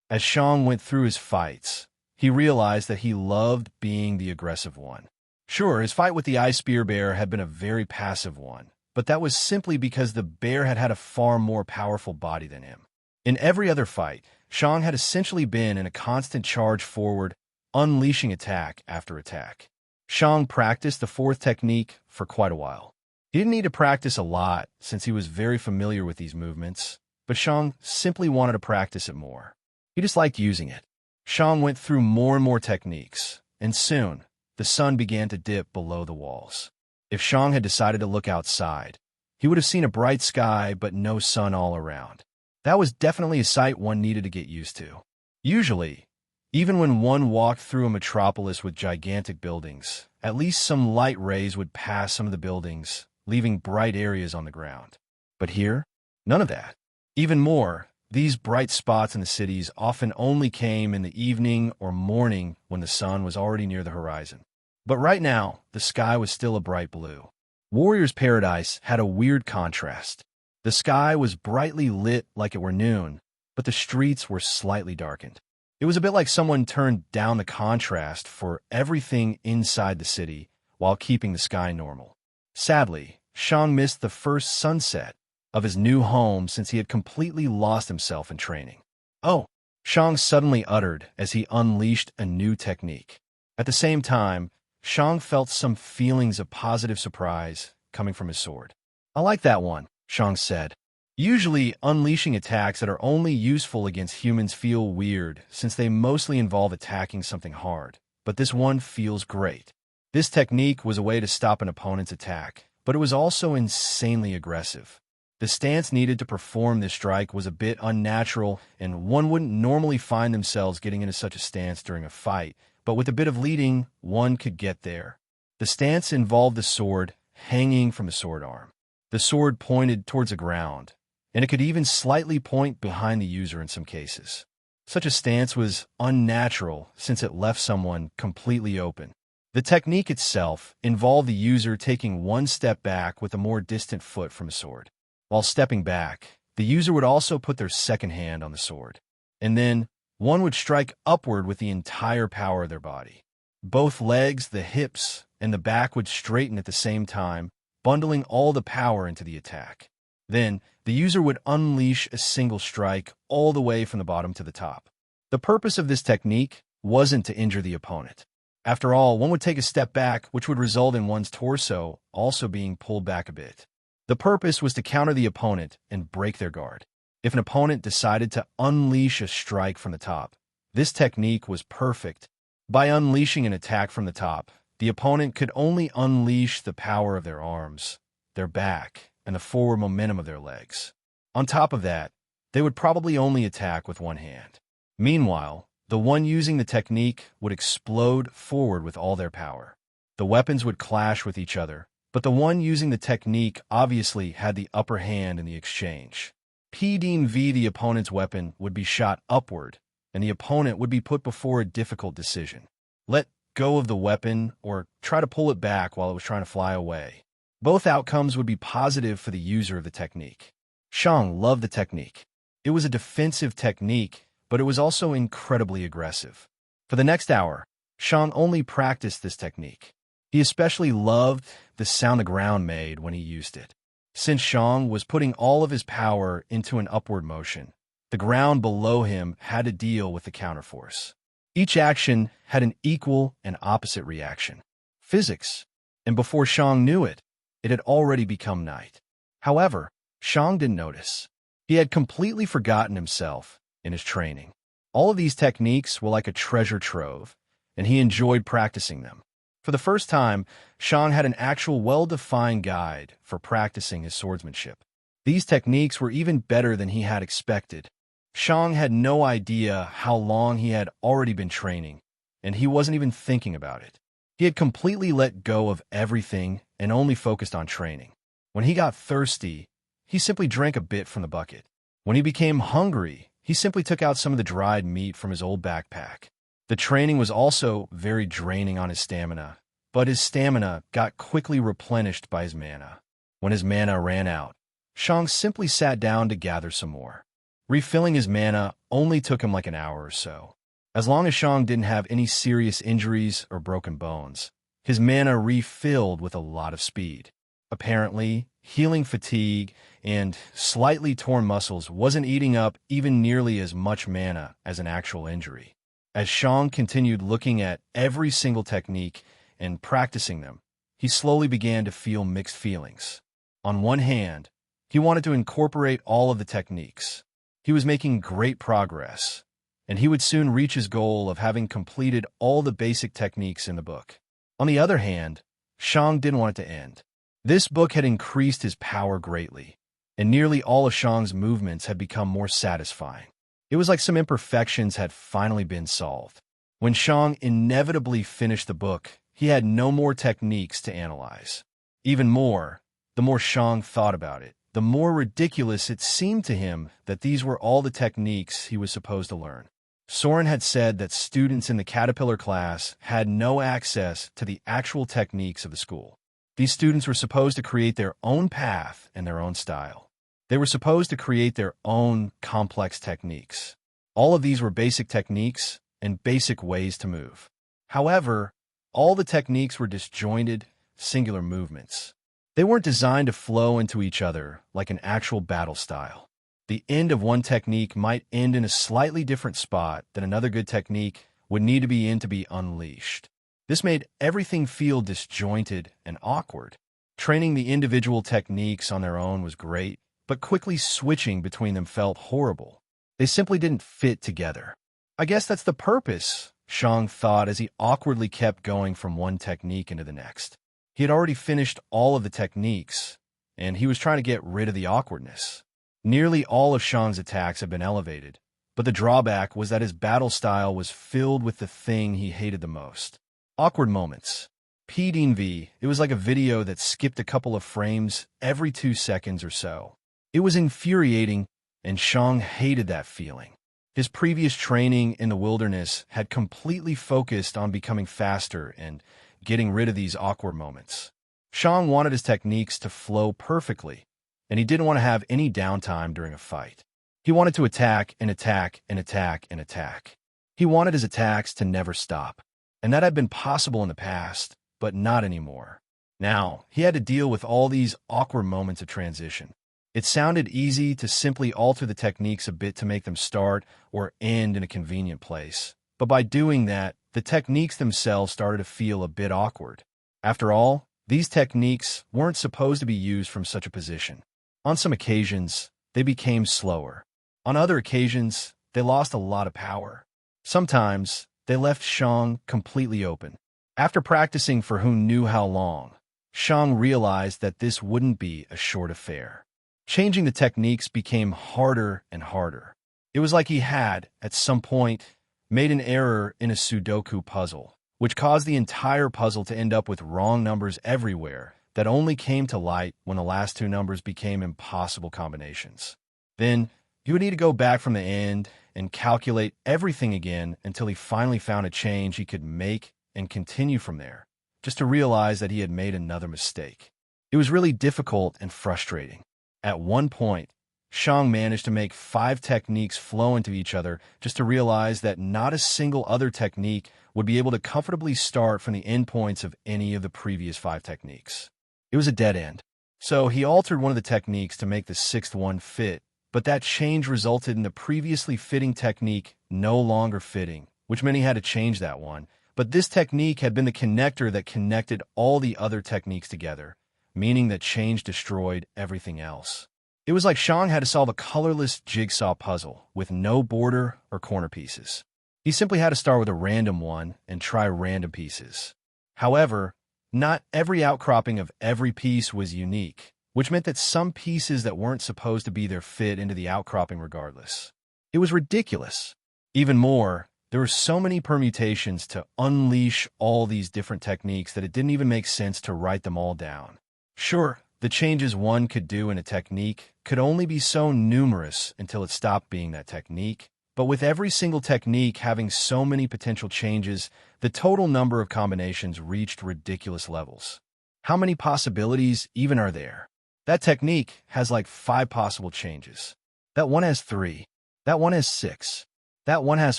As Shang went through his fights, he realized that he loved being the aggressive one. Sure, his fight with the ice spear bear had been a very passive one, but that was simply because the bear had had a far more powerful body than him. In every other fight, Shang had essentially been in a constant charge forward, unleashing attack after attack. Shang practiced the fourth technique for quite a while. He didn't need to practice a lot since he was very familiar with these movements, but Shang simply wanted to practice it more. He just liked using it. Shang went through more and more techniques, and soon, the sun began to dip below the walls. If Shang had decided to look outside, he would have seen a bright sky but no sun all around. That was definitely a sight one needed to get used to. Usually, even when one walked through a metropolis with gigantic buildings, at least some light rays would pass some of the buildings, leaving bright areas on the ground. But here, none of that. Even more, these bright spots in the cities often only came in the evening or morning when the sun was already near the horizon. But right now, the sky was still a bright blue. Warrior's Paradise had a weird contrast. The sky was brightly lit like it were noon, but the streets were slightly darkened. It was a bit like someone turned down the contrast for everything inside the city while keeping the sky normal. Sadly, Shang missed the first sunset of his new home since he had completely lost himself in training. Oh, Shang suddenly uttered as he unleashed a new technique. At the same time, Shang felt some feelings of positive surprise coming from his sword. I like that one, Shang said. Usually, unleashing attacks that are only useful against humans feel weird since they mostly involve attacking something hard, but this one feels great. This technique was a way to stop an opponent's attack, but it was also insanely aggressive. The stance needed to perform this strike was a bit unnatural, and one wouldn't normally find themselves getting into such a stance during a fight, but with a bit of leading, one could get there. The stance involved the sword hanging from the sword arm. The sword pointed towards the ground, and it could even slightly point behind the user in some cases. Such a stance was unnatural since it left someone completely open. The technique itself involved the user taking one step back with a more distant foot from a sword. While stepping back, the user would also put their second hand on the sword, and then one would strike upward with the entire power of their body. Both legs, the hips, and the back would straighten at the same time, bundling all the power into the attack. Then, the user would unleash a single strike all the way from the bottom to the top. The purpose of this technique wasn't to injure the opponent. After all, one would take a step back, which would result in one's torso also being pulled back a bit. The purpose was to counter the opponent and break their guard. If an opponent decided to unleash a strike from the top, this technique was perfect. By unleashing an attack from the top, the opponent could only unleash the power of their arms, their back, and the forward momentum of their legs. On top of that, they would probably only attack with one hand. Meanwhile, the one using the technique would explode forward with all their power. The weapons would clash with each other, but the one using the technique obviously had the upper hand in the exchange. PDV, the opponent's weapon, would be shot upward, and the opponent would be put before a difficult decision. Let go of the weapon or try to pull it back while it was trying to fly away. Both outcomes would be positive for the user of the technique. Shang loved the technique. It was a defensive technique, but it was also incredibly aggressive. For the next hour, Shang only practiced this technique. He especially loved the sound the ground made when he used it. Since Shang was putting all of his power into an upward motion, the ground below him had to deal with the counterforce. Each action had an equal and opposite reaction. Physics. And before Shang knew it, it had already become night. However, Shang didn't notice. He had completely forgotten himself in his training. All of these techniques were like a treasure trove, and he enjoyed practicing them. For the first time, Shang had an actual well-defined guide for practicing his swordsmanship. These techniques were even better than he had expected. Shang had no idea how long he had already been training, and he wasn't even thinking about it. He had completely let go of everything and only focused on training. When he got thirsty, he simply drank a bit from the bucket. When he became hungry, he simply took out some of the dried meat from his old backpack. The training was also very draining on his stamina, but his stamina got quickly replenished by his mana. When his mana ran out, Shang simply sat down to gather some more. Refilling his mana only took him like an hour or so. As long as Shang didn't have any serious injuries or broken bones, his mana refilled with a lot of speed. Apparently, healing fatigue and slightly torn muscles wasn't eating up even nearly as much mana as an actual injury. As Shang continued looking at every single technique and practicing them, he slowly began to feel mixed feelings. On one hand, he wanted to incorporate all of the techniques. He was making great progress, and he would soon reach his goal of having completed all the basic techniques in the book. On the other hand, Shang didn't want it to end. This book had increased his power greatly, and nearly all of Shang's movements had become more satisfying. It was like some imperfections had finally been solved. When Shang inevitably finished the book, he had no more techniques to analyze. Even more, the more Shang thought about it, the more ridiculous it seemed to him that these were all the techniques he was supposed to learn. Soren had said that students in the Caterpillar class had no access to the actual techniques of the school. These students were supposed to create their own path and their own style. They were supposed to create their own complex techniques. All of these were basic techniques and basic ways to move. However, all the techniques were disjointed, singular movements. They weren't designed to flow into each other like an actual battle style. The end of one technique might end in a slightly different spot than another good technique would need to be in to be unleashed. This made everything feel disjointed and awkward. Training the individual techniques on their own was great, but quickly switching between them felt horrible. They simply didn't fit together. I guess that's the purpose, Shang thought as he awkwardly kept going from one technique into the next. He had already finished all of the techniques, and he was trying to get rid of the awkwardness. Nearly all of Shang's attacks had been elevated, but the drawback was that his battle style was filled with the thing he hated the most. Awkward moments. PDV, it was like a video that skipped a couple of frames every 2 seconds or so. It was infuriating, and Shang hated that feeling. His previous training in the wilderness had completely focused on becoming faster and getting rid of these awkward moments. Shang wanted his techniques to flow perfectly, and he didn't want to have any downtime during a fight. He wanted to attack and attack and attack and attack. He wanted his attacks to never stop, and that had been possible in the past, but not anymore. Now, he had to deal with all these awkward moments of transition. It sounded easy to simply alter the techniques a bit to make them start or end in a convenient place, But by doing that, the techniques themselves started to feel a bit awkward. After all, these techniques weren't supposed to be used from such a position. On some occasions, they became slower. On other occasions, they lost a lot of power. Sometimes, they left Shang completely open. After practicing for who knew how long, Shang realized that this wouldn't be a short affair. Changing the techniques became harder and harder. It was like he had, at some point, made an error in a Sudoku puzzle, which caused the entire puzzle to end up with wrong numbers everywhere that only came to light when the last two numbers became impossible combinations. Then, he would need to go back from the end and calculate everything again until he finally found a change he could make and continue from there, just to realize that he had made another mistake. It was really difficult and frustrating. At one point, Shang managed to make 5 techniques flow into each other just to realize that not a single other technique would be able to comfortably start from the endpoints of any of the previous 5 techniques. It was a dead end. So he altered one of the techniques to make the 6th one fit, but that change resulted in the previously fitting technique no longer fitting, which meant he had to change that one. But this technique had been the connector that connected all the other techniques together, meaning that change destroyed everything else. It was like Shang had to solve a colorless jigsaw puzzle with no border or corner pieces. He simply had to start with a random one and try random pieces. However, not every outcropping of every piece was unique, which meant that some pieces that weren't supposed to be there fit into the outcropping regardless. It was ridiculous. Even more, there were so many permutations to unleash all these different techniques that it didn't even make sense to write them all down. Sure, the changes one could do in a technique could only be so numerous until it stopped being that technique, but with every single technique having so many potential changes, the total number of combinations reached ridiculous levels. How many possibilities even are there? That technique has like 5 possible changes. That one has 3. That one has 6. That one has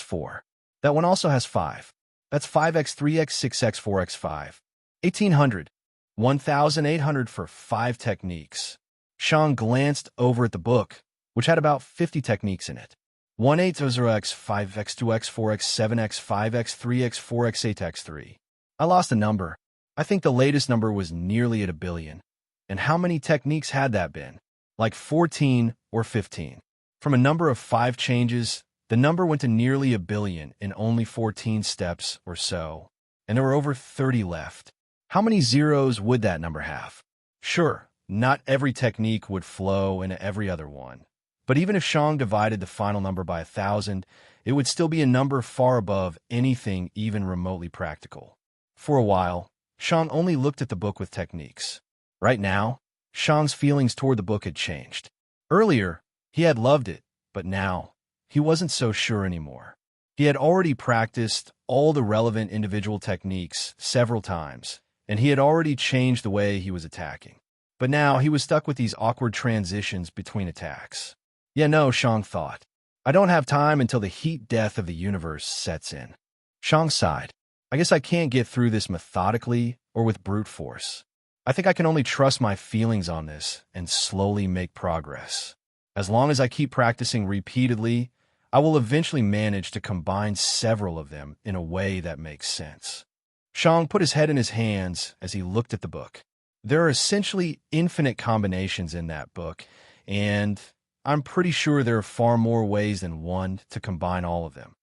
4. That one also has 5. That's 5x, 3x, 6x, 4x, 5. 1800. 1,800 for 5 techniques. Shang glanced over at the book, which had about 50 techniques in it. 1800x, 5x, 2x, 4x, 7x, 5x, 3x, 4x, 8x, 3. I lost a number. I think the latest number was nearly at 1 billion. And how many techniques had that been? Like 14 or 15. From a number of 5 changes, the number went to nearly 1 billion in only 14 steps or so, and there were over 30 left. How many zeros would that number have? Sure, not every technique would flow into every other one, but even if Shang divided the final number by 1,000, it would still be a number far above anything even remotely practical. For a while, Shang only looked at the book with techniques. Right now, Shang's feelings toward the book had changed. Earlier, he had loved it, but now, he wasn't so sure anymore. He had already practiced all the relevant individual techniques several times, and he had already changed the way he was attacking. But now he was stuck with these awkward transitions between attacks. Yeah, no, Shang thought. I don't have time until the heat death of the universe sets in. Shang sighed. I guess I can't get through this methodically or with brute force. I think I can only trust my feelings on this and slowly make progress. As long as I keep practicing repeatedly, I will eventually manage to combine several of them in a way that makes sense. Shang put his head in his hands as he looked at the book. There are essentially infinite combinations in that book, and I'm pretty sure there are far more ways than one to combine all of them.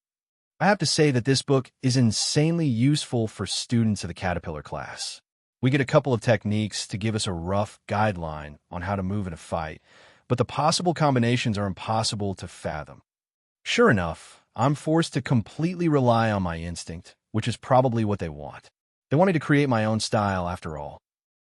I have to say that this book is insanely useful for students of the Caterpillar class. We get a couple of techniques to give us a rough guideline on how to move in a fight, but the possible combinations are impossible to fathom. Sure enough, I'm forced to completely rely on my instinct, which is probably what they want. They want me to create my own style after all.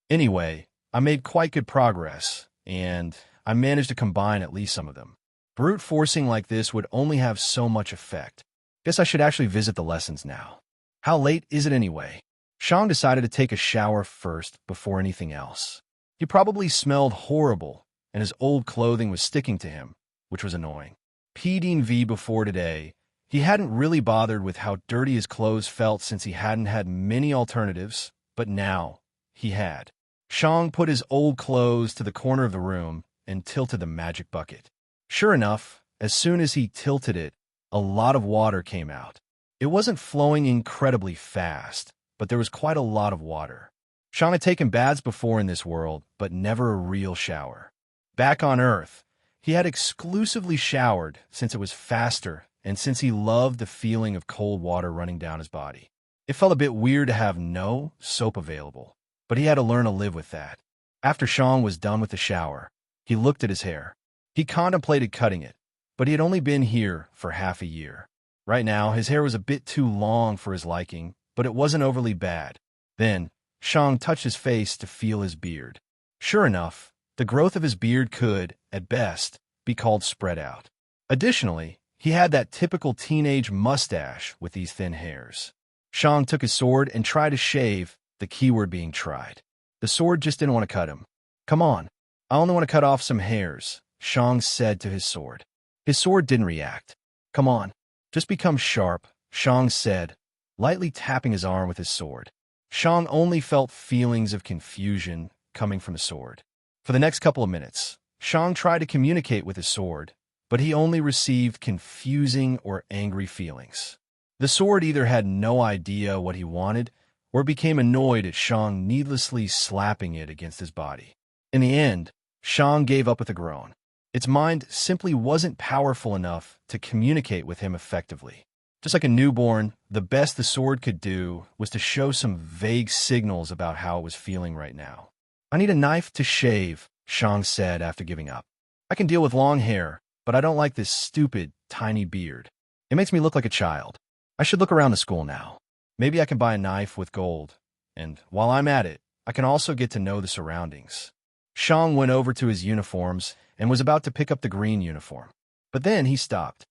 Anyway, I made quite good progress, and I managed to combine at least some of them. Brute forcing like this would only have so much effect. Guess I should actually visit the lessons now. How late is it anyway? Shang decided to take a shower first before anything else. He probably smelled horrible, and his old clothing was sticking to him, which was annoying. PD before today, he hadn't really bothered with how dirty his clothes felt since he hadn't had many alternatives, but now he had. Shang put his old clothes to the corner of the room and tilted the magic bucket. Sure enough, as soon as he tilted it, a lot of water came out. It wasn't flowing incredibly fast, but there was quite a lot of water. Sean had taken baths before in this world, but never a real shower. Back on Earth, he had exclusively showered since it was faster and since he loved the feeling of cold water running down his body. It felt a bit weird to have no soap available, but he had to learn to live with that. After Sean was done with the shower, he looked at his hair. He contemplated cutting it, but he had only been here for half a year. Right now, his hair was a bit too long for his liking, but it wasn't overly bad. Then, Sean touched his face to feel his beard. Sure enough, the growth of his beard could, at best, be called spread out. Additionally, he had that typical teenage mustache with these thin hairs. Sean took his sword and tried to shave, the keyword being tried. The sword just didn't want to cut him. "Come on, I only want to cut off some hairs," Sean said to his sword. His sword didn't react. "Come on, just become sharp," Sean said, lightly tapping his arm with his sword. Sean only felt feelings of confusion coming from the sword. For the next couple of minutes, Sean tried to communicate with his sword, but he only received confusing or angry feelings. The sword either had no idea what he wanted or became annoyed at Sean needlessly slapping it against his body. In the end, Sean gave up with a groan. Its mind simply wasn't powerful enough to communicate with him effectively. Just like a newborn, the best the sword could do was to show some vague signals about how it was feeling right now. "I need a knife to shave," Sean said after giving up. "I can deal with long hair, but I don't like this stupid, tiny beard. It makes me look like a child. I should look around the school now. Maybe I can buy a knife with gold, and while I'm at it, I can also get to know the surroundings." Sean went over to his uniforms and was about to pick up the green uniform. But then he stopped.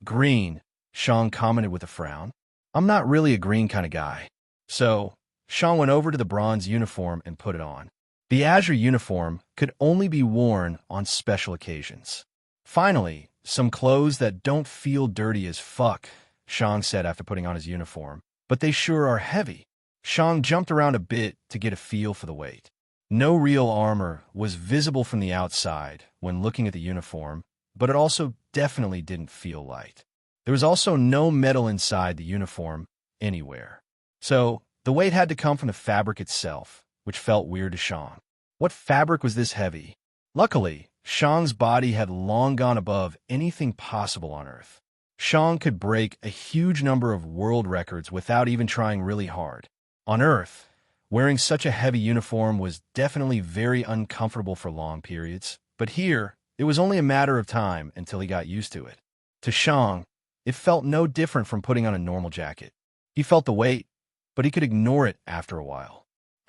Green," Sean commented with a frown. "I'm not really a green kind of guy." So, Sean went over to the bronze uniform and put it on. The azure uniform could only be worn on special occasions. "Finally, some clothes that don't feel dirty as fuck," Sean said after putting on his uniform. "But they sure are heavy." Sean jumped around a bit to get a feel for the weight. No real armor was visible from the outside when looking at the uniform, but it also definitely didn't feel light. There was also no metal inside the uniform anywhere. So, the weight had to come from the fabric itself, which felt weird to Sean. What fabric was this heavy? Luckily, Sean's body had long gone above anything possible on Earth. Sean could break a huge number of world records without even trying really hard. On Earth, wearing such a heavy uniform was definitely very uncomfortable for long periods, but here, it was only a matter of time until he got used to it. To Sean, it felt no different from putting on a normal jacket. He felt the weight, but he could ignore it after a while.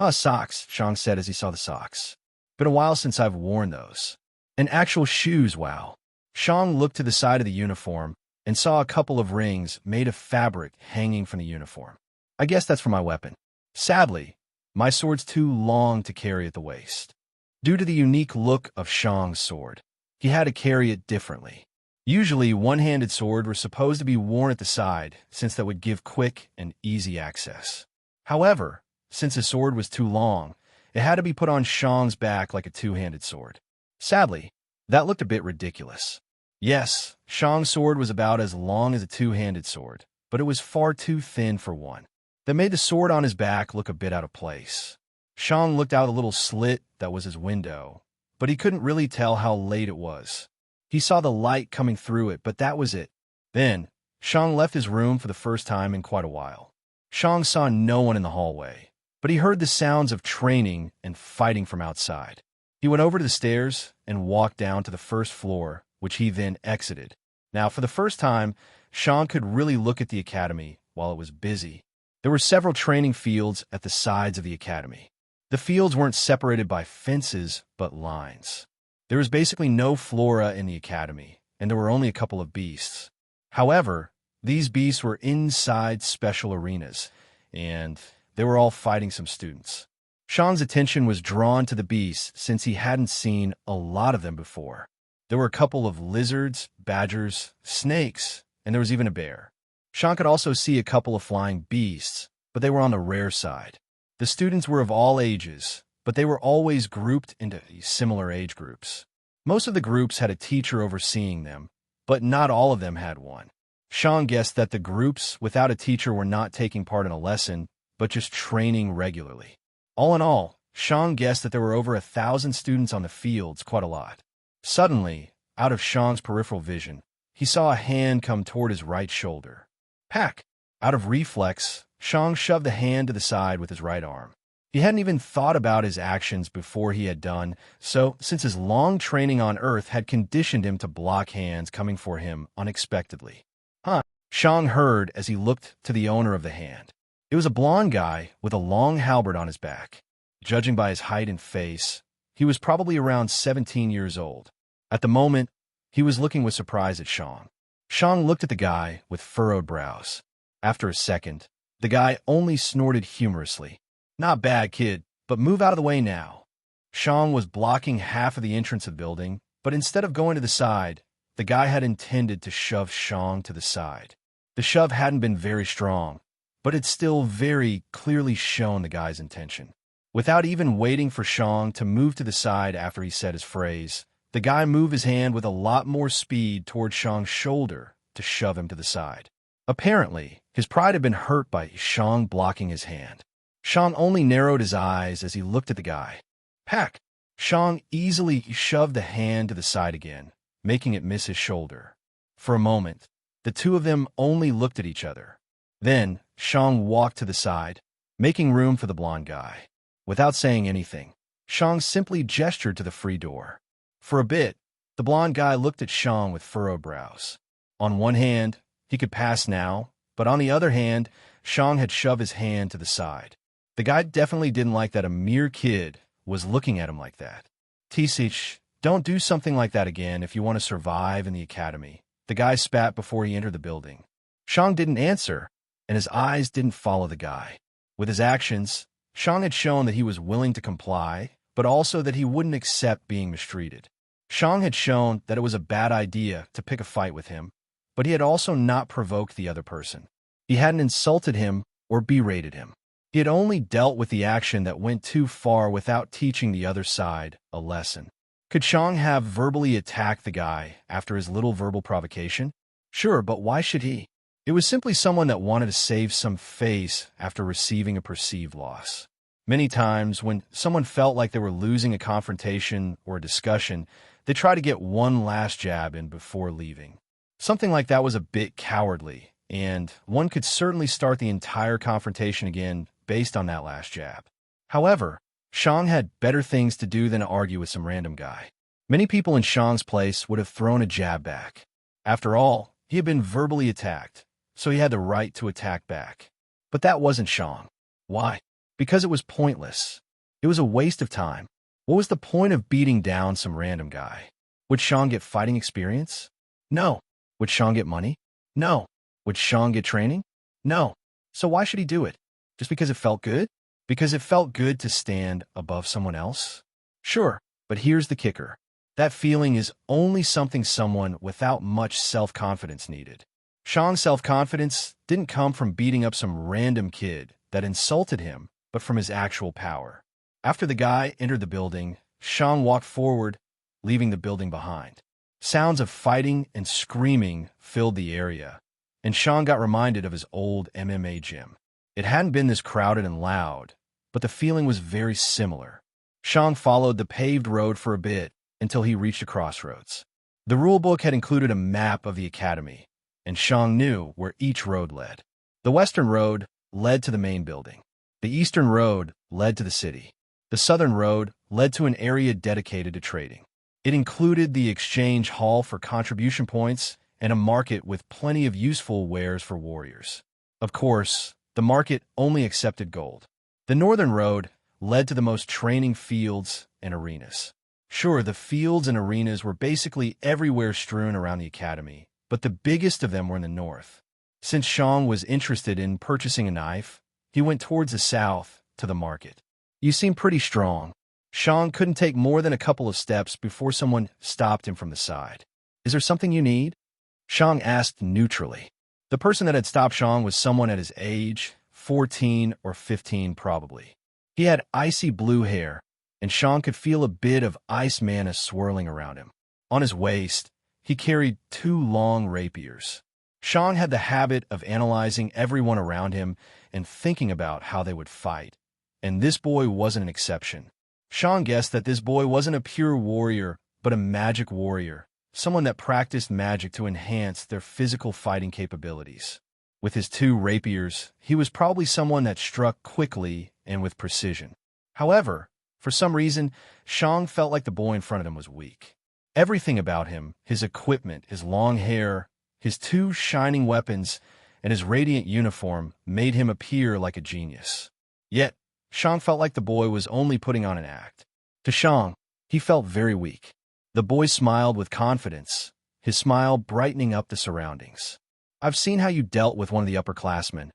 Socks," Sean said as he saw the socks. "Been a while since I've worn those. And actual shoes, wow." Sean looked to the side of the uniform and saw a couple of rings made of fabric hanging from the uniform. "I guess that's for my weapon. Sadly, my sword's too long to carry at the waist." Due to the unique look of Sean's sword, he had to carry it differently. Usually, one-handed swords were supposed to be worn at the side, since that would give quick and easy access. However, since his sword was too long, it had to be put on Sean's back like a two-handed sword. Sadly, that looked a bit ridiculous. Yes, Sean's sword was about as long as a two-handed sword, but it was far too thin for one. That made the sword on his back look a bit out of place. Sean looked out a little slit that was his window, but he couldn't really tell how late it was. He saw the light coming through it, but that was it. Then, Sean left his room for the first time in quite a while. Sean saw no one in the hallway, but he heard the sounds of training and fighting from outside. He went over to the stairs and walked down to the first floor, which he then exited. Now, for the first time, Sean could really look at the academy while it was busy. There were several training fields at the sides of the academy. The fields weren't separated by fences, but lines. There was basically no flora in the academy, and there were only a couple of beasts. However, these beasts were inside special arenas, and they were all fighting some students. Sean's attention was drawn to the beasts since he hadn't seen a lot of them before. There were a couple of lizards, badgers, snakes, and there was even a bear. Sean could also see a couple of flying beasts, but they were on the rare side. The students were of all ages, but they were always grouped into similar age groups. Most of the groups had a teacher overseeing them, but not all of them had one. Sean guessed that the groups without a teacher were not taking part in a lesson, but just training regularly. All in all, Sean guessed that there were over 1,000 students on the fields, quite a lot. Suddenly, out of Sean's peripheral vision, he saw a hand come toward his right shoulder. Pack! Out of reflex, Sean shoved the hand to the side with his right arm. He hadn't even thought about his actions before he had done, so since his long training on Earth had conditioned him to block hands coming for him unexpectedly. Huh, Sean heard as he looked to the owner of the hand. It was a blond guy with a long halberd on his back. Judging by his height and face, he was probably around 17 years old. At the moment, he was looking with surprise at Sean. Sean looked at the guy with furrowed brows. After a second, the guy only snorted humorously. Not bad, kid, but move out of the way now. Sean was blocking half of the entrance of the building, but instead of going to the side, the guy had intended to shove Sean to the side. The shove hadn't been very strong, but it still very clearly shown the guy's intention. Without even waiting for Sean to move to the side after he said his phrase, the guy moved his hand with a lot more speed toward Sean's shoulder to shove him to the side. Apparently, his pride had been hurt by Sean blocking his hand. Sean only narrowed his eyes as he looked at the guy. Pack! Sean easily shoved the hand to the side again, making it miss his shoulder. For a moment, the two of them only looked at each other. Then, Sean walked to the side, making room for the blond guy. Without saying anything, Sean simply gestured to the free door. For a bit, the blond guy looked at Sean with furrowed brows. On one hand, he could pass now, but on the other hand, Sean had shoved his hand to the side. The guy definitely didn't like that a mere kid was looking at him like that. Tisich, don't do something like that again if you want to survive in the academy, the guy spat before he entered the building. Sean didn't answer, and his eyes didn't follow the guy. With his actions, Sean had shown that he was willing to comply, but also that he wouldn't accept being mistreated. Sean had shown that it was a bad idea to pick a fight with him, but he had also not provoked the other person. He hadn't insulted him or berated him. He had only dealt with the action that went too far without teaching the other side a lesson. Could Sean have verbally attacked the guy after his little verbal provocation? Sure, but why should he? It was simply someone that wanted to save some face after receiving a perceived loss. Many times, when someone felt like they were losing a confrontation or a discussion, they tried to get one last jab in before leaving. Something like that was a bit cowardly, and one could certainly start the entire confrontation again based on that last jab. However, Sean had better things to do than to argue with some random guy. Many people in Sean's place would have thrown a jab back. After all, he had been verbally attacked, so he had the right to attack back. But that wasn't Sean. Why? Because it was pointless. It was a waste of time. What was the point of beating down some random guy? Would Sean get fighting experience? No. Would Sean get money? No. Would Sean get training? No. So why should he do it? Just because it felt good? Because it felt good to stand above someone else? Sure, but here's the kicker. That feeling is only something someone without much self-confidence needed. Sean's self-confidence didn't come from beating up some random kid that insulted him, but from his actual power. After the guy entered the building, Sean walked forward, leaving the building behind. Sounds of fighting and screaming filled the area, and Sean got reminded of his old MMA gym. It hadn't been this crowded and loud, but the feeling was very similar. Sean followed the paved road for a bit until he reached a crossroads. The rulebook had included a map of the academy, and Sean knew where each road led. The western road led to the main building. The eastern road led to the city. The southern road led to an area dedicated to trading. It included the exchange hall for contribution points and a market with plenty of useful wares for warriors. Of course, the market only accepted gold. The northern road led to the most training fields and arenas. Sure, the fields and arenas were basically everywhere strewn around the academy, but the biggest of them were in the north. Since Sean was interested in purchasing a knife, he went towards the south to the market. You seem pretty strong. Sean couldn't take more than a couple of steps before someone stopped him from the side. Is there something you need? Sean asked neutrally. The person that had stopped Sean was someone at his age, 14 or 15 probably. He had icy blue hair, and Sean could feel a bit of ice mana swirling around him. On his waist, he carried two long rapiers. Shang had the habit of analyzing everyone around him and thinking about how they would fight, and this boy wasn't an exception. Shang guessed that this boy wasn't a pure warrior, but a magic warrior, someone that practiced magic to enhance their physical fighting capabilities. With his 2 rapiers, he was probably someone that struck quickly and with precision. However, for some reason, Shang felt like the boy in front of him was weak. Everything about him, his equipment, his long hair, his 2 shining weapons, and his radiant uniform made him appear like a genius. Yet, Shang felt like the boy was only putting on an act. To Shang, he felt very weak. The boy smiled with confidence, his smile brightening up the surroundings. I've seen how you dealt with one of the upperclassmen,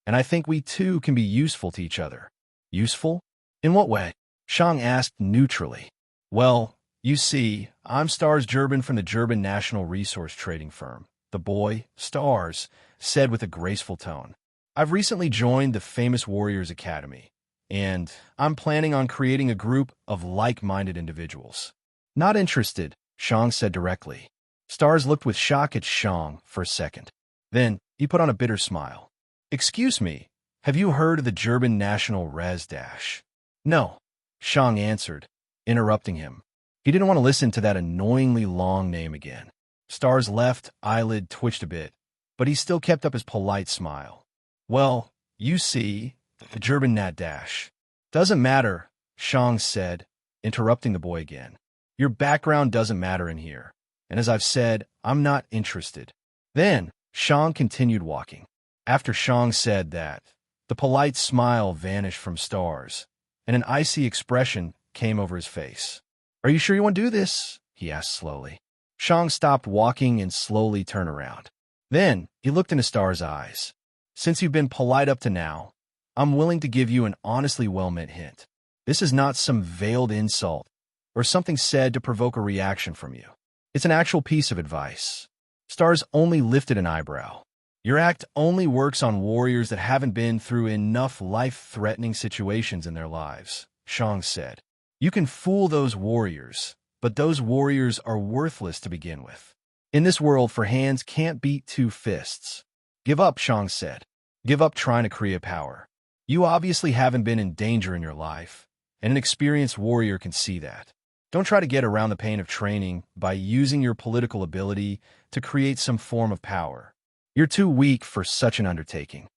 and I think we too can be useful to each other. Useful? In what way? Shang asked neutrally. Well, you see, I'm Stars Gerben from the Gerben National Resource Trading Firm. The boy, Stars, said with a graceful tone. I've recently joined the famous Warriors Academy, and I'm planning on creating a group of like-minded individuals. Not interested, Shang said directly. Stars looked with shock at Shang for a second. Then, he put on a bitter smile. Excuse me, have you heard of the Gerben National Res Dash? No, Shang answered, interrupting him. He didn't want to listen to that annoyingly long name again. Star's left eyelid twitched a bit, but he still kept up his polite smile. Well, you see, the Gerben Nat Dash. Doesn't matter, Shang said, interrupting the boy again. Your background doesn't matter in here, and as I've said, I'm not interested. Then, Shang continued walking. After Shang said that, the polite smile vanished from Stars, and an icy expression came over his face. Are you sure you want to do this? He asked slowly. Shang stopped walking and slowly turned around. Then, he looked into Star's eyes. Since you've been polite up to now, I'm willing to give you an honestly well-meant hint. This is not some veiled insult or something said to provoke a reaction from you. It's an actual piece of advice. Stars only lifted an eyebrow. Your act only works on warriors that haven't been through enough life-threatening situations in their lives, Shang said. You can fool those warriors, but those warriors are worthless to begin with. In this world, for hands can't beat 2 fists. Give up, Shang said. Give up trying to create power. You obviously haven't been in danger in your life, and an experienced warrior can see that. Don't try to get around the pain of training by using your political ability to create some form of power. You're too weak for such an undertaking.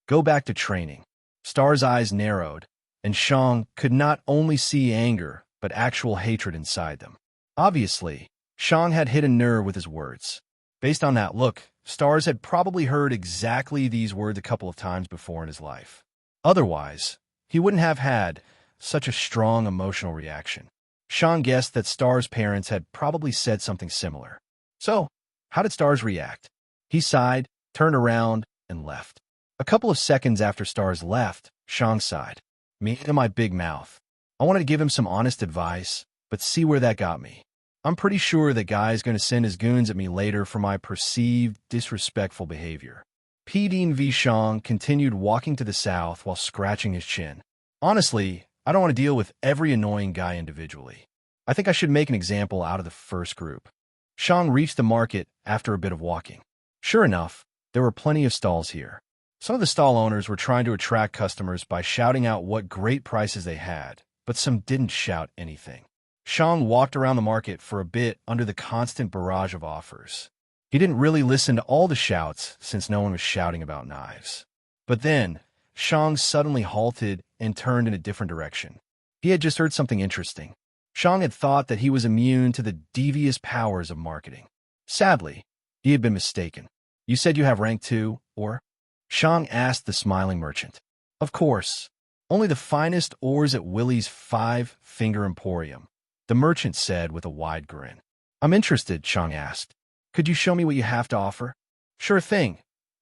Go back to training. Star's eyes narrowed, and Shang could not only see anger, but actual hatred inside them. Obviously, Shang had hit a nerve with his words. Based on that look, Stars had probably heard exactly these words a couple of times before in his life. Otherwise, he wouldn't have had such a strong emotional reaction. Shang guessed that Star's parents had probably said something similar. So, how did Stars react? He sighed, turned around, and left. A couple of seconds after Stars left, Shang sighed. Me and my big mouth. I wanted to give him some honest advice, but see where that got me. I'm pretty sure that guy's going to send his goons at me later for my perceived disrespectful behavior. P. Dean V. Shang continued walking to the south while scratching his chin. Honestly, I don't want to deal with every annoying guy individually. I think I should make an example out of the first group. Shang reached the market after a bit of walking. Sure enough, there were plenty of stalls here. Some of the stall owners were trying to attract customers by shouting out what great prices they had, but some didn't shout anything. Shang walked around the market for a bit under the constant barrage of offers. He didn't really listen to all the shouts since no one was shouting about knives. But then, Shang suddenly halted and turned in a different direction. He had just heard something interesting. Shang had thought that he was immune to the devious powers of marketing. Sadly, he had been mistaken. You said you have rank 2, or? Shang asked the smiling merchant. Of course. Only the finest ores at Willie's 5-Finger Emporium, the merchant said with a wide grin. I'm interested, Shang asked. Could you show me what you have to offer? Sure thing,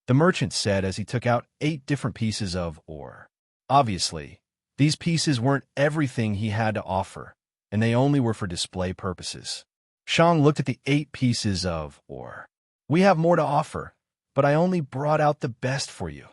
the merchant said as he took out 8 different pieces of ore. Obviously, these pieces weren't everything he had to offer, and they only were for display purposes. Shang looked at the 8 pieces of ore. We have more to offer, but I only brought out the best for you,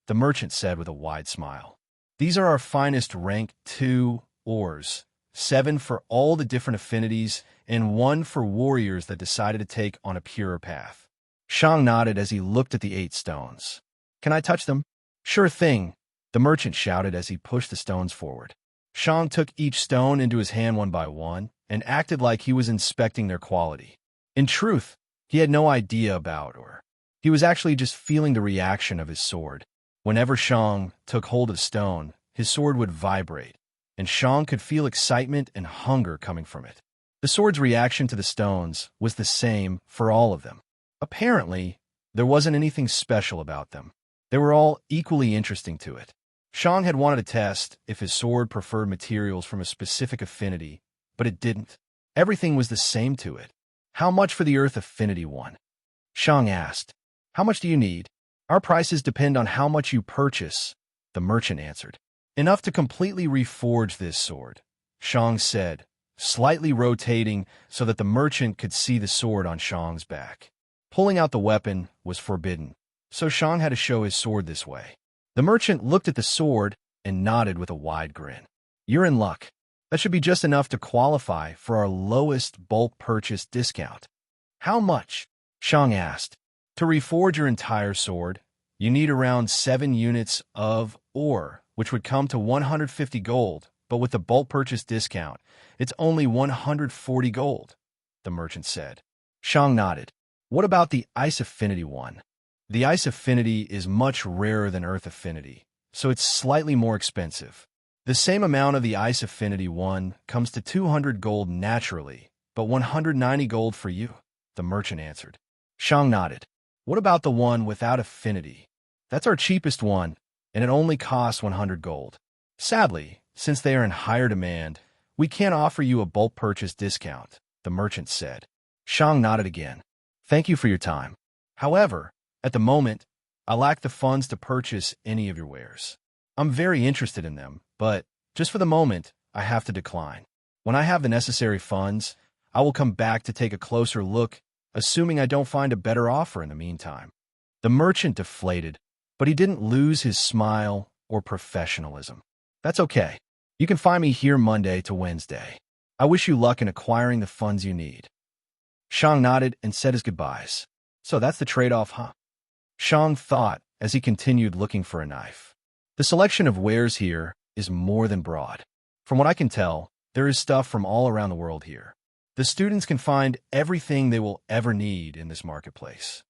the merchant said with a wide smile. These are our finest rank 2 ores, 7 for all the different affinities, and 1 for warriors that decided to take on a purer path. Shang nodded as he looked at the 8 stones. Can I touch them? Sure thing, the merchant shouted as he pushed the stones forward. Shang took each stone into his hand one by one and acted like he was inspecting their quality. In truth, he had no idea about or he was actually just feeling the reaction of his sword. Whenever Shang took hold of the stone, his sword would vibrate, and Shang could feel excitement and hunger coming from it. The sword's reaction to the stones was the same for all of them. Apparently, there wasn't anything special about them. They were all equally interesting to it. Shang had wanted to test if his sword preferred materials from a specific affinity, but it didn't. Everything was the same to it. How much for the Earth Affinity one? Shang asked. How much do you need? Our prices depend on how much you purchase, the merchant answered. Enough to completely reforge this sword, Shang said, slightly rotating so that the merchant could see the sword on Shang's back. Pulling out the weapon was forbidden, so Shang had to show his sword this way. The merchant looked at the sword and nodded with a wide grin. You're in luck. That should be just enough to qualify for our lowest bulk purchase discount. How much? Shang asked. To reforge your entire sword, you need around 7 units of ore, which would come to 150 gold, but with the bulk purchase discount, it's only 140 gold, the merchant said. Shang nodded. What about the Ice Affinity one? The Ice Affinity is much rarer than Earth Affinity, so it's slightly more expensive. The same amount of the Ice Affinity one comes to 200 gold naturally, but 190 gold for you, the merchant answered. Shang nodded. What about the one without affinity? That's our cheapest one, and it only costs 100 gold. Sadly, since they are in higher demand, we can't offer you a bulk purchase discount, the merchant said. Shang nodded again. Thank you for your time. However, at the moment, I lack the funds to purchase any of your wares. I'm very interested in them, but just for the moment, I have to decline. When I have the necessary funds, I will come back to take a closer look, assuming I don't find a better offer in the meantime. The merchant deflated, but he didn't lose his smile or professionalism. That's okay. You can find me here Monday to Wednesday. I wish you luck in acquiring the funds you need. Shang nodded and said his goodbyes. So that's the trade-off, huh? Shang thought as he continued looking for a knife. The selection of wares here is more than broad. From what I can tell, there is stuff from all around the world here. The students can find everything they will ever need in this marketplace.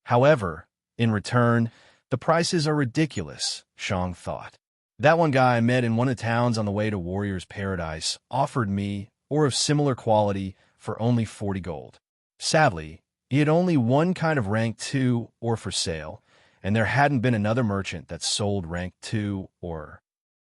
However, in return, the prices are ridiculous, Shang thought. That one guy I met in one of the towns on the way to Warrior's Paradise offered me, or of similar quality, for only 40 gold. Sadly, he had only one kind of rank 2 ore for sale, and there hadn't been another merchant that sold rank 2 ore.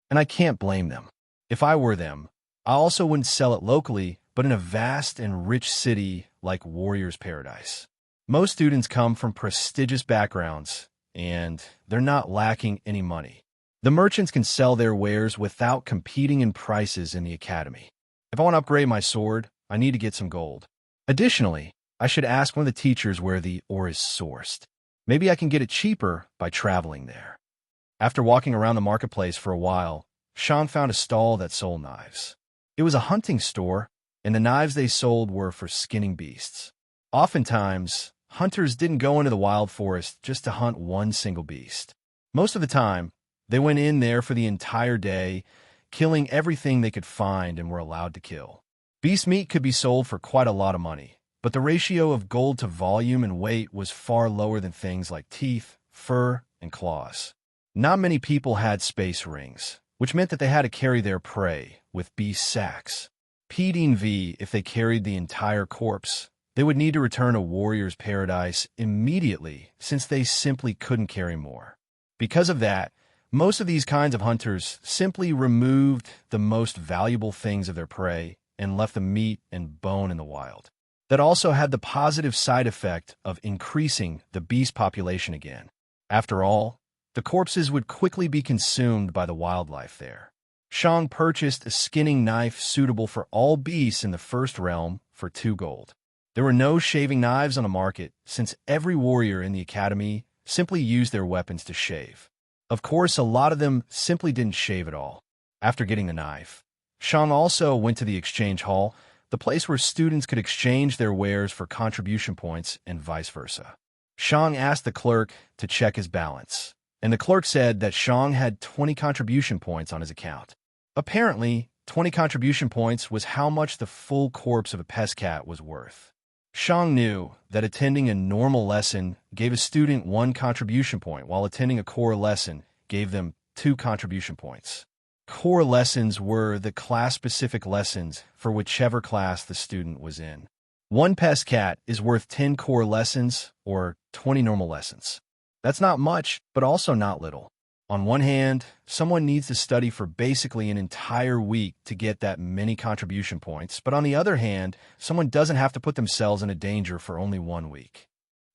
And I can't blame them. If I were them, I also wouldn't sell it locally, but in a vast and rich city like Warrior's Paradise. Most students come from prestigious backgrounds, and they're not lacking any money. The merchants can sell their wares without competing in prices in the academy. If I want to upgrade my sword, I need to get some gold. Additionally, I should ask one of the teachers where the ore is sourced. Maybe I can get it cheaper by traveling there. After walking around the marketplace for a while, Shang found a stall that sold knives. It was a hunting store, and the knives they sold were for skinning beasts. Oftentimes, hunters didn't go into the wild forest just to hunt one single beast. Most of the time, they went in there for the entire day, killing everything they could find and were allowed to kill. Beast meat could be sold for quite a lot of money, but the ratio of gold to volume and weight was far lower than things like teeth, fur, and claws. Not many people had space rings, which meant that they had to carry their prey with beast sacks. PDV, if they carried the entire corpse, they would need to return to Warrior's Paradise immediately since they simply couldn't carry more. Because of that, most of these kinds of hunters simply removed the most valuable things of their prey and left the meat and bone in the wild. That also had the positive side effect of increasing the beast population again. After all, the corpses would quickly be consumed by the wildlife there. Shang purchased a skinning knife suitable for all beasts in the first realm for 2 gold. There were no shaving knives on the market since every warrior in the academy simply used their weapons to shave. Of course, a lot of them simply didn't shave at all. After getting the knife, Shang also went to the exchange hall, the place where students could exchange their wares for contribution points and vice versa. Shang asked the clerk to check his balance, and the clerk said that Shang had 20 contribution points on his account. Apparently, 20 contribution points was how much the full corpse of a pest cat was worth. Shang knew that attending a normal lesson gave a student 1 contribution point, while attending a core lesson gave them 2 contribution points. Core lessons were the class-specific lessons for whichever class the student was in. 1 pest cat is worth 10 core lessons or 20 normal lessons. That's not much, but also not little. On one hand, someone needs to study for basically an entire week to get that many contribution points, but on the other hand, someone doesn't have to put themselves in a danger for only 1 week.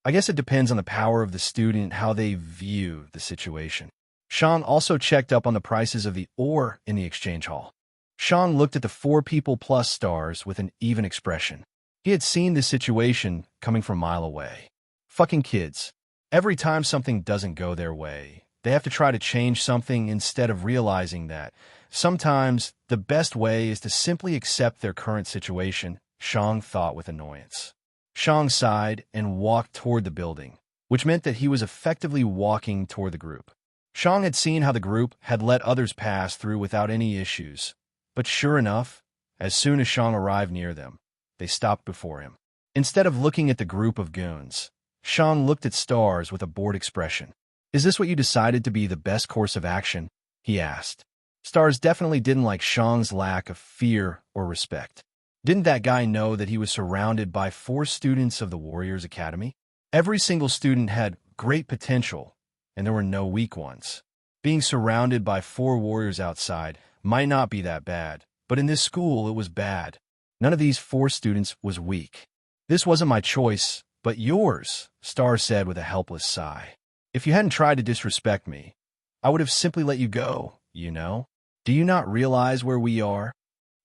I guess it depends on the power of the student, how they view the situation. Shang also checked up on the prices of the ore in the exchange hall. Shang looked at the 4 people plus stars with an even expression. He had seen this situation coming from a mile away. Fucking kids. Every time something doesn't go their way, they have to try to change something instead of realizing that sometimes the best way is to simply accept their current situation, Shang thought with annoyance. Shang sighed and walked toward the building, which meant that he was effectively walking toward the group. Shang had seen how the group had let others pass through without any issues, but sure enough, as soon as Shang arrived near them, they stopped before him. Instead of looking at the group of goons, Shang looked at Stars with a bored expression. "Is this what you decided to be the best course of action?" he asked. Stars definitely didn't like Shang's lack of fear or respect. Didn't that guy know that he was surrounded by 4 students of the Warriors Academy? Every single student had great potential, and there were no weak ones. Being surrounded by 4 warriors outside might not be that bad, but in this school it was bad. None of these 4 students was weak. "This wasn't my choice, but yours," Star said with a helpless sigh. "If you hadn't tried to disrespect me, I would have simply let you go, you know? Do you not realize where we are?"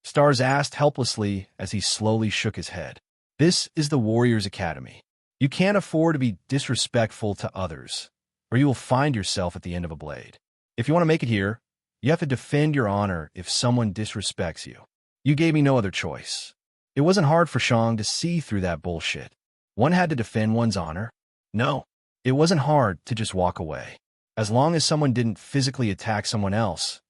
Stars asked helplessly as he slowly shook his head. "This is the Warriors Academy. You can't afford to be disrespectful to others, or you will find yourself at the end of a blade. If you want to make it here, you have to defend your honor if someone disrespects you. You gave me no other choice." It wasn't hard for Shang to see through that bullshit. One had to defend one's honor. No, it wasn't hard to just walk away. As long as someone didn't physically attack someone else,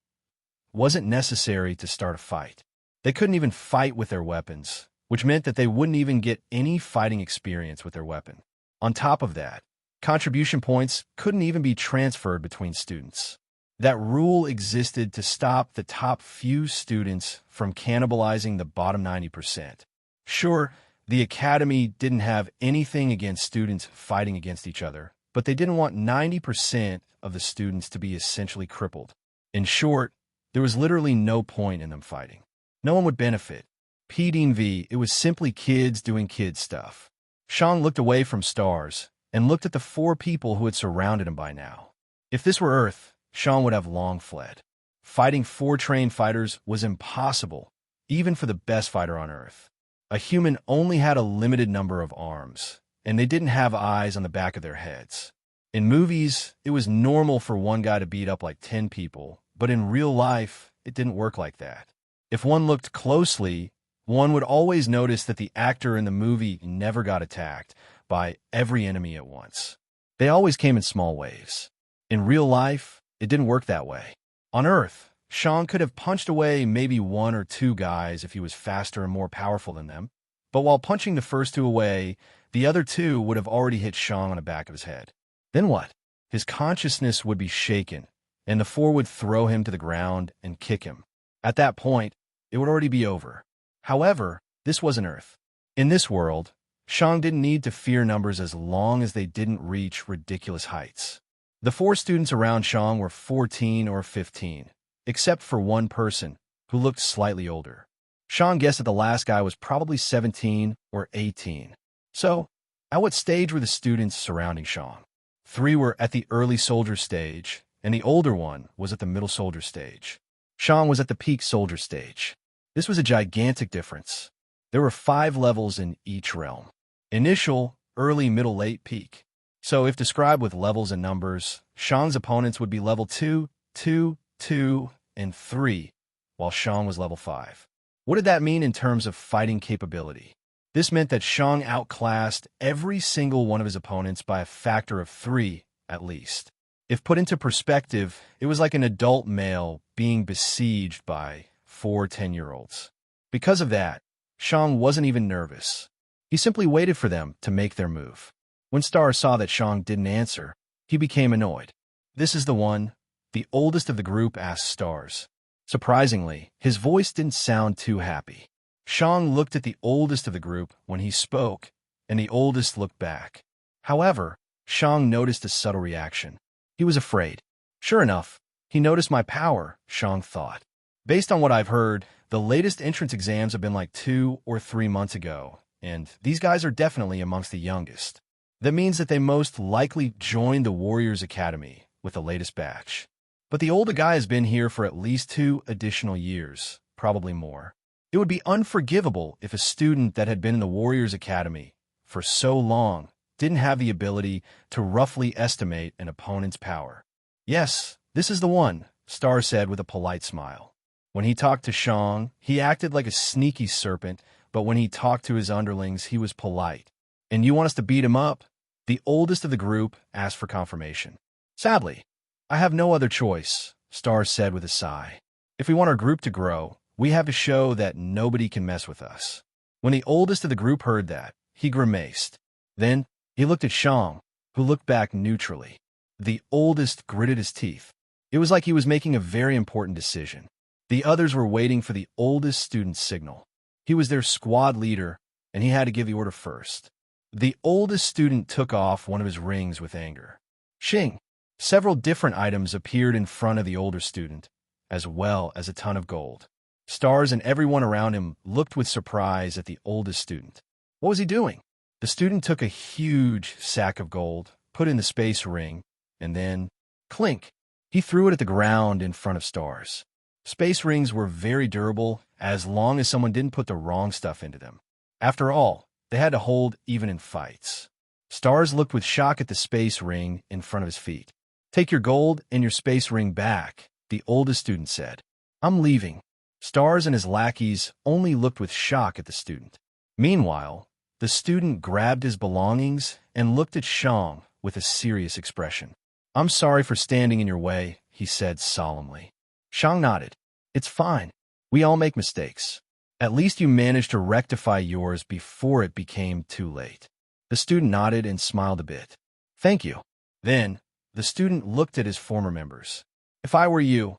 it wasn't necessary to start a fight. They couldn't even fight with their weapons, which meant that they wouldn't even get any fighting experience with their weapon. On top of that, contribution points couldn't even be transferred between students. That rule existed to stop the top few students from cannibalizing the bottom 90%. Sure, the academy didn't have anything against students fighting against each other, but they didn't want 90% of the students to be essentially crippled. In short, there was literally no point in them fighting. No one would benefit. PDV, it was simply kids doing kid stuff. Shang looked away from Stars and looked at the 4 people who had surrounded him by now. If this were Earth, Shang would have long fled. Fighting 4 trained fighters was impossible, even for the best fighter on Earth. A human only had a limited number of arms, and they didn't have eyes on the back of their heads. In movies, it was normal for one guy to beat up like 10 people, but in real life, it didn't work like that. If one looked closely, one would always notice that the actor in the movie never got attacked by every enemy at once. They always came in small waves. In real life, it didn't work that way. On Earth, Shang could have punched away maybe 1 or 2 guys if he was faster and more powerful than them, but while punching the first 2 away, the other 2 would have already hit Shang on the back of his head. Then what? His consciousness would be shaken, and the 4 would throw him to the ground and kick him. At that point, it would already be over. However, this wasn't Earth. In this world, Shang didn't need to fear numbers as long as they didn't reach ridiculous heights. The 4 students around Shang were 14 or 15, except for one person who looked slightly older. Shang guessed that the last guy was probably 17 or 18. So, at what stage were the students surrounding Shang? 3 were at the early soldier stage, and the older one was at the middle soldier stage. Shang was at the peak soldier stage. This was a gigantic difference. There were 5 levels in each realm. Initial, early, middle, late, peak. So if described with levels and numbers, Shang's opponents would be level 2, 2, 2, and 3, while Shang was level 5. What did that mean in terms of fighting capability? This meant that Shang outclassed every single one of his opponents by a factor of 3, at least. If put into perspective, it was like an adult male being besieged by 4 10-year-olds. Because of that, Shang wasn't even nervous. He simply waited for them to make their move. When Star saw that Shang didn't answer, he became annoyed. "This is the one," the oldest of the group asked Stars. Surprisingly, his voice didn't sound too happy. Shang looked at the oldest of the group when he spoke, and the oldest looked back. However, Shang noticed a subtle reaction. He was afraid. Sure enough, he noticed my power, Shang thought. Based on what I've heard, the latest entrance exams have been like 2 or 3 months ago, and these guys are definitely amongst the youngest. That means that they most likely joined the Warriors Academy with the latest batch. But the older guy has been here for at least 2 additional years, probably more. It would be unforgivable if a student that had been in the Warriors Academy for so long didn't have the ability to roughly estimate an opponent's power. "Yes, this is the one," Star said with a polite smile. When he talked to Shang, he acted like a sneaky serpent, but when he talked to his underlings, he was polite. "And you want us to beat him up?" The oldest of the group asked for confirmation. "Sadly, I have no other choice," Star said with a sigh. "If we want our group to grow, we have to show that nobody can mess with us." When the oldest of the group heard that, he grimaced. Then he looked at Shang, who looked back neutrally. The oldest gritted his teeth. It was like he was making a very important decision. The others were waiting for the oldest student's signal. He was their squad leader, and he had to give the order first. The oldest student took off one of his rings with anger. Shing! Several different items appeared in front of the older student, as well as a ton of gold. Stars and everyone around him looked with surprise at the oldest student. What was he doing? The student took a huge sack of gold, put in the space ring, and then, clink, he threw it at the ground in front of Stars. Space rings were very durable as long as someone didn't put the wrong stuff into them. After all, they had to hold even in fights. Stars looked with shock at the space ring in front of his feet. "Take your gold and your space ring back," the oldest student said. "I'm leaving." Stars and his lackeys only looked with shock at the student. Meanwhile, the student grabbed his belongings and looked at Shang with a serious expression. "I'm sorry for standing in your way," he said solemnly. Shang nodded. "It's fine. We all make mistakes. At least you managed to rectify yours before it became too late." The student nodded and smiled a bit. "Thank you." Then, the student looked at his former members. "If I were you,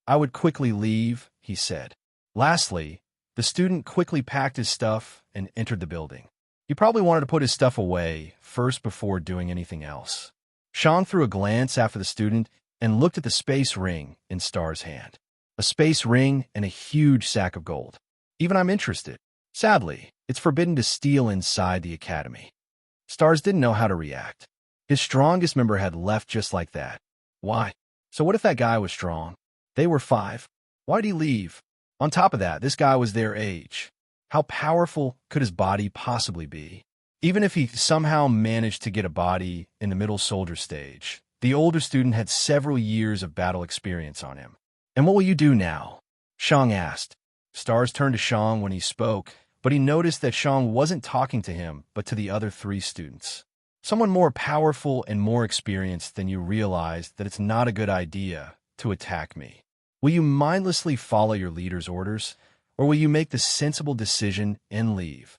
I would quickly leave," he said. Lastly, the student quickly packed his stuff and entered the building. He probably wanted to put his stuff away first before doing anything else. Shang threw a glance after the student and looked at the space ring in Star's hand. A space ring and a huge sack of gold. Even I'm interested. Sadly, it's forbidden to steal inside the academy. Stars didn't know how to react. His strongest member had left just like that. Why? So what if that guy was strong? They were 5. Why'd he leave? On top of that, this guy was their age. How powerful could his body possibly be? Even if he somehow managed to get a body in the middle soldier stage, the older student had several years of battle experience on him. "And what will you do now?" Shang asked. Stars turned to Shang when he spoke, but he noticed that Shang wasn't talking to him, but to the other 3 students. "Someone more powerful and more experienced than you realized that it's not a good idea to attack me. Will you mindlessly follow your leader's orders, or will you make the sensible decision and leave?"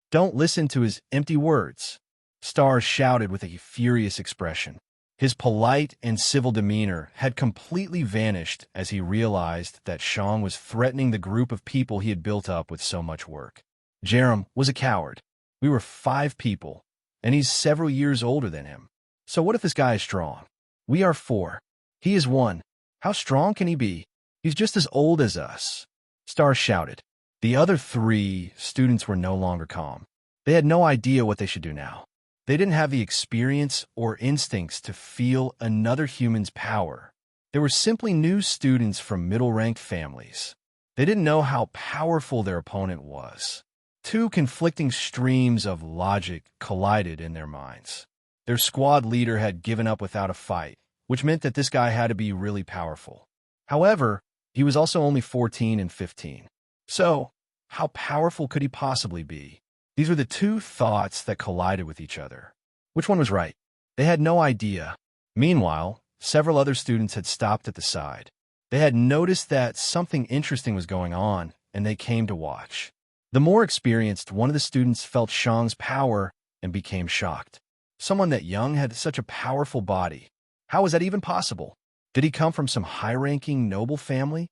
"Don't listen to his empty words," Stars shouted with a furious expression. His polite and civil demeanor had completely vanished as he realized that Shang was threatening the group of people he had built up with so much work. Jerem was a coward. We were 5 people, and he's several years older than him. So what if this guy is strong? We are 4. He is 1. How strong can he be? He's just as old as us. Stars shouted. The other 3 students were no longer calm. They had no idea what they should do now. They didn't have the experience or instincts to feel another human's power. They were simply new students from middle-ranked families. They didn't know how powerful their opponent was. 2 conflicting streams of logic collided in their minds. Their squad leader had given up without a fight, which meant that this guy had to be really powerful. However, he was also only 14 and 15. So, how powerful could he possibly be? These were the two thoughts that collided with each other. Which one was right? They had no idea. Meanwhile, several other students had stopped at the side. They had noticed that something interesting was going on, and they came to watch. The more experienced one of the students felt Shang's power and became shocked. Someone that young had such a powerful body. How was that even possible? Did he come from some high-ranking noble family?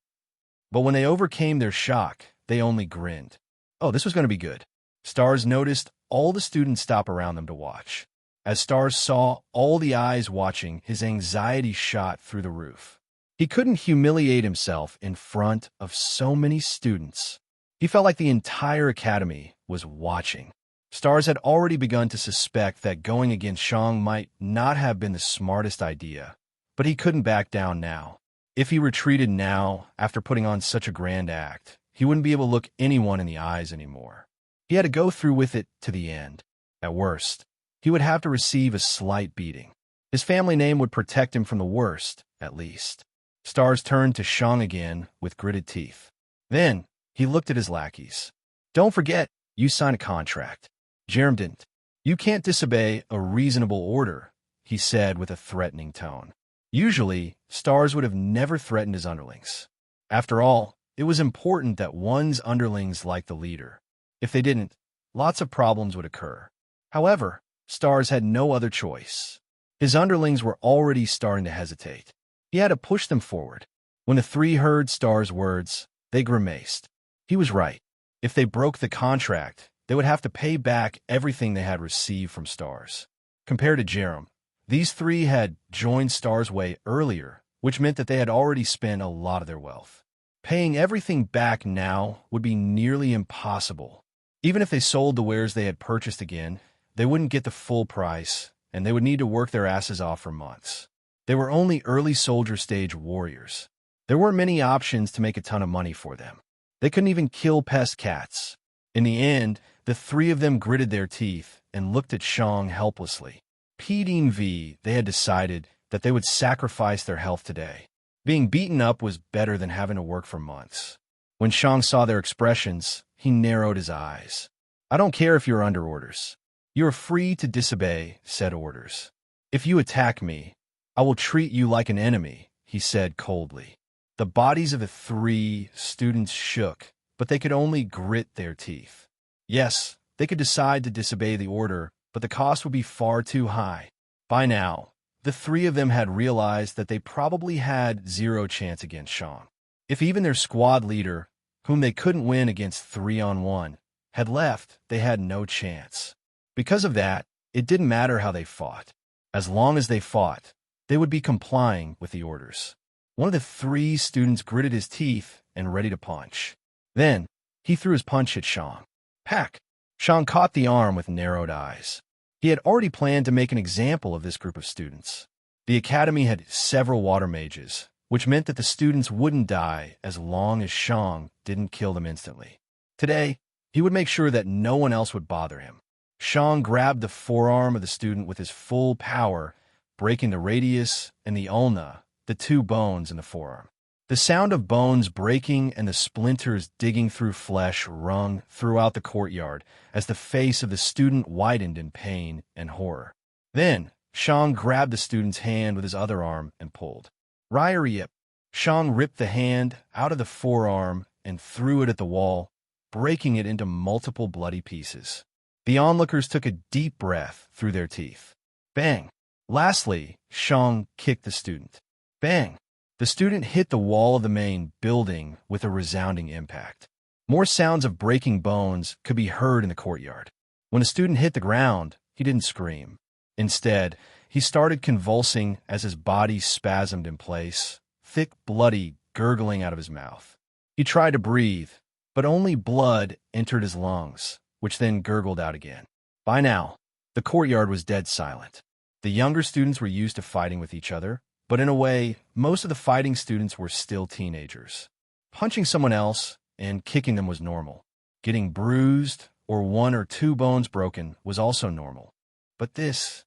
But when they overcame their shock, they only grinned. Oh, this was going to be good. Stars noticed all the students stop around them to watch. As Stars saw all the eyes watching, his anxiety shot through the roof. He couldn't humiliate himself in front of so many students. He felt like the entire academy was watching. Stars had already begun to suspect that going against Shang might not have been the smartest idea, but he couldn't back down now. If he retreated now, after putting on such a grand act, he wouldn't be able to look anyone in the eyes anymore. He had to go through with it to the end. At worst, he would have to receive a slight beating. His family name would protect him from the worst, at least. Stars turned to Shang again with gritted teeth. Then, he looked at his lackeys. Don't forget, you signed a contract. Jerem didn't. You can't disobey a reasonable order, he said with a threatening tone. Usually, Stars would have never threatened his underlings. After all, it was important that one's underlings liked the leader. If they didn't, lots of problems would occur. However, Stars had no other choice. His underlings were already starting to hesitate. He had to push them forward. When the three heard Stars' words, they grimaced. He was right. If they broke the contract, they would have to pay back everything they had received from Stars. Compared to Jerem, these three had joined Stars' way earlier, which meant that they had already spent a lot of their wealth. Paying everything back now would be nearly impossible. Even if they sold the wares they had purchased again, they wouldn't get the full price, and they would need to work their asses off for months. They were only early soldier stage warriors. There weren't many options to make a ton of money for them. They couldn't even kill pest cats. In the end, the three of them gritted their teeth and looked at Shang helplessly. They had decided that they would sacrifice their health today. Being beaten up was better than having to work for months. When Shang saw their expressions, he narrowed his eyes. I don't care if you're under orders. You are free to disobey said orders. If you attack me, I will treat you like an enemy, he said coldly. The bodies of the three students shook, but they could only grit their teeth. Yes, they could decide to disobey the order, but the cost would be far too high. By now, the three of them had realized that they probably had zero chance against Shang. If even their squad leader, whom they couldn't win against 3-on-1, had left, they had no chance. Because of that, it didn't matter how they fought. As long as they fought, they would be complying with the orders. One of the three students gritted his teeth and ready to punch. Then, he threw his punch at Shang. Pack! Shang caught the arm with narrowed eyes. He had already planned to make an example of this group of students. The academy had several water mages, which meant that the students wouldn't die as long as Shang didn't kill them instantly. Today, he would make sure that no one else would bother him. Shang grabbed the forearm of the student with his full power, breaking the radius and the ulna, the two bones in the forearm. The sound of bones breaking and the splinters digging through flesh rung throughout the courtyard as the face of the student widened in pain and horror. Then, Shang grabbed the student's hand with his other arm and pulled. Ryerip! Shang ripped the hand out of the forearm and threw it at the wall, breaking it into multiple bloody pieces. The onlookers took a deep breath through their teeth. Bang! Lastly, Shang kicked the student. Bang! The student hit the wall of the main building with a resounding impact. More sounds of breaking bones could be heard in the courtyard. When the student hit the ground, he didn't scream. Instead, he started convulsing as his body spasmed in place, thick, bloody, gurgling out of his mouth. He tried to breathe, but only blood entered his lungs, which then gurgled out again. By now, the courtyard was dead silent. The younger students were used to fighting with each other, but in a way, most of the fighting students were still teenagers. Punching someone else and kicking them was normal. Getting bruised or one or two bones broken was also normal. But this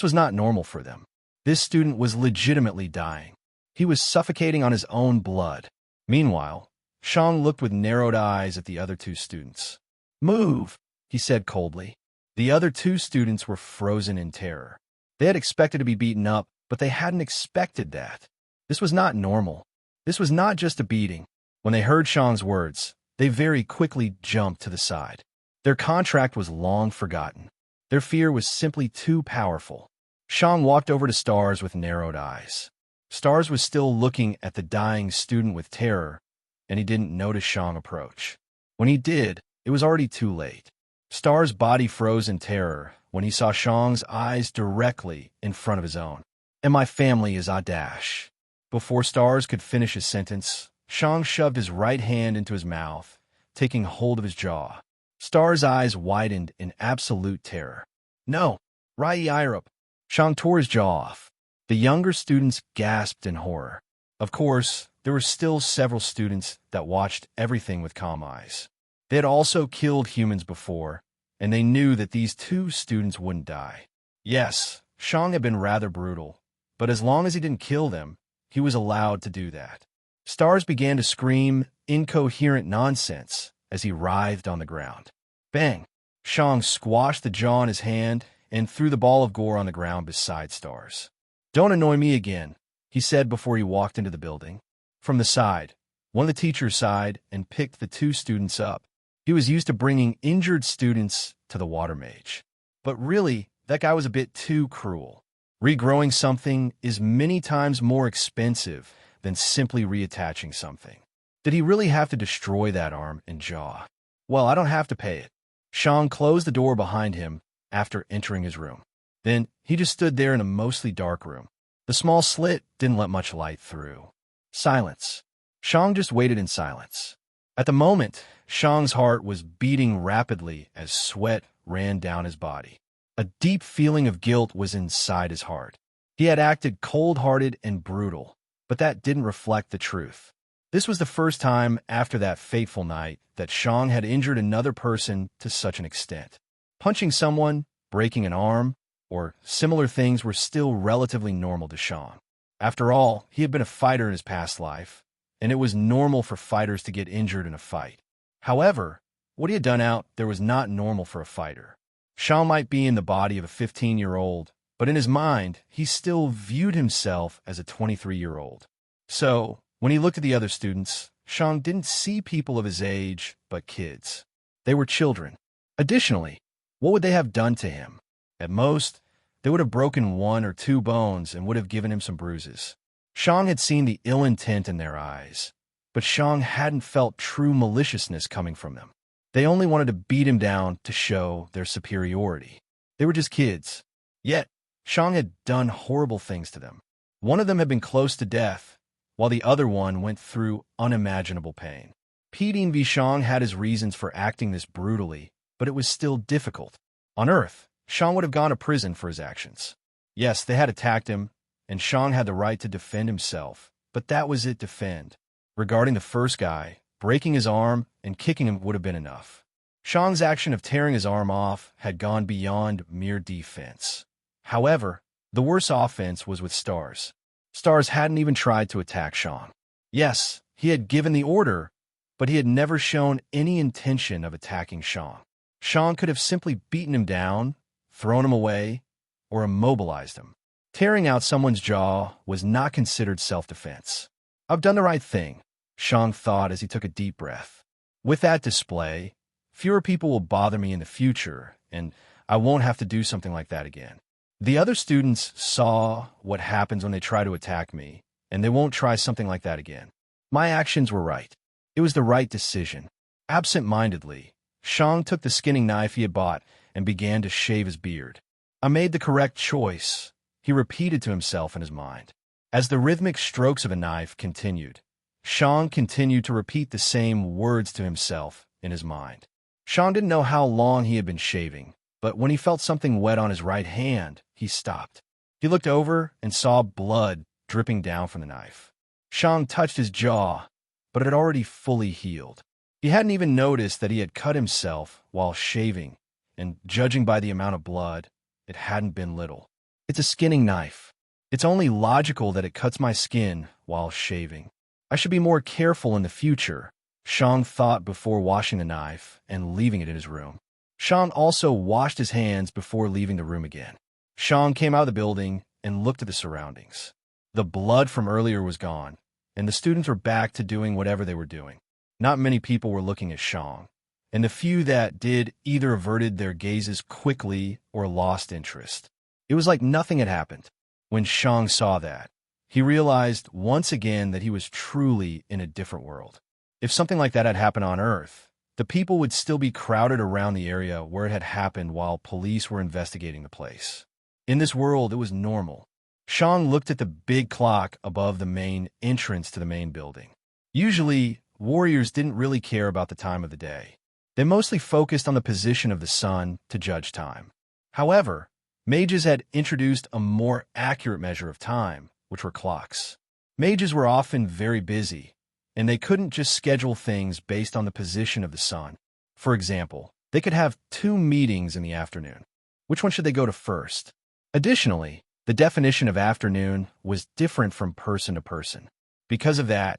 was not normal for them. This student was legitimately dying. He was suffocating on his own blood. Meanwhile, Shang looked with narrowed eyes at the other two students. Move! he said coldly. The other two students were frozen in terror. They had expected to be beaten up, but they hadn't expected that. This was not normal. This was not just a beating. When they heard Shang's words, they very quickly jumped to the side. Their contract was long forgotten. Their fear was simply too powerful. Shang walked over to Stars with narrowed eyes. Stars was still looking at the dying student with terror, and he didn't notice Shang approach. When he did, it was already too late. Stars' body froze in terror when he saw Shang's eyes directly in front of his own. "And my family is Adash." Before Stars could finish his sentence, Shang shoved his right hand into his mouth, taking hold of his jaw. Stars' eyes widened in absolute terror. "No, Rai Irap." Shang tore his jaw off. The younger students gasped in horror. Of course, there were still several students that watched everything with calm eyes. They had also killed humans before, and they knew that these two students wouldn't die. Yes, Shang had been rather brutal, but as long as he didn't kill them, he was allowed to do that. Stars began to scream incoherent nonsense as he writhed on the ground. Bang! Shang squashed the jaw in his hand and threw the ball of gore on the ground beside Stars. "Don't annoy me again," he said before he walked into the building. From the side, one of the teachers sighed and picked the two students up. He was used to bringing injured students to the water mage. But really, that guy was a bit too cruel. Regrowing something is many times more expensive than simply reattaching something. Did he really have to destroy that arm and jaw? Well, I don't have to pay it. Shang closed the door behind him after entering his room. Then he just stood there in a mostly dark room. The small slit didn't let much light through. Silence. Shang just waited in silence. At the moment, Shang's heart was beating rapidly as sweat ran down his body. A deep feeling of guilt was inside his heart. He had acted cold-hearted and brutal, but that didn't reflect the truth. This was the first time after that fateful night that Shang had injured another person to such an extent. Punching someone, breaking an arm, or similar things were still relatively normal to Shang. After all, he had been a fighter in his past life, and it was normal for fighters to get injured in a fight. However, what he had done out there was not normal for a fighter. Shang might be in the body of a 15-year-old, but in his mind, he still viewed himself as a 23-year-old. So, when he looked at the other students, Shang didn't see people of his age, but kids. They were children. Additionally, what would they have done to him? At most, they would have broken one or two bones and would have given him some bruises. Shang had seen the ill intent in their eyes, but Shang hadn't felt true maliciousness coming from them. They only wanted to beat him down to show their superiority. They were just kids. Yet, Shang had done horrible things to them. One of them had been close to death, while the other one went through unimaginable pain. Piding V. Shang had his reasons for acting this brutally, but it was still difficult. On Earth, Shang would have gone to prison for his actions. Yes, they had attacked him, and Shang had the right to defend himself, but that was it, defend. Regarding the first guy, breaking his arm and kicking him would have been enough. Shang's action of tearing his arm off had gone beyond mere defense. However, the worst offense was with Stars. Stars hadn't even tried to attack Shang. Yes, he had given the order, but he had never shown any intention of attacking Shang. Shang could have simply beaten him down, thrown him away, or immobilized him. Tearing out someone's jaw was not considered self-defense. "I've done the right thing," Shang thought as he took a deep breath. "With that display, fewer people will bother me in the future, and I won't have to do something like that again. The other students saw what happens when they try to attack me, and they won't try something like that again. My actions were right. It was the right decision." Absent-mindedly, Shang took the skinning knife he had bought and began to shave his beard. "I made the correct choice," he repeated to himself in his mind. As the rhythmic strokes of a knife continued, Shang continued to repeat the same words to himself in his mind. Shang didn't know how long he had been shaving, but when he felt something wet on his right hand, he stopped. He looked over and saw blood dripping down from the knife. Shang touched his jaw, but it had already fully healed. He hadn't even noticed that he had cut himself while shaving, and judging by the amount of blood, it hadn't been little. "It's a skinning knife. It's only logical that it cuts my skin while shaving. I should be more careful in the future," Shang thought before washing the knife and leaving it in his room. Sean also washed his hands before leaving the room again. Sean came out of the building and looked at the surroundings. The blood from earlier was gone, and the students were back to doing whatever they were doing. Not many people were looking at Sean, and the few that did either averted their gazes quickly or lost interest. It was like nothing had happened. When Sean saw that, he realized once again that he was truly in a different world. If something like that had happened on Earth, the people would still be crowded around the area where it had happened while police were investigating the place. In this world, it was normal. Sean looked at the big clock above the main entrance to the main building. Usually, warriors didn't really care about the time of the day. They mostly focused on the position of the sun to judge time. However, mages had introduced a more accurate measure of time, which were clocks. Mages were often very busy, and they couldn't just schedule things based on the position of the sun. For example, they could have 2 meetings in the afternoon. Which one should they go to first? Additionally, the definition of afternoon was different from person to person. Because of that,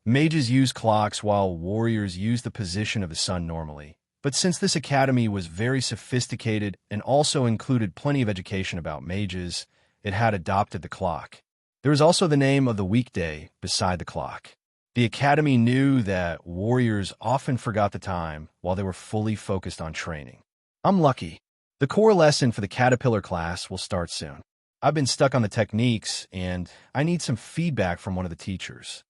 mages used clocks while warriors used the position of the sun normally. But since this academy was very sophisticated and also included plenty of education about mages, it had adopted the clock. There was also the name of the weekday beside the clock. The academy knew that warriors often forgot the time while they were fully focused on training. I'm lucky. The core lesson for the Caterpillar class will start soon. I've been stuck on the techniques, and I need some feedback from one of the teachers.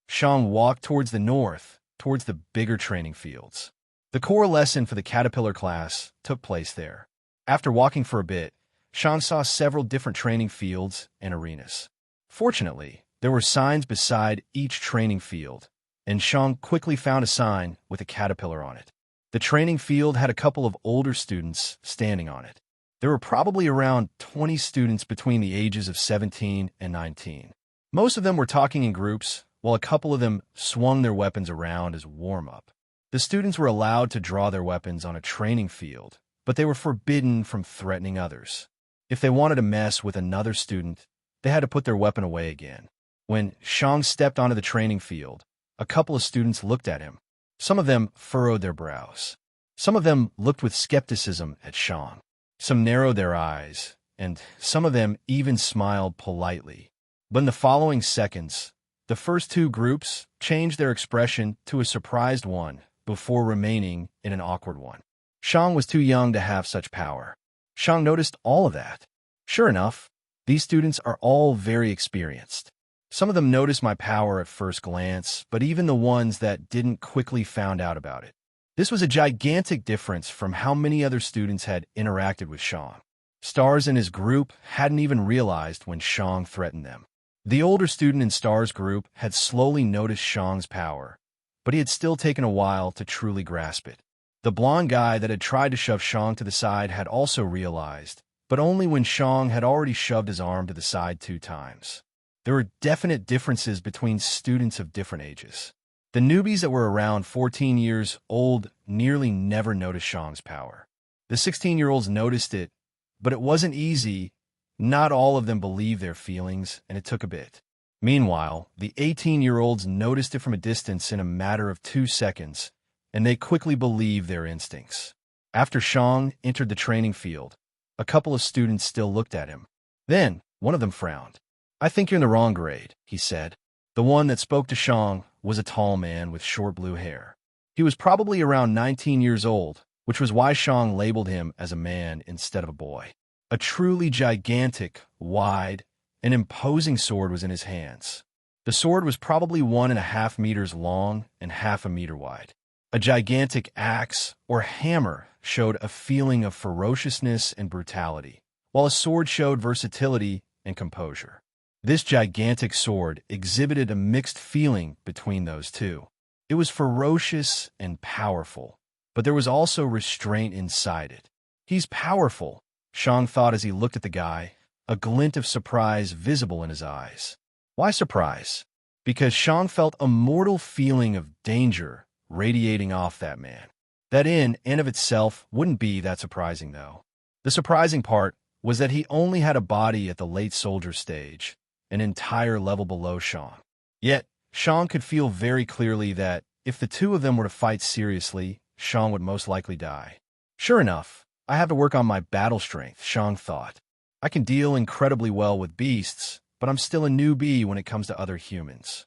Sean walked towards the north, towards the bigger training fields. The core lesson for the Caterpillar class took place there. After walking for a bit, Sean saw several different training fields and arenas. Fortunately, there were signs beside each training field, and Sean quickly found a sign with a caterpillar on it. The training field had a couple of older students standing on it. There were probably around 20 students between the ages of 17 and 19. Most of them were talking in groups, while a couple of them swung their weapons around as a warm-up. The students were allowed to draw their weapons on a training field, but they were forbidden from threatening others. If they wanted to mess with another student, they had to put their weapon away again. When Shang stepped onto the training field, a couple of students looked at him. Some of them furrowed their brows. Some of them looked with skepticism at Shang. Some narrowed their eyes, and some of them even smiled politely. But in the following seconds, the first 2 groups changed their expression to a surprised one before remaining in an awkward one. Shang was too young to have such power. Shang noticed all of that. Sure enough, these students are all very experienced. Some of them noticed my power at first glance, but even the ones that didn't quickly found out about it. This was a gigantic difference from how many other students had interacted with Shang. Stars and his group hadn't even realized when Shang threatened them. The older student in Star's group had slowly noticed Shang's power, but he had still taken a while to truly grasp it. The blonde guy that had tried to shove Shang to the side had also realized, but only when Shang had already shoved his arm to the side 2 times. There were definite differences between students of different ages. The newbies that were around 14 years old nearly never noticed Shang's power. The 16-year-olds noticed it, but it wasn't easy. Not all of them believed their feelings, and it took a bit. Meanwhile, the 18-year-olds noticed it from a distance in a matter of 2 seconds, and they quickly believed their instincts. After Shang entered the training field, a couple of students still looked at him. Then, one of them frowned. "I think you're in the wrong grade," he said. The one that spoke to Shang was a tall man with short blue hair. He was probably around 19 years old, which was why Shang labeled him as a man instead of a boy. A truly gigantic, wide, and imposing sword was in his hands. The sword was probably 1.5 meters long and half a meter wide. A gigantic axe or hammer showed a feeling of ferociousness and brutality, while a sword showed versatility and composure. This gigantic sword exhibited a mixed feeling between those two. It was ferocious and powerful, but there was also restraint inside it. "He's powerful," Shang thought as he looked at the guy, a glint of surprise visible in his eyes. Why surprise? Because Shang felt a mortal feeling of danger radiating off that man. That in and of itself wouldn't be that surprising, though. The surprising part was that he only had a body at the late soldier stage, an entire level below Shang. Yet, Shang could feel very clearly that if the 2 of them were to fight seriously, Shang would most likely die. Sure enough, I have to work on my battle strength, Shang thought. I can deal incredibly well with beasts, but I'm still a newbie when it comes to other humans.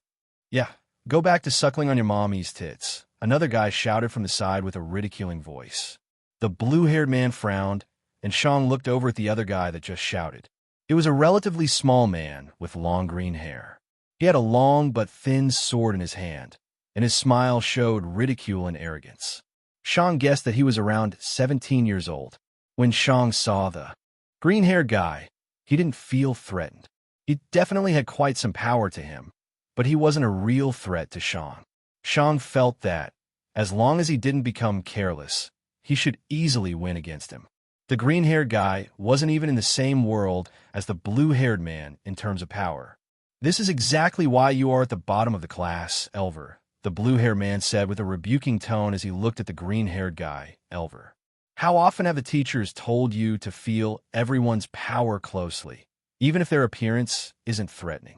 Yeah, go back to suckling on your mommy's tits, another guy shouted from the side with a ridiculing voice. The blue-haired man frowned, and Shang looked over at the other guy that just shouted. It was a relatively small man with long green hair. He had a long but thin sword in his hand, and his smile showed ridicule and arrogance. Shang guessed that he was around 17 years old. When Shang saw the green-haired guy, he didn't feel threatened. He definitely had quite some power to him, but he wasn't a real threat to Shang. Shang felt that, as long as he didn't become careless, he should easily win against him. The green-haired guy wasn't even in the same world as the blue-haired man in terms of power. This is exactly why you are at the bottom of the class, Elver, the blue-haired man said with a rebuking tone as he looked at the green-haired guy, Elver. How often have the teachers told you to feel everyone's power closely, even if their appearance isn't threatening?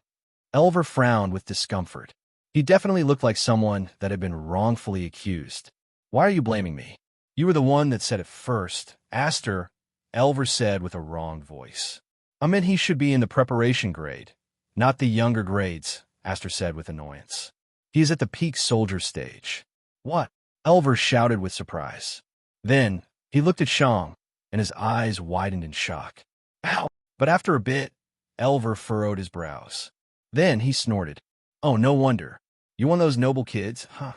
Elver frowned with discomfort. He definitely looked like someone that had been wrongfully accused. Why are you blaming me? You were the one that said it first. Aster, Elver said with a wronged voice. I meant he should be in the preparation grade, not the younger grades, Aster said with annoyance. He is at the peak soldier stage. What? Elver shouted with surprise. Then, he looked at Shang, and his eyes widened in shock. Ow! But after a bit, Elver furrowed his brows. Then he snorted. Oh, no wonder. You one of those noble kids, huh?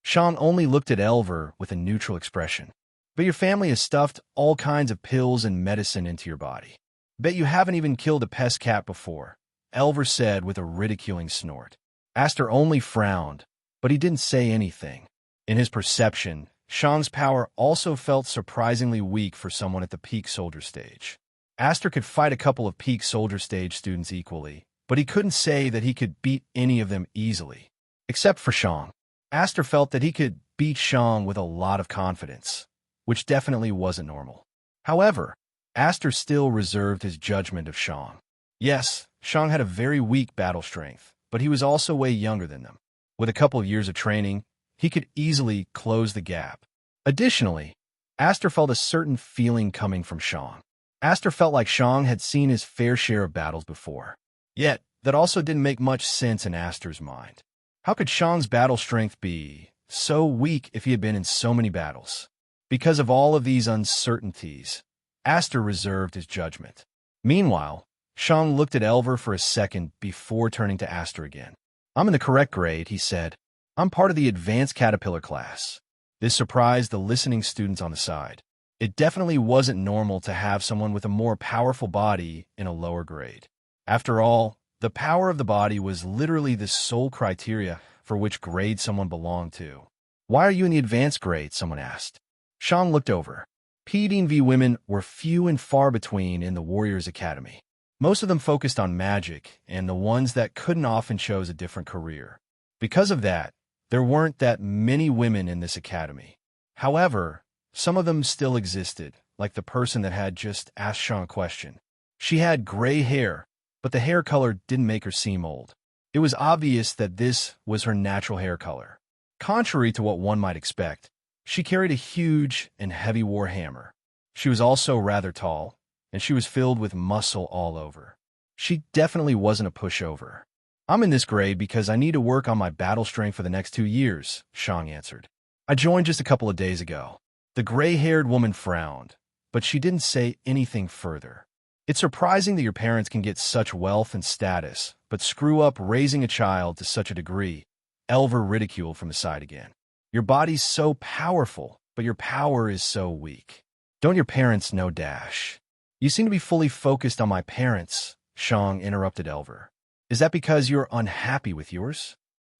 Shang only looked at Elver with a neutral expression. But your family has stuffed all kinds of pills and medicine into your body. Bet you haven't even killed a pest cat before, Elver said with a ridiculing snort. Aster only frowned, but he didn't say anything. In his perception, Shang's power also felt surprisingly weak for someone at the peak soldier stage. Aster could fight a couple of peak soldier stage students equally, but he couldn't say that he could beat any of them easily. Except for Shang. Aster felt that he could beat Shang with a lot of confidence, which definitely wasn't normal. However, Aster still reserved his judgment of Shang. Yes, Shang had a very weak battle strength, but he was also way younger than them. With a couple of years of training, he could easily close the gap. Additionally, Aster felt a certain feeling coming from Shang. Aster felt like Shang had seen his fair share of battles before. Yet, that also didn't make much sense in Aster's mind. How could Shang's battle strength be so weak if he had been in so many battles? Because of all of these uncertainties, Aster reserved his judgment. Meanwhile, Shang looked at Elver for a second before turning to Aster again. I'm in the correct grade, he said. I'm part of the advanced caterpillar class. This surprised the listening students on the side. It definitely wasn't normal to have someone with a more powerful body in a lower grade. After all, the power of the body was literally the sole criteria for which grade someone belonged to. Why are you in the advanced grade? Someone asked. Shang looked over. PDV women were few and far between in the Warriors Academy. Most of them focused on magic, and the ones that couldn't often chose a different career. Because of that, there weren't that many women in this academy. However, some of them still existed, like the person that had just asked Shang a question. She had gray hair, but the hair color didn't make her seem old. It was obvious that this was her natural hair color. Contrary to what one might expect, she carried a huge and heavy war hammer. She was also rather tall, and she was filled with muscle all over. She definitely wasn't a pushover. I'm in this grade because I need to work on my battle strength for the next 2 years, Shang answered. I joined just a couple of days ago. The gray-haired woman frowned, but she didn't say anything further. It's surprising that your parents can get such wealth and status, but screw up raising a child to such a degree, Elver ridiculed from the side again. Your body's so powerful, but your power is so weak. Don't your parents know Dash? You seem to be fully focused on my parents, Shang interrupted Elver. Is that because you're unhappy with yours?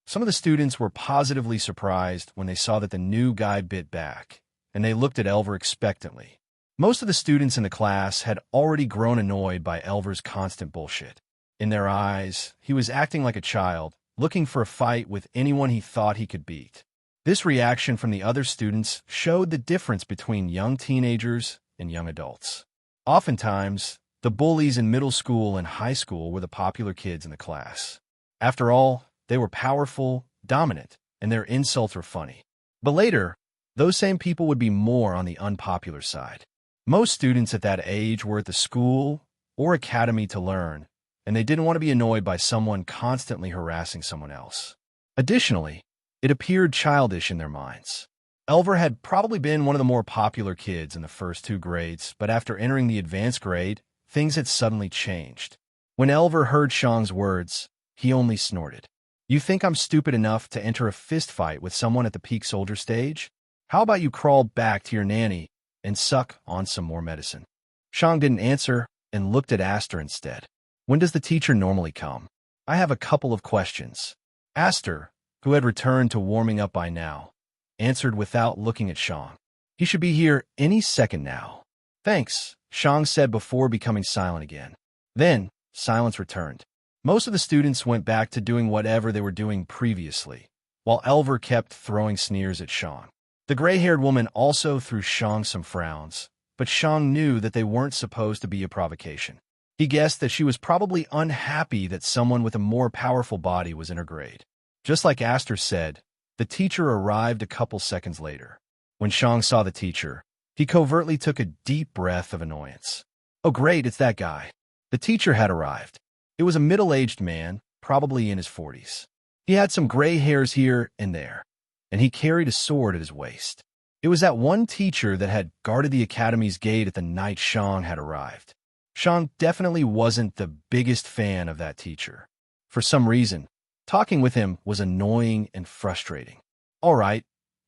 Some of the students were positively surprised when they saw that the new guy bit back, and they looked at Elver expectantly. Most of the students in the class had already grown annoyed by Elver's constant bullshit. In their eyes, he was acting like a child, looking for a fight with anyone he thought he could beat. This reaction from the other students showed the difference between young teenagers and young adults. Oftentimes, the bullies in middle school and high school were the popular kids in the class. After all, they were powerful, dominant, and their insults were funny. But later, those same people would be more on the unpopular side. Most students at that age were at the school or academy to learn, and they didn't want to be annoyed by someone constantly harassing someone else. Additionally, it appeared childish in their minds. Elver had probably been one of the more popular kids in the first two grades, but after entering the advanced grade, things had suddenly changed. When Elver heard Shang's words, he only snorted. You think I'm stupid enough to enter a fist fight with someone at the peak soldier stage? How about you crawl back to your nanny and suck on some more medicine? Shang didn't answer and looked at Aster instead. When does the teacher normally come? I have a couple of questions. Aster, who had returned to warming up by now, answered without looking at Shang. He should be here any second now. Thanks, Shang said before becoming silent again. Then, silence returned. Most of the students went back to doing whatever they were doing previously, while Elver kept throwing sneers at Shang. The gray-haired woman also threw Shang some frowns, but Shang knew that they weren't supposed to be a provocation. He guessed that she was probably unhappy that someone with a more powerful body was in her grade. Just like Aster said, the teacher arrived a couple seconds later. When Shang saw the teacher, he covertly took a deep breath of annoyance. Oh great, it's that guy. The teacher had arrived. It was a middle-aged man, probably in his 40s. He had some gray hairs here and there, and he carried a sword at his waist. It was that one teacher that had guarded the academy's gate at the night Shang had arrived. Shang definitely wasn't the biggest fan of that teacher. For some reason, talking with him was annoying and frustrating. All right,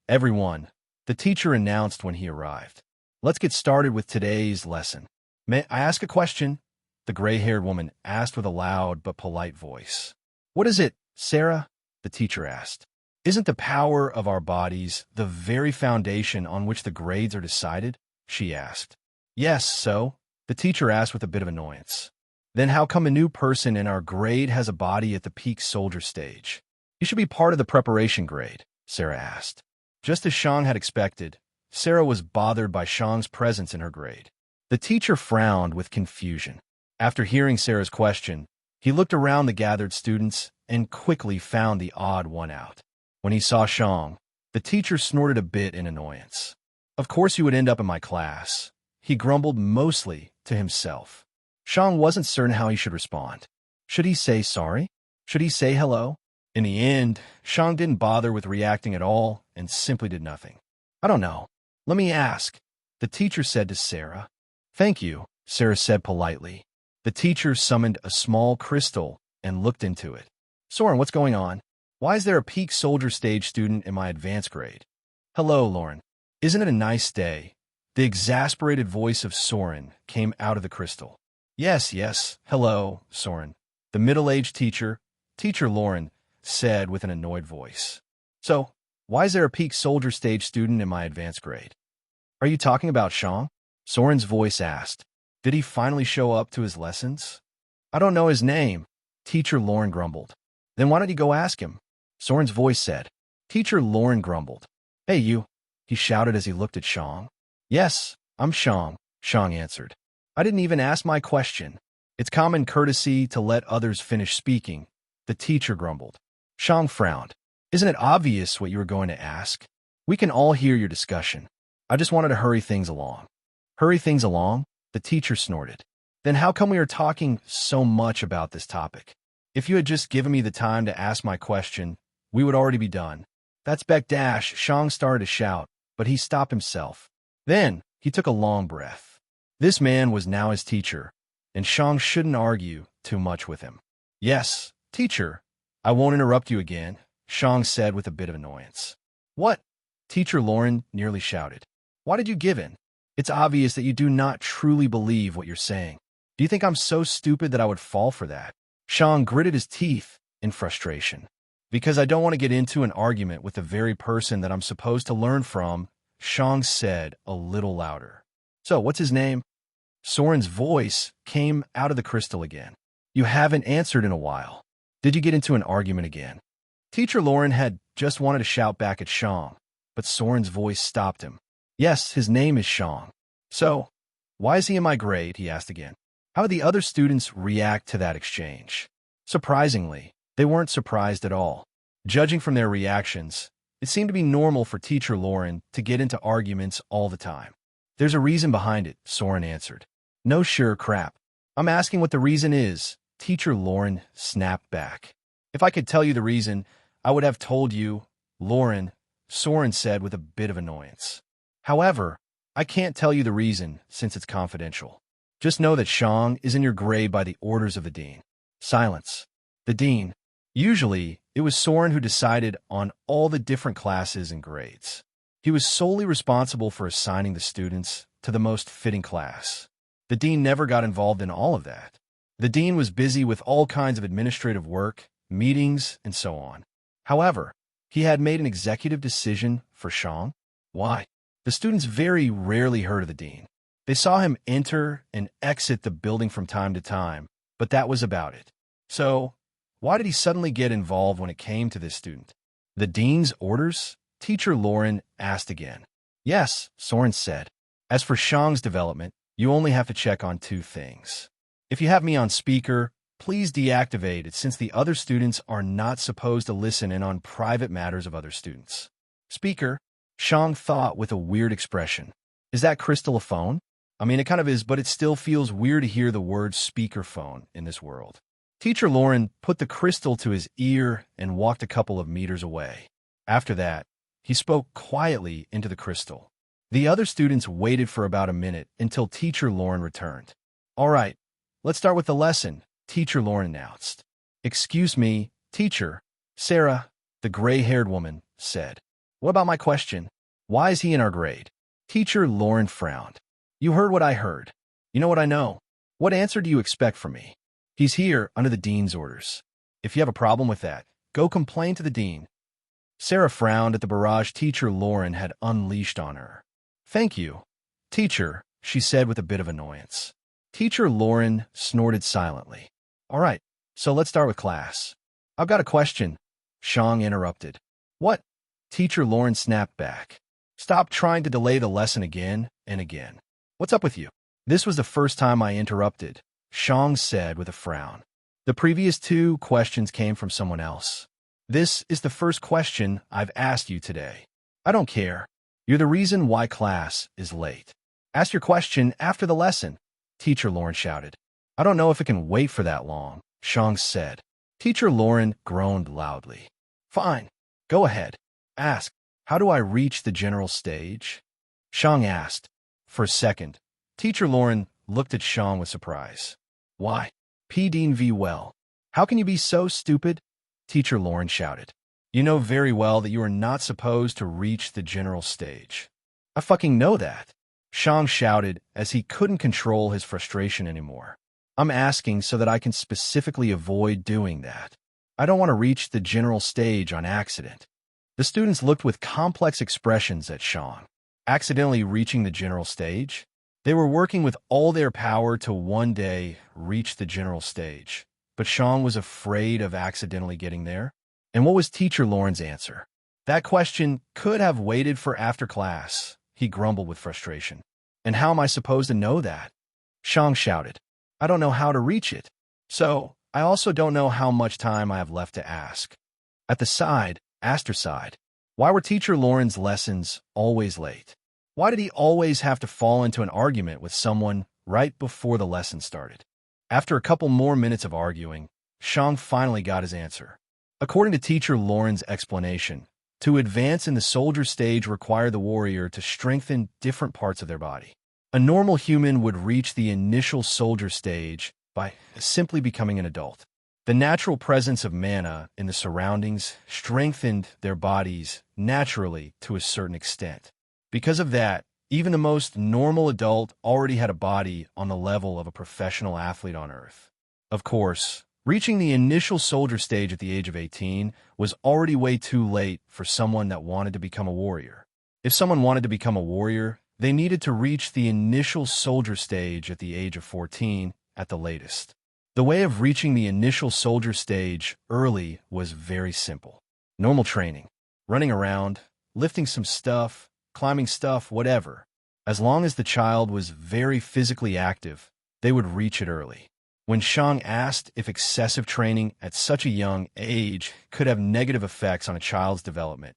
everyone, the teacher announced when he arrived. Let's get started with today's lesson. May I ask a question? The gray-haired woman asked with a loud but polite voice. What is it, Sarah? The teacher asked. Isn't the power of our bodies the very foundation on which the grades are decided? She asked. Yes, so? The teacher asked with a bit of annoyance. Then how come a new person in our grade has a body at the peak soldier stage? You should be part of the preparation grade, Sarah asked. Just as Shang had expected, Sarah was bothered by Shang's presence in her grade. The teacher frowned with confusion. After hearing Sarah's question, he looked around the gathered students and quickly found the odd one out. When he saw Shang, the teacher snorted a bit in annoyance. Of course you would end up in my class. He grumbled mostly to himself. Shang wasn't certain how he should respond. Should he say sorry? Should he say hello? In the end, Shang didn't bother with reacting at all and simply did nothing. I don't know. Let me ask, the teacher said to Sarah. Thank you, Sarah said politely. The teacher summoned a small crystal and looked into it. Soren, what's going on? Why is there a peak soldier stage student in my advanced grade? Hello, Lauren. Isn't it a nice day? The exasperated voice of Soren came out of the crystal. Yes. Hello, Soren. The middle-aged teacher, Teacher Lauren, said with an annoyed voice. So, why is there a peak soldier stage student in my advanced grade? Are you talking about Shang? Soren's voice asked. Did he finally show up to his lessons? I don't know his name, Teacher Lauren grumbled. Then why don't you go ask him? Soren's voice said. Teacher Lauren grumbled. Hey, you, he shouted as he looked at Shang. Yes, I'm Shang, Shang answered. I didn't even ask my question. It's common courtesy to let others finish speaking, the teacher grumbled. Shang frowned. Isn't it obvious what you were going to ask? We can all hear your discussion. I just wanted to hurry things along. Hurry things along? The teacher snorted. Then how come we are talking so much about this topic? If you had just given me the time to ask my question, we would already be done. That's Beck Dash, Shang started to shout, but he stopped himself. Then, he took a long breath. This man was now his teacher, and Shang shouldn't argue too much with him. Yes, teacher, I won't interrupt you again, Shang said with a bit of annoyance. What? Teacher Lauren nearly shouted. Why did you give in? It's obvious that you do not truly believe what you're saying. Do you think I'm so stupid that I would fall for that? Shang gritted his teeth in frustration. Because I don't want to get into an argument with the very person that I'm supposed to learn from, Shang said a little louder. So, what's his name? Soren's voice came out of the crystal again. You haven't answered in a while. Did you get into an argument again? Teacher Lauren had just wanted to shout back at Shang, but Soren's voice stopped him. Yes, his name is Shang. So, why is he in my grade? He asked again. How did the other students react to that exchange? Surprisingly, they weren't surprised at all. Judging from their reactions, It seemed to be normal for Teacher Lauren to get into arguments all the time. There's a reason behind it, Soren answered. No sure crap. I'm asking what the reason is, Teacher Lauren snapped back. If I could tell you the reason, I would have told you, Lauren, Soren said with a bit of annoyance. However, I can't tell you the reason since it's confidential. Just know that Shang is in your grade by the orders of the dean. Silence. The dean. Usually, it was Soren who decided on all the different classes and grades. He was solely responsible for assigning the students to the most fitting class. The dean never got involved in all of that. The dean was busy with all kinds of administrative work, meetings, and so on. However, he had made an executive decision for Shang. Why? The students very rarely heard of the dean. They saw him enter and exit the building from time to time, but that was about it. So, why did he suddenly get involved when it came to this student? The dean's orders? Teacher Lauren asked again. Yes, Soren said. As for Shang's development, you only have to check on 2 things. If you have me on speaker, please deactivate it since the other students are not supposed to listen in on private matters of other students. Speaker, Shang thought with a weird expression. Is that crystal a phone? I mean, it kind of is, but it still feels weird to hear the word speakerphone in this world. Teacher Lauren put the crystal to his ear and walked a couple of meters away. After that, he spoke quietly into the crystal. The other students waited for about a minute until Teacher Lauren returned. All right, let's start with the lesson, Teacher Lauren announced. Excuse me, teacher, Sarah, the gray-haired woman, said. What about my question? Why is he in our grade? Teacher Lauren frowned. You heard what I heard. You know what I know. What answer do you expect from me? He's here under the dean's orders. If you have a problem with that, go complain to the dean. Sarah frowned at the barrage Teacher Lauren had unleashed on her. Thank you, teacher, she said with a bit of annoyance. Teacher Lauren snorted silently. All right, so let's start with class. I've got a question, Shang interrupted. What? Teacher Lauren snapped back. Stop trying to delay the lesson again and again. What's up with you? This was the first time I interrupted, Shang said with a frown. The previous 2 questions came from someone else. This is the first question I've asked you today. I don't care. You're the reason why class is late. Ask your question after the lesson, Teacher Lauren shouted. I don't know if it can wait for that long, Shang said. Teacher Lauren groaned loudly. Fine. Go ahead. Ask. How do I reach the general stage? Shang asked. For a second, Teacher Lauren looked at Shang with surprise. Why? P. Dean V. Well. How can you be so stupid? Teacher Lauren shouted. You know very well that you are not supposed to reach the general stage. I fucking know that, Shang shouted as he couldn't control his frustration anymore. I'm asking so that I can specifically avoid doing that. I don't want to reach the general stage on accident. The students looked with complex expressions at Shang. Accidentally reaching the general stage? They were working with all their power to one day reach the general stage. But Shang was afraid of accidentally getting there. And what was Teacher Lauren's answer? That question could have waited for after class, he grumbled with frustration. And how am I supposed to know that? Shang shouted. I don't know how to reach it. So, I also don't know how much time I have left to ask. At the side, Aster sighed. Why were Teacher Lauren's lessons always late? Why did he always have to fall into an argument with someone right before the lesson started? After a couple more minutes of arguing, Shang finally got his answer. According to Teacher Lauren's explanation, to advance in the soldier stage required the warrior to strengthen different parts of their body. A normal human would reach the initial soldier stage by simply becoming an adult. The natural presence of mana in the surroundings strengthened their bodies naturally to a certain extent. Because of that, even the most normal adult already had a body on the level of a professional athlete on Earth. Of course, reaching the initial soldier stage at the age of 18 was already way too late for someone that wanted to become a warrior. If someone wanted to become a warrior, they needed to reach the initial soldier stage at the age of 14 at the latest. The way of reaching the initial soldier stage early was very simple. Normal training, running around, lifting some stuff, climbing stuff, whatever. As long as the child was very physically active, they would reach it early. When Shang asked if excessive training at such a young age could have negative effects on a child's development,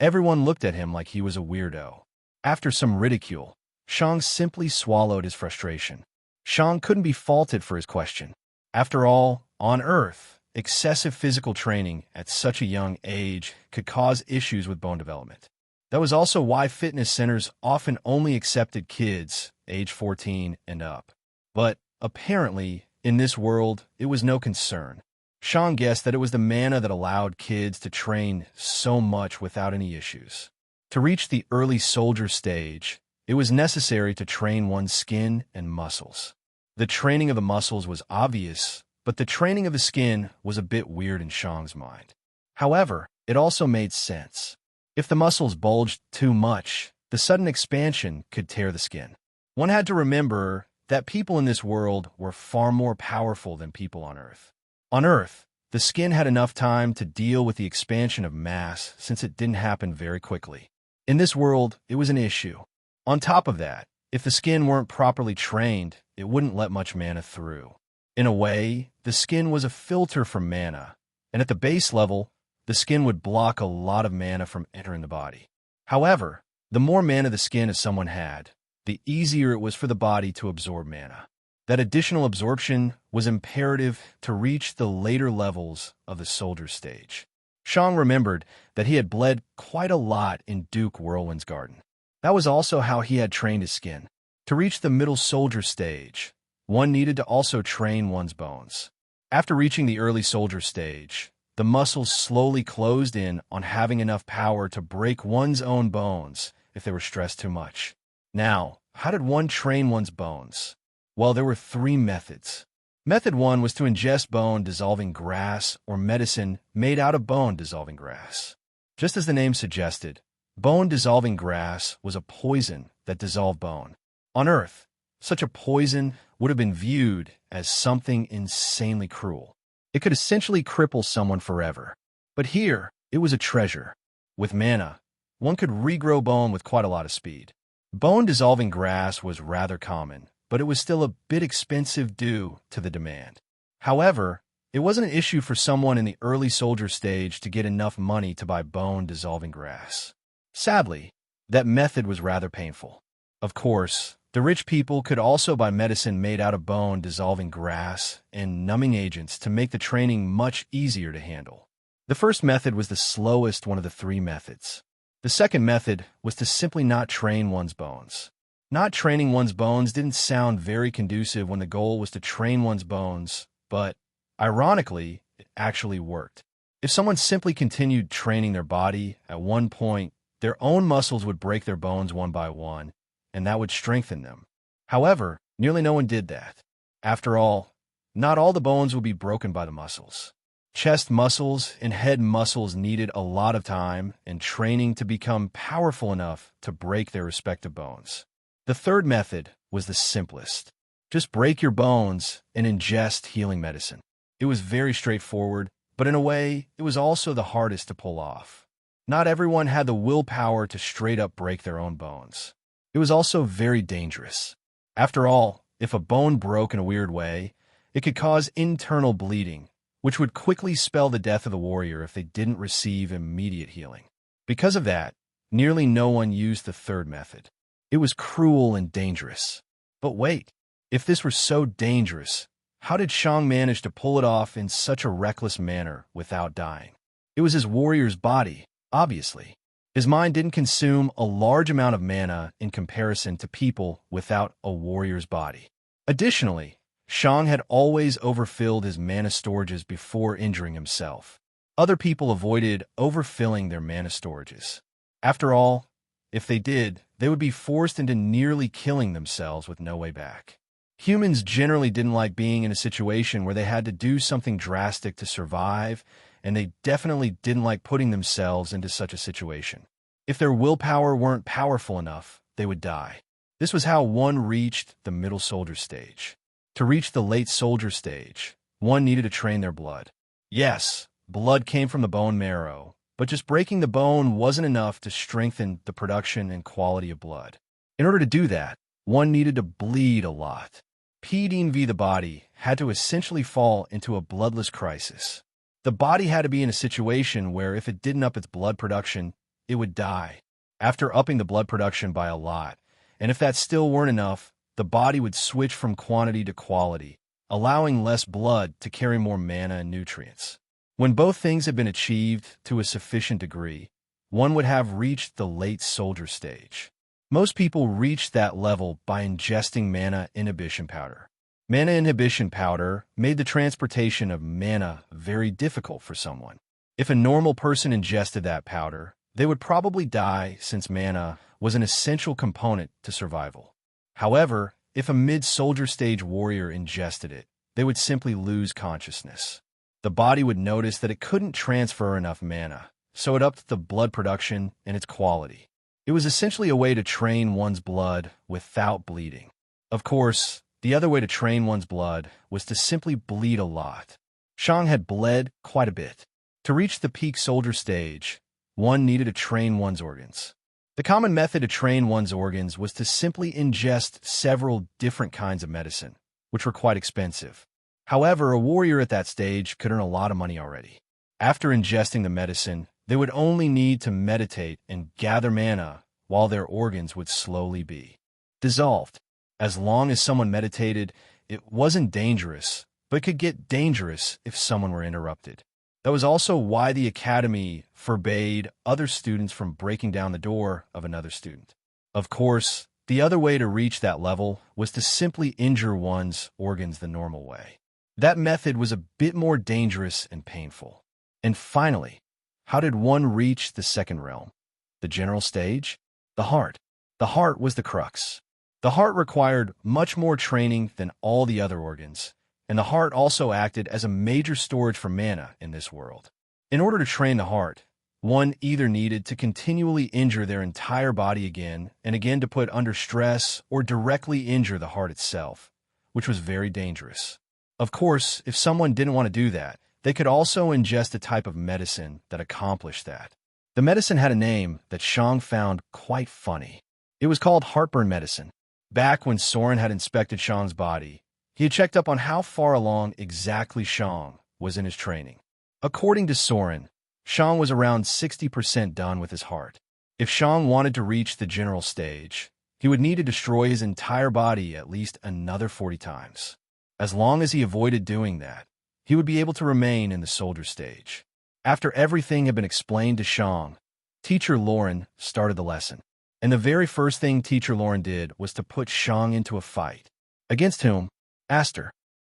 Everyone looked at him like he was a weirdo. After some ridicule, Shang simply swallowed his frustration. Shang couldn't be faulted for his question. After all, on Earth, excessive physical training at such a young age could cause issues with bone development. That was also why fitness centers often only accepted kids age 14 and up. But apparently, in this world, it was no concern. Shang guessed that it was the mana that allowed kids to train so much without any issues. To reach the early soldier stage, it was necessary to train one's skin and muscles. The training of the muscles was obvious, but the training of the skin was a bit weird in Shang's mind. However, it also made sense. If the muscles bulged too much, the sudden expansion could tear the skin. One had to remember that people in this world were far more powerful than people on Earth. On Earth, the skin had enough time to deal with the expansion of mass since it didn't happen very quickly. In this world, it was an issue. On top of that, if the skin weren't properly trained, it wouldn't let much mana through. In a way, the skin was a filter for mana, and at the base level, the skin would block a lot of mana from entering the body. However, the more mana the skin of someone had, the easier it was for the body to absorb mana. That additional absorption was imperative to reach the later levels of the soldier stage. Shang remembered that he had bled quite a lot in Duke Whirlwind's garden. That was also how he had trained his skin. To reach the middle soldier stage, one needed to also train one's bones. After reaching the early soldier stage, the muscles slowly closed in on having enough power to break one's own bones if they were stressed too much. Now, how did one train one's bones? Well, there were 3 methods. Method 1 was to ingest bone-dissolving grass or medicine made out of bone-dissolving grass. Just as the name suggested, bone-dissolving grass was a poison that dissolved bone. On Earth, such a poison would have been viewed as something insanely cruel. It could essentially cripple someone forever. But here, it was a treasure. With mana, one could regrow bone with quite a lot of speed. Bone-dissolving grass was rather common, but it was still a bit expensive due to the demand. However, it wasn't an issue for someone in the early soldier stage to get enough money to buy bone-dissolving grass. Sadly, that method was rather painful. Of course, the rich people could also buy medicine made out of bone-dissolving grass and numbing agents to make the training much easier to handle. The first method was the slowest one of the 3 methods. The second method was to simply not train one's bones. Not training one's bones didn't sound very conducive when the goal was to train one's bones, but, ironically, it actually worked. If someone simply continued training their body, at one point, their own muscles would break their bones one by one, and that would strengthen them. However, nearly no one did that. After all, not all the bones would be broken by the muscles. Chest muscles and head muscles needed a lot of time and training to become powerful enough to break their respective bones. The third method was the simplest. Just break your bones and ingest healing medicine. It was very straightforward, but in a way, it was also the hardest to pull off. Not everyone had the willpower to straight up break their own bones. It was also very dangerous. After all, if a bone broke in a weird way, it could cause internal bleeding, which would quickly spell the death of the warrior if they didn't receive immediate healing. Because of that, nearly no one used the third method. It was cruel and dangerous. But wait, if this were so dangerous, how did Shang manage to pull it off in such a reckless manner without dying? It was his warrior's body, obviously. His mind didn't consume a large amount of mana in comparison to people without a warrior's body. Additionally, Shang had always overfilled his mana storages before injuring himself. Other people avoided overfilling their mana storages. After all, if they did, they would be forced into nearly killing themselves with no way back. Humans generally didn't like being in a situation where they had to do something drastic to survive, and they definitely didn't like putting themselves into such a situation. If their willpower weren't powerful enough, they would die. This was how one reached the middle soldier stage. To reach the late soldier stage, one needed to train their blood. Yes, blood came from the bone marrow, but just breaking the bone wasn't enough to strengthen the production and quality of blood. In order to do that, one needed to bleed a lot. PD the body had to essentially fall into a bloodless crisis. The body had to be in a situation where if it didn't up its blood production, it would die. After upping the blood production by a lot, and if that still weren't enough, the body would switch from quantity to quality, allowing less blood to carry more mana and nutrients. When both things had been achieved to a sufficient degree, one would have reached the late soldier stage. Most people reach that level by ingesting mana inhibition powder. Mana inhibition powder made the transportation of mana very difficult for someone. If a normal person ingested that powder, they would probably die since mana was an essential component to survival. However, if a mid-soldier stage warrior ingested it, they would simply lose consciousness. The body would notice that it couldn't transfer enough mana, so it upped the blood production and its quality. It was essentially a way to train one's blood without bleeding. Of course, the other way to train one's blood was to simply bleed a lot. Shang had bled quite a bit. To reach the peak soldier stage, one needed to train one's organs. The common method to train one's organs was to simply ingest several different kinds of medicine, which were quite expensive. However, a warrior at that stage could earn a lot of money already. After ingesting the medicine, they would only need to meditate and gather mana while their organs would slowly be dissolved. As long as someone meditated, it wasn't dangerous, but could get dangerous if someone were interrupted. That was also why the academy forbade other students from breaking down the door of another student. Of course, the other way to reach that level was to simply injure one's organs the normal way. That method was a bit more dangerous and painful. And finally, how did one reach the second realm? The general stage? The heart. The heart was the crux. The heart required much more training than all the other organs, and the heart also acted as a major storage for mana in this world. In order to train the heart, one either needed to continually injure their entire body again and again to put under stress or directly injure the heart itself, which was very dangerous. Of course, if someone didn't want to do that, they could also ingest a type of medicine that accomplished that. The medicine had a name that Shang found quite funny. It was called heartburn medicine. Back when Soren had inspected Shang's body, he had checked up on how far along exactly Shang was in his training. According to Soren, Shang was around 60% done with his heart. If Shang wanted to reach the general stage, he would need to destroy his entire body at least another 40 times. As long as he avoided doing that, he would be able to remain in the soldier stage. After everything had been explained to Shang, Teacher Lauren started the lesson. And the very first thing Teacher Lauren did was to put Shang into a fight. Against whom? Aster.